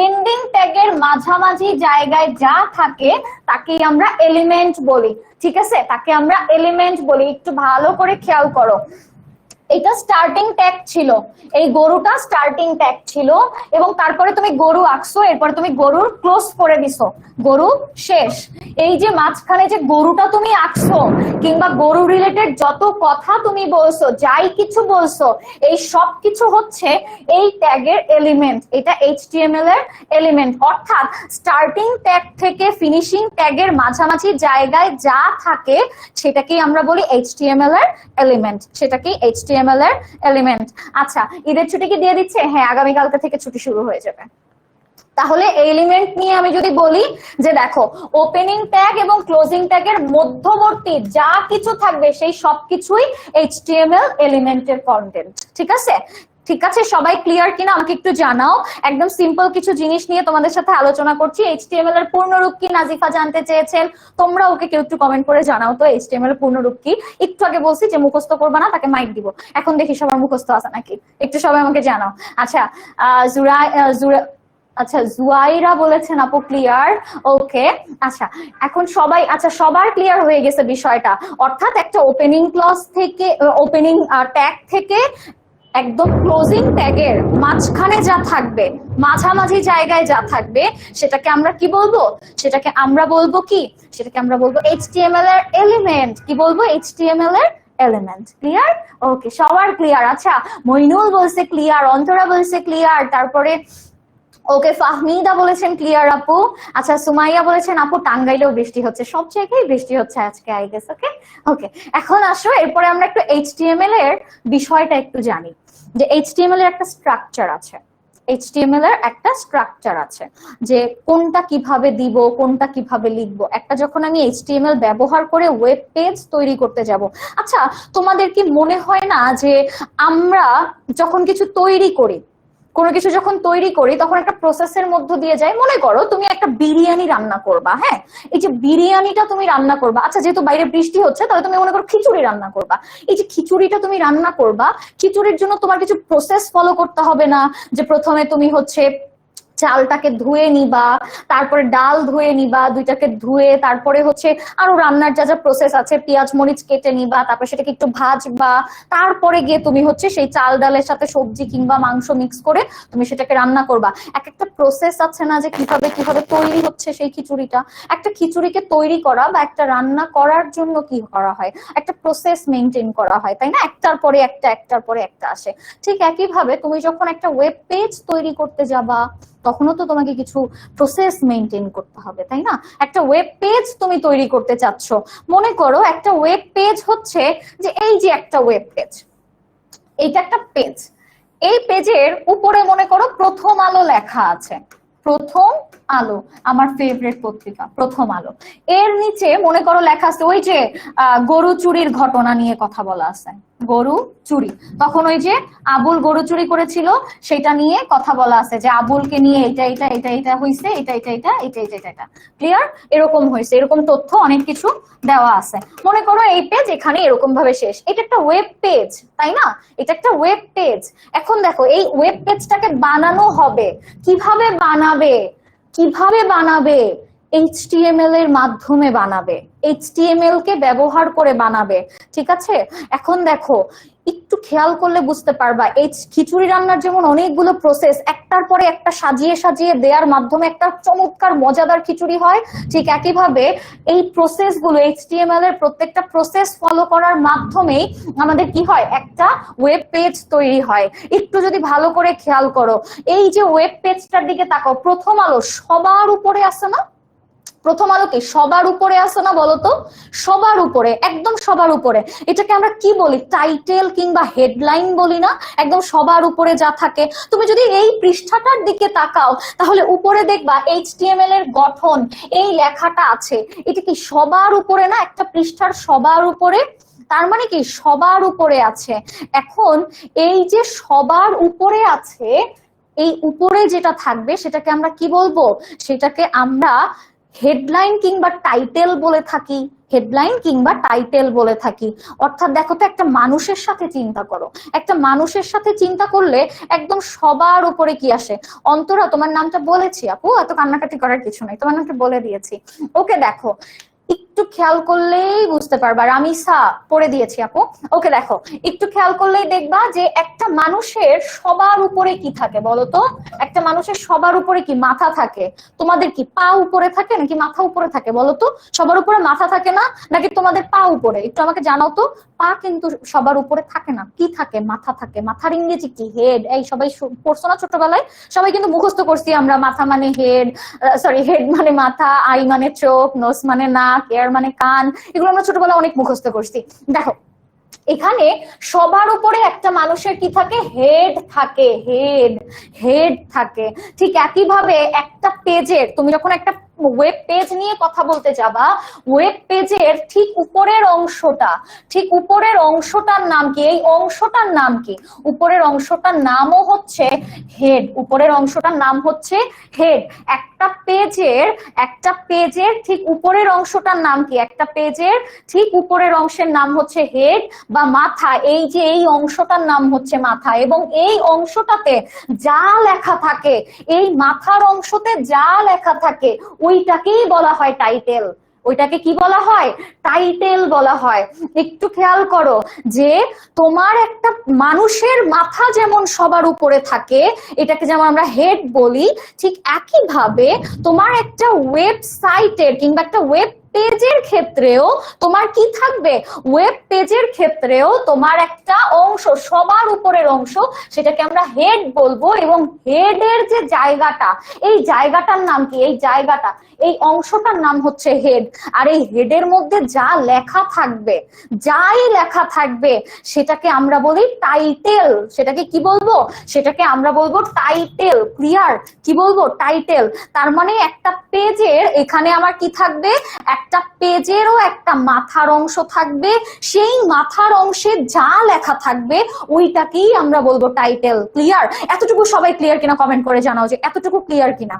এন্ডিং ট্যাগের মাঝামাঝি জায়গায় যা থাকে তাকেই আমরা এলিমেন্ট বলি। ঠিক আছে, তাকে আমরা এলিমেন্ট বলি। একটু ভালো করে খেয়াল করো, এটা স্টার্টিং ট্যাগ ছিল, এই গরুটা স্টার্টিং ট্যাগ ছিল, এবং তারপরে তুমি গরু আঁকছো, এরপরে তুমি গরুর ক্লোজ করে দিছো, গরু শেষ। এই যে মাঝখানে যে গরুটা তুমি আঁকছো, কিংবা গরু রিলেটেড যত কথা তুমি বলছো, যাই কিছু বলছো, এই সব কিছু হচ্ছে এই ট্যাগের এলিমেন্ট। এটা HTML এর এলিমেন্ট, অর্থাৎ স্টার্টিং ট্যাগ থেকে ফিনিশিং ট্যাগের মাঝামাঝি জায়গায় যা থাকে সেটাকেই আমরা বলি HTML এর এলিমেন্ট, সেটাকেই HTML এর এলিমেন্ট। আচ্ছা, ঈদের ছুটি কি দিয়ে দিচ্ছে? হ্যাঁ, আগামীকালকে থেকে ছুটি শুরু হয়ে যাবে। তাহলে এলিমেন্ট নিয়ে আমি যদি বলি যে দেখো, ওপেনিং ট্যাগ এবং ক্লোজিং ট্যাগের মধ্যবর্তী যা কিছু থাকবে সেই সবকিছুই HTML এলিমেন্টের কন্টেন্ট। ঠিক আছে, ঠিক আছে, সবাই ক্লিয়ার কিনা আমাকে একটু জানাও। একদম সিম্পল কিছু জিনিস নিয়ে তোমাদের সাথে আলোচনা করছি। HTML এর পূর্ণরূপ কি নাজিফা জানতে চেয়েছেন, তোমরা ওকে কেউ একটু কমেন্ট করে জানাও তো HTML এর পূর্ণরূপ কি। একটু আগে বলছি যে মুখস্থ করবা না, তাকে মাইক দিব, এখন দেখি সবার মুখস্থ আছে নাকি, একটু সবাই আমাকে জানাও। আচ্ছা, আচ্ছা জুয়াইরা বলেছেন আপু ক্লিয়ার। ওকে, আচ্ছা এখন সবাই, আচ্ছা সবার ক্লিয়ার হয়ে গেছে বিষয়টা। অর্থাৎ একটা ওপেনিং ক্লজ থেকে, ওপেনিং ট্যাগ থেকে একদম ক্লোজিং ট্যাগের মাঝখানে যা থাকবে, মাঝামাঝি জায়গায় যা থাকবে, সেটাকে আমরা কি বলবো? সেটাকে আমরা বলবো কি? সেটাকে আমরা বলবো HTML এর এলিমেন্ট। কি বলবো? HTML এর এলিমেন্ট। ক্লিয়ার? ওকে, সবার ক্লিয়ার? আচ্ছা, মইনুল বলছে ক্লিয়ার, অন্তরা বলছে ক্লিয়ার, তারপরে ওকে ফাহমিদা বলেছেন ক্লিয়ার আপু। আচ্ছা, সুমাইয়া বলেছেন আপু টাঙ্গাইলেও বৃষ্টি হচ্ছে, সব জায়গায় বৃষ্টি হচ্ছে আজকে আই গেস। ওকে ওকে, এখন আসো এরপরে আমরা একটু HTML এর বিষয়টা একটু জানি, যে HTML এর একটা স্ট্রাকচার আছে। HTML এর একটা স্ট্রাকচার আছে, যে কোনটা কিভাবে দিব, কোনটা কিভাবে লিখবো। একটা যখন আমি HTML ব্যবহার করে ওয়েব পেজ তৈরি করতে যাব, আচ্ছা তোমাদের কি মনে হয় না যে আমরা যখন কিছু তৈরি করি, কোনো কিছু যখন তৈরি করি তখন একটা প্রসেসের মধ্য দিয়ে যাই? মনে করো তুমি একটা বিরিয়ানি রান্না করবা, হ্যাঁ, এই যে বিরিয়ানিটা তুমি রান্না করবা, আচ্ছা যেহেতু বাইরে বৃষ্টি হচ্ছে তাহলে তুমি মনে করো খিচুড়ি রান্না করবা। এই যে খিচুড়িটা তুমি রান্না করবা, খিচুড়ির জন্য তোমার কিছু প্রসেস ফলো করতে হবে না? যে প্রথমে তুমি হচ্ছে চালটাকে ধুয়ে নিবা, তারপরে ডাল ধুয়ে নিবা, দুইটাকে ধুয়ে তারপরে হচ্ছে আরো রান্নার যা যা প্রসেস আছে, পেঁয়াজ মরিচ কেটে নিবা, তারপরে সেটাকে একটু ভাজবা, তারপরে গিয়ে তুমি হচ্ছে সেই চাল ডালের সাথে সবজি কিংবা মাংস মিক্স করে তুমি সেটাকে রান্না করবা। এক একটা প্রসেস আছে না, যে কিভাবে কিভাবে তৈরি হচ্ছে সেই খিচুড়িটা। একটা খিচুড়িকে তৈরি করা বা একটা রান্না করার জন্য কি করা হয়? একটা প্রসেস মেনটেন করা হয়, তাই না? একটার পরে একটা, একটার পরে একটা আসে। ঠিক একইভাবে তুমি যখন একটা ওয়েব পেজ তৈরি করতে যাবা, তখনও তো তোমাকে কিছু প্রসেস মেনটেন করতে হবে, তাই না? একটা ওয়েব পেজ তুমি তৈরি করতে চাচ্ছ, মনে করো একটা ওয়েব পেজ হচ্ছে যে এই যে একটা ওয়েব পেজ, এইটা একটা পেজ। এই পেজের উপরে মনে করো প্রথম আলো লেখা আছে, প্রথম আলো আমার ফেভারিট পত্রিকা প্রথম আলো। এর নিচে মনে করো লেখা আছে ওই যে গরু চুরির ঘটনা নিয়ে কথা বলা আছে, গরু চুরি। তখন ওই যে আবুল গরু চুরি করেছিল সেটা নিয়ে কথা বলা আছে, যে আবুলকে নিয়ে এটা এটা এটা এটা হইছে, এটা এটা এটা এটা এটা এটা এটা, ক্লিয়ার? এরকম হয়েছে, এরকম তথ্য অনেক কিছু দেওয়া আছে। মনে করো এই পেজ এখানে এরকম ভাবে শেষ। এটা একটা ওয়েব পেজ, তাই না? এটা একটা ওয়েব পেজ। এখন দেখো এই ওয়েব পেজটাকে বানানো হবে, কিভাবে বানাবে? কিভাবে বানাবে? HTML এর মাধ্যমে বানাবে, HTML কে ব্যবহার করে বানাবে, ঠিক আছে? এখন দেখো একটু খেয়াল করলে বুঝতে পারবা, এই খিচুড়ি রান্নার যেমন অনেকগুলো প্রসেস একটার পরে একটা সাজিয়ে সাজিয়ে দেওয়ার মাধ্যমে একটা চমৎকার মজাদার খিচুড়ি হয়, ঠিক একইভাবে এই প্রসেস গুলো HTML এর প্রত্যেকটা প্রসেস ফলো করার মাধ্যমেই আমাদের কি হয়? একটা ওয়েব পেজ তৈরি হয়। একটু যদি ভালো করে খেয়াল করো, এই যে ওয়েব পেজটার দিকে তাকাও, প্রথম আলো সবার উপরে আছে না? প্রথম আলো কি সবার উপরে আছে না? বলতো, সবার উপরে, একদম সবার উপরে। এটাকে আমরা কি বলি? টাইটেল কিংবা হেডলাইন বলি না? একদম সবার উপরে যা থাকে। তুমি যদি এই পৃষ্ঠাটার দিকে তাকাও তাহলে উপরে দেখবা HTML এর গঠন, এই লেখাটা আছে, এটা কি সবার উপরে না? একটা পৃষ্ঠার সবার উপরে, তার মানে কি সবার উপরে আছে। এখন এই যে সবার উপরে আছে, এই উপরে যেটা থাকবে সেটাকে আমরা কি বলবো? সেটাকে আমরা হেডলাইন কিংবা টাইটেল বলে থাকি, হেডলাইন কিংবা টাইটেল বলে থাকি। অর্থাৎ দেখো তো, একটা মানুষের সাথে চিন্তা করো, একটা মানুষের সাথে চিন্তা করলে একদম সবার উপরে কি আসে? অন্তরা, তোমার নামটা বলেছি আপু, এত কান্নাকাটি করার কিছু নাই, তোমার নামটা বলে দিয়েছি। ওকে, দেখো একটু খেয়াল করলেই বুঝতে পারবা, রামিসা পড়ে দিয়েছি আপু। ওকে, দেখো একটু খেয়াল করলেই দেখবা যে একটা মানুষের সবার উপরে কি থাকে বলতো? একটা মানুষের সবার উপরে কি? মাথা থাকে। তোমাদের কি পা উপরে থাকে নাকি মাথা উপরে থাকে বলতো? সবার উপরে মাথা থাকে না, নাকি তোমাদের পা উপরে? একটু আমাকে জানাও তো। পা কিন্তু সবার উপরে থাকে না, কি থাকে? মাথা থাকে। মাথার ইংরেজি কি? হেড। এই সবাই পড়ছো না ছোটবেলায়? সবাই কিন্তু মুখস্থ করছি আমরা, মাথা মানে হেড, সরি হেড মানে মাথা, আই মানে চোখ, নোজ মানে নাক, এয়ার মানে কান, এগুলো আমরা ছোটবেলায় অনেক মুখস্থ করছি। দেখো এখানে সবার উপরে একটা মানুষের কি থাকে? হেড থাকে, হেড, হেড থাকে। ঠিক একইভাবে একটা পেজের, তুমি যখন একটা ওয়েব পেজ নিয়ে কথা বলতে যাবা, ওয়েব পেজের ঠিক উপরের অংশটা, ঠিক উপরের অংশটার নাম কি? এই অংশটার নাম কি? উপরের অংশটার নামও হচ্ছে হেড। উপরের অংশটার নাম হচ্ছে হেড। একটা পেজের ঠিক উপরের অংশটার নাম কি? একটা পেজের ঠিক উপরের অংশের নাম হচ্ছে হেড বা মাথা। এই যে এই অংশটার নাম হচ্ছে মাথা, এবং এই অংশটাতে যা লেখা থাকে, এই মাথার অংশতে যা লেখা থাকে ওইটাকেই বলা হয় টাইটেল। ওইটাকে কি বলা হয়? টাইটেল বলা হয়। একটু খেয়াল করো যে তোমার একটা মানুষের মাথা যেমন সবার উপরে থাকে, এটাকে যেমন আমরা হেড বলি, ঠিক একইভাবে তোমার একটা ওয়েবসাইটের কিংবা একটা ওয়েব পেজের ক্ষেত্রেও তোমার কি থাকবে? ওয়েব পেজের ক্ষেত্রেও তোমার একটা অংশ, সবার উপরের অংশ, সেটাকে আমরা হেড বলবো। এবং হেডের যে জায়গাটা, এই জায়গাটার নাম কি? এই জায়গাটা, এই অংশটার নাম হচ্ছে হেড। আর এই হেডের মধ্যে যা লেখা থাকবে, যাই লেখা থাকবে, সেটাকে আমরা বলি টাইটেল। সেটাকে কি বলবো? সেটাকে আমরা বলবো টাইটেল। ক্লিয়ার? কি বলবো? টাইটেল। তার মানে একটা পেজের এখানে আমার কি থাকবে? একটা পেজেরও একটা মাথার অংশ থাকবে, সেই মাথার অংশে যা লেখা থাকবে ওইটাকেই আমরা বলবো টাইটেল। ক্লিয়ার? এতটুকু সবাই ক্লিয়ার কিনা কমেন্ট করে জানাও যে এতটুকু ক্লিয়ার কিনা।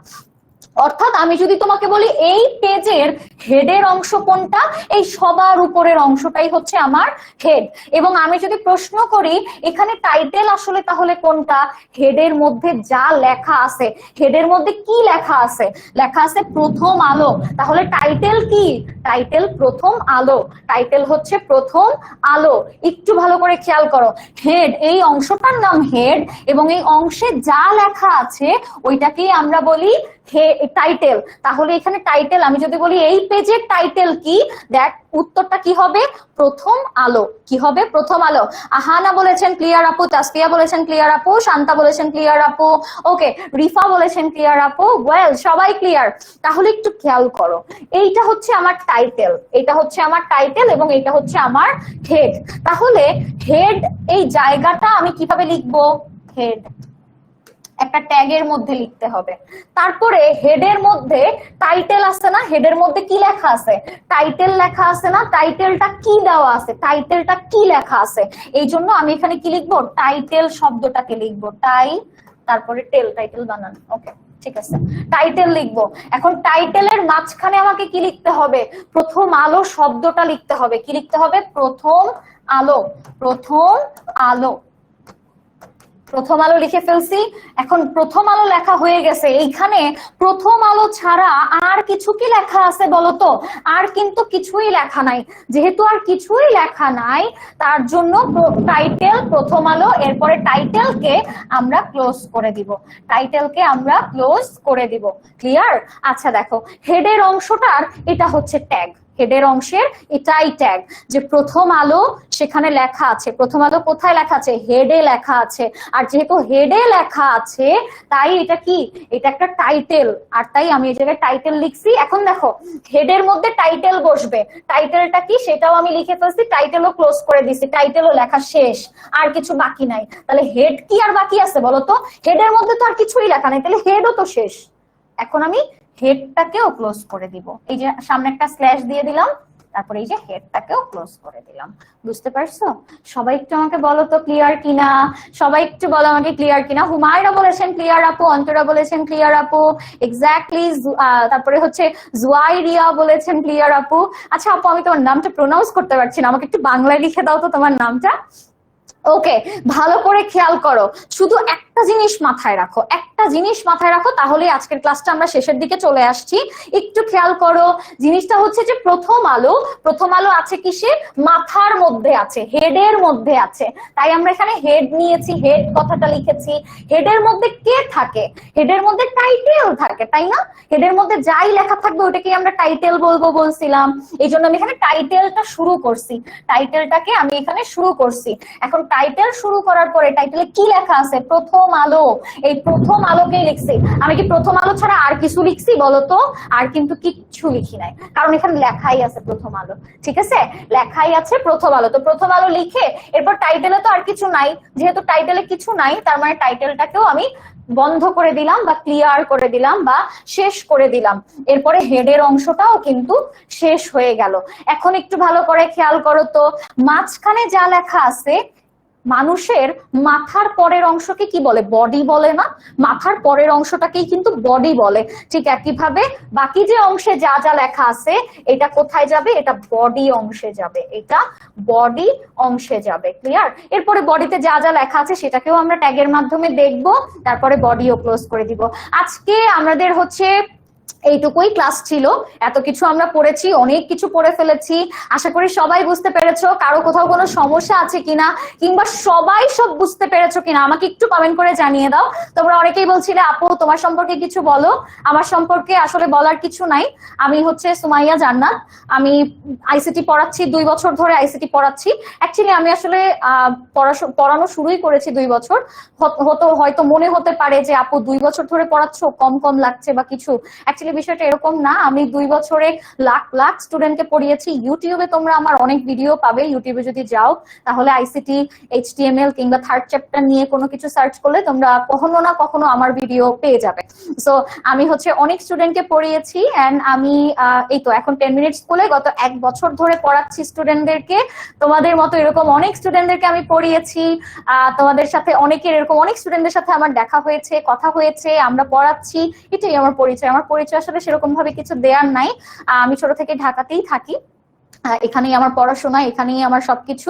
অর্থাৎ আমি যদি তোমাকে বলি এই পেজের হেডের অংশ কোনটা, এই সবার উপরের অংশটাই হচ্ছে আমার হেড। এবং আমি যদি প্রশ্ন করি এখানে টাইটেল আসলে তাহলে কোনটা, হেডের মধ্যে যা লেখা আছে, হেডের মধ্যে কি লেখা আছে? লেখা আছে প্রথম আলো। তাহলে টাইটেল কি? টাইটেল প্রথম আলো। টাইটেল হচ্ছে প্রথম আলো। একটু ভালো করে খেয়াল করো, হেড, এই অংশটার নাম হেড, এবং এই অংশে যা লেখা আছে ওইটাকেই আমরা বলি টাইটেল। তাহলে এখানে টাইটেল, আমি যদি বলি এই পেজের টাইটেল কি, দেখ উত্তরটা কি হবে? প্রথম আলো। কি হবে? প্রথম আলো। আহানা বলেছেন ক্লিয়ার আপু, তাসফিয়া বলেছেন ক্লিয়ার আপু, শান্তা বলেছেন ক্লিয়ার আপু, ওকে, রিফা বলেছেন ক্লিয়ার আপু, ওয়েল, সবাই ক্লিয়ার। তাহলে একটু খেয়াল করো, এইটা হচ্ছে আমার টাইটেল, এটা হচ্ছে আমার টাইটেল, এবং এইটা হচ্ছে আমার হেড। তাহলে হেড, এই জায়গাটা আমি কিভাবে লিখবো? হেড একটা ট্যাগের মধ্যে লিখতে হবে। তারপরে হেডের মধ্যে টাইটেল আছে না? হেডের মধ্যে কি লেখা আছে? টাইটেল লেখা আছে না? টাইটেলটা কি দেওয়া আছে? টাইটেলটা কি লেখা আছে? এই জন্য আমি এখানে কি লিখবো? টাইটেল শব্দটাকে লিখবো। তারপরে টেল, টাইটেল বানান। ওকে, ঠিক আছে, টাইটেল লিখবো। এখন টাইটেলের মাঝখানে আমাকে কি লিখতে হবে? প্রথম আলো শব্দটা লিখতে হবে। কি লিখতে হবে? প্রথম আলো। প্রথম আলো। প্রথম আলো লিখে ফেলছি। এখন প্রথম আলো লেখা হয়ে গেছে। এইখানে প্রথম আলো ছাড়া আর কিছু কি লেখা আছে বলতো? আর কিন্তু কিছুই লেখা নাই। যেহেতু আর কিছুই লেখা নাই, তার জন্য টাইটেল প্রথম আলো, এরপরে টাইটেলকে আমরা ক্লোজ করে দিব। টাইটেলকে আমরা ক্লোজ করে দিব। ক্লিয়ার? আচ্ছা দেখো, হেডের অংশটার এটা হচ্ছে ট্যাগ। হেডের অংশের এটাই ট্যাগ, যে প্রথম আলো সেখানে লেখা আছে। প্রথম আলো কোথায় লেখা আছে? হেডে লেখা আছে। আর যেহেতু হেডে লেখা আছে, তাই এটা কি? এটা একটা টাইটেল। আর তাই আমি এই জায়গায় টাইটেল লিখছি। এখন দেখো, হেডের মধ্যে টাইটেল বসবে। টাইটেলটা কি সেটাও আমি লিখে ফেলছি, টাইটেলও ক্লোজ করে দিছি, টাইটেলও লেখা শেষ, আর কিছু বাকি নাই। তাহলে হেড কি আর বাকি আছে বলতো? হেডের মধ্যে তো আর কিছুই লেখা নাই, তাহলে হেডও তো শেষ। এখন আমি হেডটাকেও ক্লোজ করে দিব। এই যে সামনে একটা স্ল্যাশ দিয়ে দিলাম, তারপরে এই যে হেডটাকেও ক্লোজ করে দিলাম। বুঝতে পারছো? সবাই একটু আমাকে বলো তো ক্লিয়ার কিনা। সবাই একটু বলো আমাকে ক্লিয়ার কিনা। হুমায়রা বলেছেন ক্লিয়ার আপু, অন্তরা বলেছেন ক্লিয়ার আপু, এক্স্যাক্টলি। তারপরে হচ্ছে জুয়াইরিয়া বলেছেন ক্লিয়ার আপু। আচ্ছা আপু, আমি তোমার নামটা প্রোনাউন্স করতে পারছি না, আমাকে একটু বাংলায় লিখে দাও তো তোমার নামটা। ওকে, ভালো করে খেয়াল করো, শুধু একটা জিনিস মাথায় রাখো, একটা জিনিস মাথায় রাখো, তাহলে আজকের ক্লাসটা আমরা শেষের দিকে চলে আসছি। একটু খেয়াল করো, জিনিসটা হচ্ছে যে প্রথম আলো, প্রথম আলো আছে কিসে? মাথার মধ্যে আছে, হেডের মধ্যে আছে। তাই আমরা এখানে হেড নিয়েছি, হেড কথাটা লিখেছি। হেডের মধ্যে কে থাকে? হেডের মধ্যে টাইটেল থাকে, তাই না? হেডের মধ্যে যাই লেখা থাকবে ওটাকে আমরা টাইটেল বলবো বলছিলাম। এই জন্য আমি এখানে টাইটেলটা শুরু করছি, টাইটেলটাকে আমি এখানে শুরু করছি। এখন টাইটেল শুরু করার পরে টাইটেলে কি লেখা আছে? প্রথম আলো। এই প্রথম আলোকেই লিখছি। আমি কি প্রথম আলো ছাড়া আর কিছু লিখছি বলতো? আর কিন্তু কিচ্ছু লিখি নাই, কারণ এখানে লেখাই আছে প্রথম আলো। ঠিক আছে, লেখাই আছে প্রথম আলো। তো প্রথম আলো লিখে এরপর টাইটেলে তো আর কিছু নাই, যেহেতু টাইটেলে কিছু নাই, তার মানে টাইটেলটাকেও আমি বন্ধ করে দিলাম বা ক্লিয়ার করে দিলাম বা শেষ করে দিলাম। এরপরে হেডের অংশটাও কিন্তু শেষ হয়ে গেল। এখন একটু ভালো করে খেয়াল করো তো, মাঝখানে যা লেখা আছে, মানুষের মাথার পরের অংশকে কি বলে? বডি বলে না? মাথার পরের অংশটাকেই কিন্তু বডি বলে। ঠিক একইভাবে বাকি যে অংশে যা যা লেখা আছে, এটা কোথায় যাবে? এটা বডি অংশে যাবে, এটা বডি অংশে যাবে। ক্লিয়ার? এরপরে বডিতে যা যা লেখা আছে সেটাকেও আমরা ট্যাগের মাধ্যমে দেখবো, তারপরে বডিও ক্লোজ করে দিব। আজকে আমাদের হচ্ছে এইটুকুই ক্লাস ছিল, এত কিছু আমরা পড়েছি, অনেক কিছু পড়ে ফেলেছি। আশা করি সবাই বুঝতে পেরেছো। কারো কোথাও কোনো সমস্যা আছে কিনা, কিংবা সবাই সব বুঝতে পেরেছো কিনা আমাকে একটু কমেন্ট করে জানিয়ে দাও। তোমরা অনেকেই বলছিলে আপু তোমার সম্পর্কে কিছু বলো। আমার সম্পর্কে আসলে বলার কিছু নাই। আমি হচ্ছে সুমাইয়া জান্নাত, আমি আইসিটি পড়াচ্ছি, 2 বছর ধরে আইসিটি পড়াচ্ছি। অ্যাকচুয়ালি আমি আসলে পড়ানো শুরুই করেছি 2 বছর। হয়তো মনে হতে পারে যে আপু 2 বছর ধরে পড়াচ্ছ, কম কম লাগছে বা কিছু। অ্যাকচুয়ালি বিষয়টা এরকম না, আমি 2 বছরে লাখ লাখ স্টুডেন্টকে পড়িয়েছি। ইউটিউবে তোমরা আমার অনেক ভিডিও পাবে, ইউটিউবে যদি যাও তাহলে আইসিটি, এইচটিএমএল কিংবা 3rd চ্যাপ্টার নিয়ে কোনো কিছু সার্চ করলে তোমরা কখনো না কখনো আমার ভিডিও পেয়ে যাবে। সো আমি হচ্ছে অনেক স্টুডেন্টকে পড়িয়েছি, এন্ড আমি এই তো এখন 10 মিনিট স্কুলে গত 1 বছর ধরে পড়াচ্ছি স্টুডেন্টদেরকে। তোমাদের মতো এরকম অনেক স্টুডেন্টদেরকে আমি পড়িয়েছি। তোমাদের সাথে অনেকের এরকম অনেক স্টুডেন্টদের সাথে আমার দেখা হয়েছে, কথা হয়েছে, আমরা পড়াচ্ছি। এটাই আমার পরিচয়। আমার পরিচয় আসলে সেরকম ভাবে কিছু দেয়ার নাই। আমি ছোট থেকে ঢাকাতেই থাকি, এখানেই আমার পড়াশোনা, এখানেই আমার সবকিছু।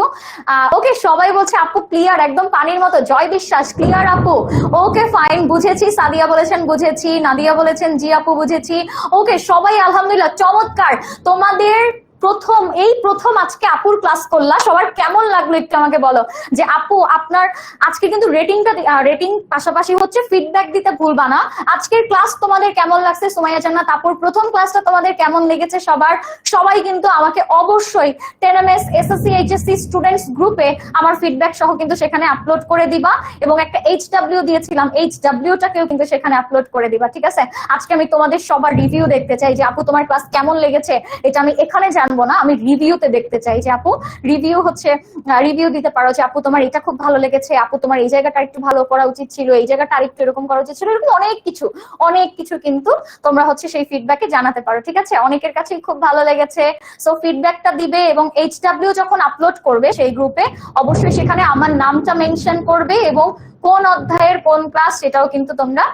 ওকে, সবাই বলছে আপু ক্লিয়ার, একদম পানির মতো। জয় বিশ্বাস ক্লিয়ার আপু। ওকে ফাইন, বুঝেছি। সাদিয়া বলেছেন বুঝেছি, নাদিয়া বলেছেন জি আপু বুঝেছি। ওকে, সবাই আলহামদুলিল্লাহ, চমৎকার। তোমাদের প্রথম আজকে আপুর ক্লাস করলা, সবার কেমন লাগলো একটু আমাকে বলো। যে আপু আপনার আজকে কিন্তু রেটিং পাশাপাশি হচ্ছে ফিডব্যাক দিতে ভুলবা না। আজকের ক্লাস তোমাদের কেমন লাগছে? সুমাইয়া জান্নাত আপুর প্রথম ক্লাসটা তোমাদের কেমন লেগেছে? সবাই কিন্তু আমাকে অবশ্যই 10ms এসএসসি এইচএসসি স্টুডেন্টস গ্রুপে আমার ফিডব্যাক সহ কিন্তু সেখানে আপলোড করে দিবা, এবং একটা এইচডব্লিউ দিয়েছিলাম, এইচডব্লিউটাকেও কিন্তু সেখানে আপলোড করে দিবা, ঠিক আছে? আজকে আমি তোমাদের সবার রিভিউ দেখতে চাই যে আপু তোমার ক্লাস কেমন লেগেছে। এটা আমি এখানে জানবো না, আমি রিভিউতে দেখতে চাই যে আপু রিভিউ দিতে পারো যে আপু তোমার এটা খুব ভালো লেগেছে, আপু তোমার এই জায়গাটা একটু ভালো করা উচিত ছিল, এই জায়গাটা আরেকটু এরকম করা উচিত ছিল। এরকম অনেক কিছু কিন্তু তোমরা হচ্ছে সেই ফিডব্যাকে জানাতে পারো, ঠিক আছে? অনেকের কাছেই খুব ভালো লেগেছে, সো ফিডব্যাকটা দিবে। এবং এইচডব্লিউ যখন আপলোড করবে সেই গ্রুপে, অবশ্যই সেখানে আমার নামটা মেনশন করবে, এবং কোন অধ্যায়ের কোন ক্লাস সেটাও কিন্তু তোমরা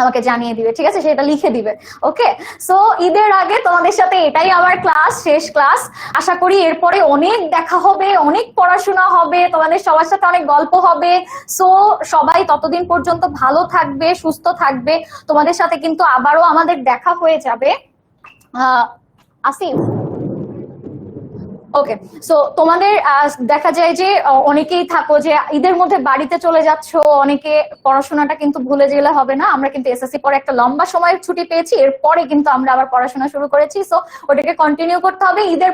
আমাকে জানিয়ে দিবে, ঠিক আছে? সেটা লিখে দিবে। ওকে, সো ঈদের আগে তোমাদের সাথে এটাই আমার শেষ ক্লাস। আশা করি এরপরে অনেক দেখা হবে, অনেক পড়াশোনা হবে, তোমাদের সবার সাথে অনেক গল্প হবে। সো সবাই ততদিন পর্যন্ত ভালো থাকবে, সুস্থ থাকবে। তোমাদের সাথে কিন্তু আবারও আমাদের দেখা হয়ে যাবে। আসিফ, ওকে, সো তোমাদের দেখা যায় যে অনেকেই থাকো যে ঈদের মধ্যে বাড়িতে চলে যাচ্ছ, অনেকে পড়াশোনাটা কিন্তু ভুলে গেলে হবে না। আমরা কিন্তু এসএসসি পরে একটা লম্বা সময়ের ছুটি পেয়েছি, এরপরে কিন্তু আমরা আবার পড়াশোনা শুরু করেছি, সো ওটাকে কন্টিনিউ করতে হবে। ঈদের